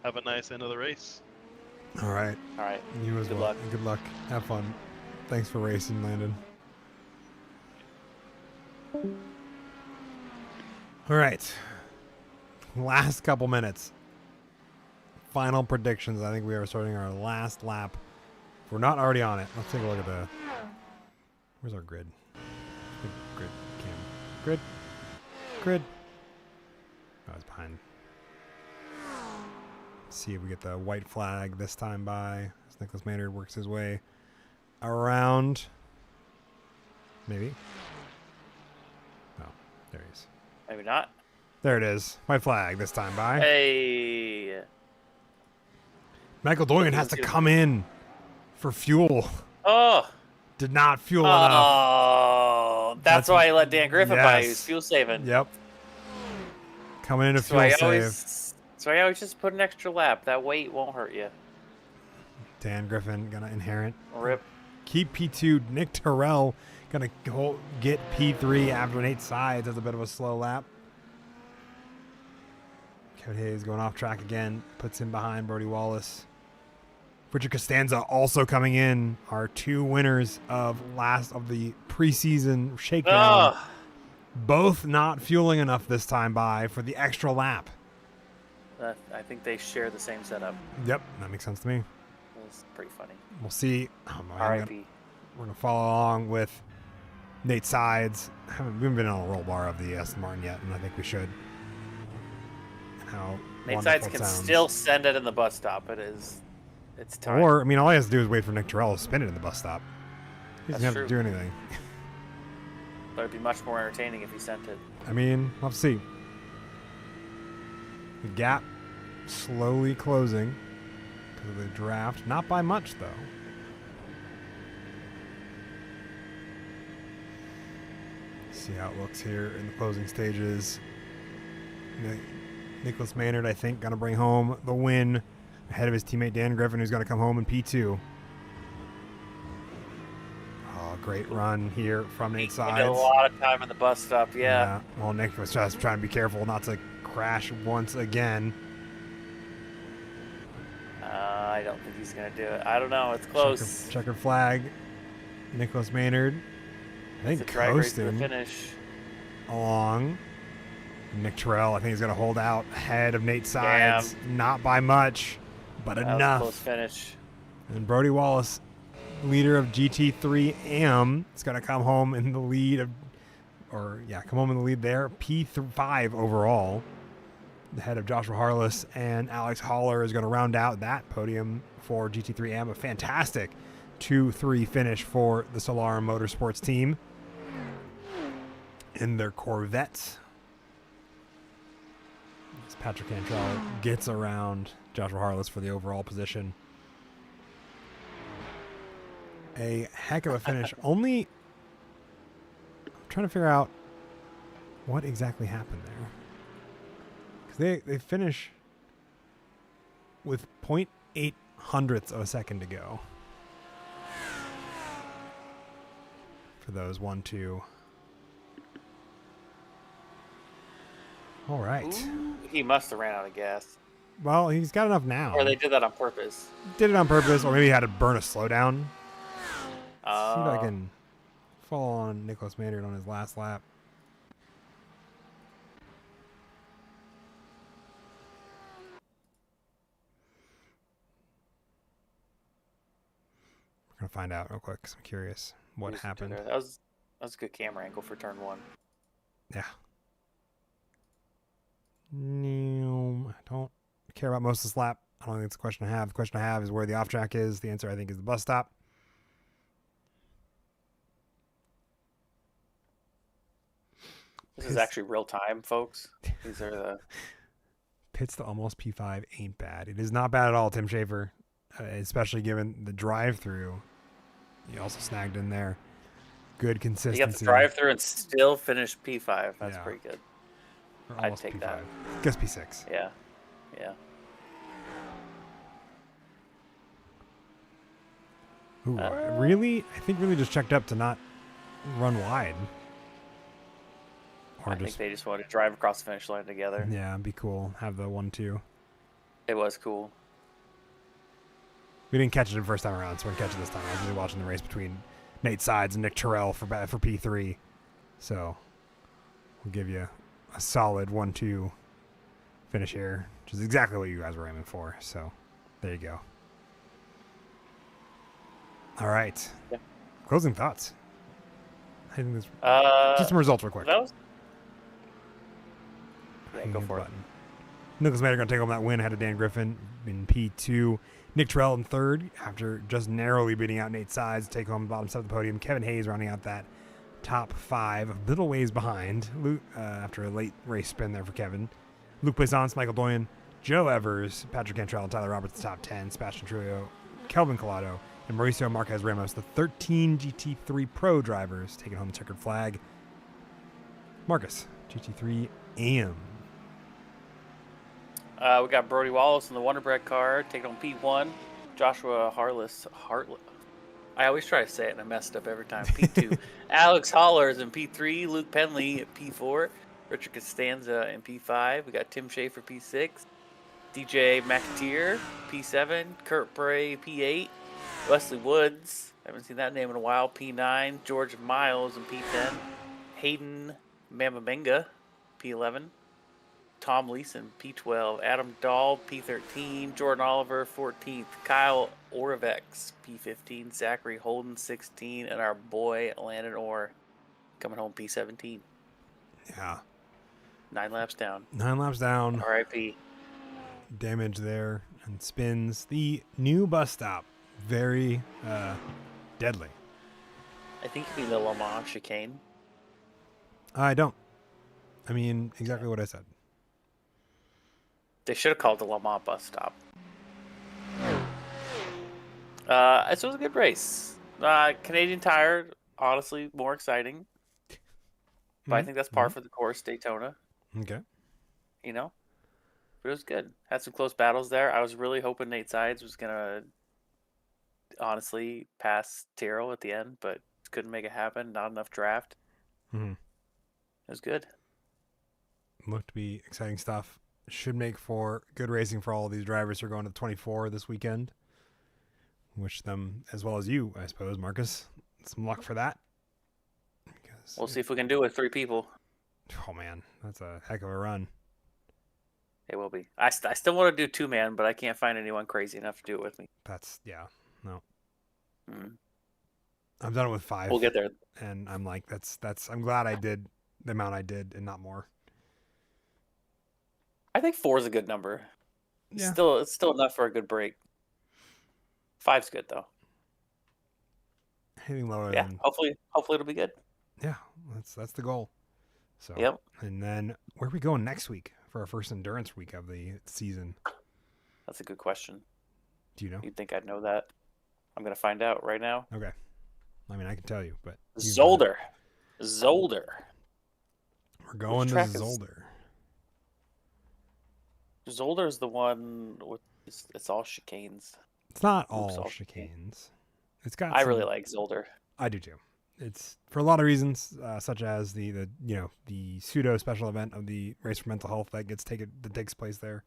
have a nice end of the race? All right. All right. You as Good well. luck. Good luck. Have fun. Thanks for racing, Landon. All right. Last couple minutes. Final predictions. I think we are starting our last lap. If we're not already on it, let's take a look at the... Where's our grid? Grid. Cam. Grid. Oh, it's behind. Let's see if we get the white flag this time by as Nicholas Maynard works his way around. Maybe. Oh, there he is. Maybe not. There it is. White flag this time by. Hey. Michael Doyen has to come in for fuel. Oh. Did not fuel enough. Oh. That's why I let Dan Griffin by. He was fuel saving. Yep. Coming in to fuel save. So I always just put an extra lap. That weight won't hurt you. Dan Griffin gonna inherit. Rip. Keep P2. Nick Terrell gonna get P3 after Nate Sides. That's a bit of a slow lap. Kevin Hayes going off track again. Puts him behind Brody Wallace. Richard Costanza also coming in. Our 2 winners of the preseason shakedown. Both not fueling enough this time by for the extra lap. I think they share the same setup. Yep, that makes sense to me. It was pretty funny. We'll see. R.I.P. We're going to follow along with Nate Sides. We haven't been on a roll bar of the Aston Martin yet, and I think we should. How Nate Sides can still send it in the bus stop. It's time. Or, I mean, all he has to do is wait for Nick Terrell to spin it in the bus stop. He doesn't have to do anything. But it'd be much more entertaining if he sent it. I mean, we'll see. The gap slowly closing because of the draft. Not by much, though. See how it looks here in the closing stages. Nicholas Maynard, I think, going to bring home the win ahead of his teammate Dan Griffin, who's going to come home in P2. Oh, great run here from Nate Sides. A lot of time in the bus stop, yeah. Well, Nick was just trying to be careful not to crash once again. I don't think he's going to do it. I don't know. It's close. Checker flag. Nicholas Maynard, I think, coasting finish along. Nick Terrell, I think he's going to hold out ahead of Nate Sides. Damn. Not by much, but that enough. Was a close finish. And Brody Wallace, leader of GT3 AM, is going to come home in the lead come home in the lead there. P5 overall. Ahead of Joshua Harless, and Alex Haller is going to round out that podium for GT3 AM. A fantastic 2-3 finish for the Solar Motorsports team. in their Corvette. As Patrick Cantrell gets around Joshua Harless for the overall position. A heck of a finish. Only, I'm trying to figure out what exactly happened there. Because they finish with 0.8 hundredths of a second to go. For those 1, 2. All right. Ooh, he must have ran out of gas. Well, he's got enough now. Or they did that on purpose. Did it on purpose, or maybe he had to burn a slowdown. See if I Oh. can fall on Nicholas Maynard on his last lap. We're gonna find out real quick because I'm curious what happened. That was a good camera angle for turn 1. Yeah. No, I don't care about most of this lap. I don't think it's a question I have. The question I have is where the off track is. The answer, I think, is the bus stop. This is actually real time, folks. These are the pits to almost P5 ain't bad. It is not bad at all, Tim Schaefer, especially given the drive-through. You also snagged in there. Good consistency. You got the drive-through and still finish P5. That's pretty good. I'd take P5. that. Guess P6. Yeah. Yeah. Ooh, really? I think really just checked up to not run wide. Or I think they just wanted to drive across the finish line together. Yeah, it'd be cool. Have the 1, 2. It was cool. We didn't catch it the first time around, so we're going to catch it this time. I was really watching the race between Nate Sides and Nick Terrell for P3. So we'll give you a solid 1, 2 finish here, which is exactly what you guys were aiming for. So there you go. All right. Yeah. Closing thoughts. I think this. Just some results real quick. That was... Yeah, go for it. Nicholas Maynard going to take home that win ahead of Dan Griffin in P2. Nick Terrell in third after just narrowly beating out Nate Sides to take home the bottom set of the podium. Kevin Hayes rounding out that top 5, a little ways behind Luke, after a late race spin there for Kevin. Luke Plaisance, Michael Doyen, Joe Evers, Patrick Cantrell, and Tyler Roberts, the top 10. Sebastian Trujillo, Kelvin Collado, and Mauricio Marquez Ramos, the 13 GT3 Pro drivers, taking home the checkered flag. Marcus, GT3 AM. We got Brody Wallace in the Wonder Bread car, taking on P1. Joshua Harless. I always try to say it and I messed up every time. P2. Alex Hollers in P3. Luke Penley at P4. Richard Costanza in P5. We got Tim Schaefer P6. DJ McAteer P7. Kurt Bray P8. Wesley Woods. Haven't seen that name in a while. P9. George Miles in P10. Hayden Mamamenga P11. Tom Leeson, P12. Adam Dahl, P13. Jordan Oliver, 14th. Kyle Oravex, P15. Zachary Holden, 16. And our boy, Landon Orr, coming home P17. Yeah. 9 laps down. 9 laps down. RIP. Damage there and spins. The new bus stop. Very deadly. I think you mean the Le Mans chicane. I don't. I mean, exactly what I said. They should have called the Le Mans bus stop. So it was a good race. Canadian Tire, honestly, more exciting. But I think that's par for the course, Daytona. Okay. You know? But it was good. Had some close battles there. I was really hoping Nate Sides was going to, honestly, pass Tyrrell at the end, but couldn't make it happen. Not enough draft. Mm-hmm. It was good. Looked to be exciting stuff. Should make for good racing for all of these drivers who are going to the 24 this weekend. Wish them, as well as you, I suppose, Marcus, some luck for that. Because We'll see if we can do it with 3 people. Oh, man, that's a heck of a run. It will be. I still want to do 2-man, but I can't find anyone crazy enough to do it with me. That's, yeah, no. Mm. I've done it with 5. We'll get there. And I'm like, I'm glad I did the amount I did and not more. I think 4 is a good number. Yeah. It's still enough for a good break. 5's good though. Anything lower Yeah, than hopefully it'll be good. yeah, that's the goal. So, Yep. and then where are we going next week for our first endurance week of the season? That's a good question. Do you know? You'd think I'd know that. I'm gonna find out right now. Okay. I mean, I can tell you, but you can find out. Zolder. We're going to track is- Zolder. Zolder is the one with it's all chicanes. It's not Oops, all all chicanes. It's got. I some- really like Zolder. I do too. It's for a lot of reasons, such as the pseudo special event of the Race for Mental Health that takes place there.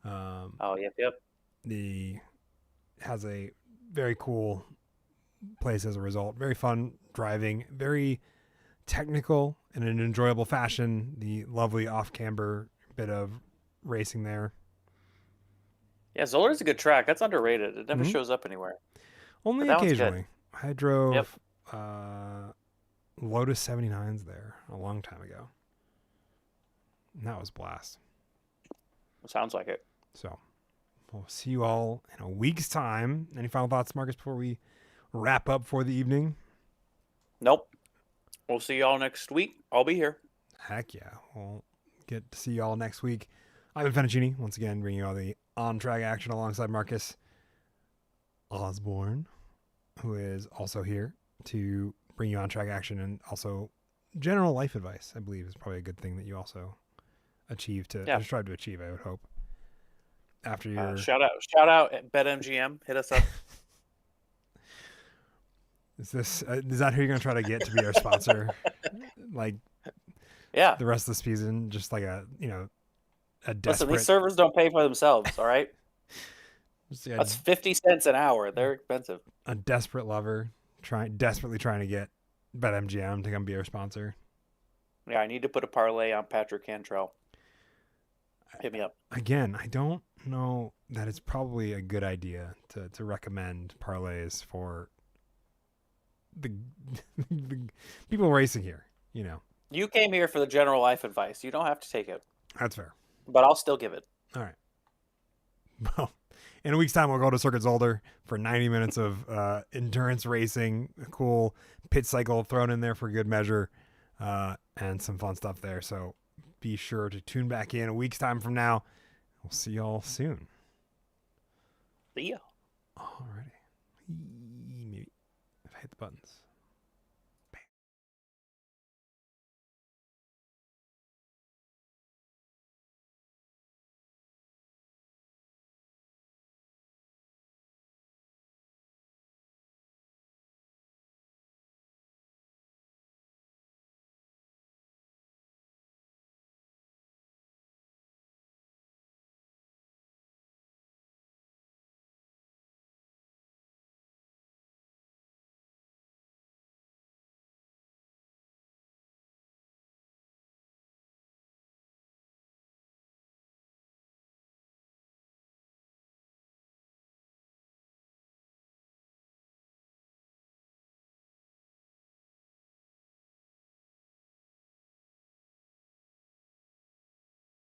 Oh, yep. Has a very cool place as a result. Very fun driving, very technical in an enjoyable fashion. The lovely off-camber bit of racing there. Yeah, Zolder's a good track. That's underrated. It never Mhm. shows up anywhere. Only But that one's good. occasionally. I drove Lotus 79s there a long time ago. And that was a blast. Sounds like it. So we'll see you all in a week's time. Any final thoughts, Marcus, before we wrap up for the evening? Nope. We'll see y'all next week. I'll be here. Heck yeah. We'll get to see you all next week. I'm Fettuccini, once again, bringing you all the on-track action alongside Marcus Osborne, who is also here to bring you on-track action and also general life advice, I believe, is probably a good thing that you also strive to achieve, I would hope. After your Shout out at BetMGM. Hit us up. is that who you're gonna try to get to be our sponsor? Like Yeah. the rest of the season, just like a Listen, desperate. these servers don't pay for themselves, all right? Just That's 50 cents an hour. They're expensive. a desperate lover desperately trying to get BetMGM to come be our sponsor. Yeah, I need to put a parlay on Patrick Cantrell. Hit me up. Again, I don't know that it's probably a good idea to recommend parlays for the people racing here. You came here for the general life advice. You don't have to take it, That's fair. but I'll still give it. All right. Well, in a week's time, we'll go to Circuit Zolder for 90 minutes of endurance racing, a cool pit cycle thrown in there for good measure, and some fun stuff there. So be sure to tune back in a week's time from now. We'll see y'all soon. See ya. Alrighty. Maybe if I hit the buttons.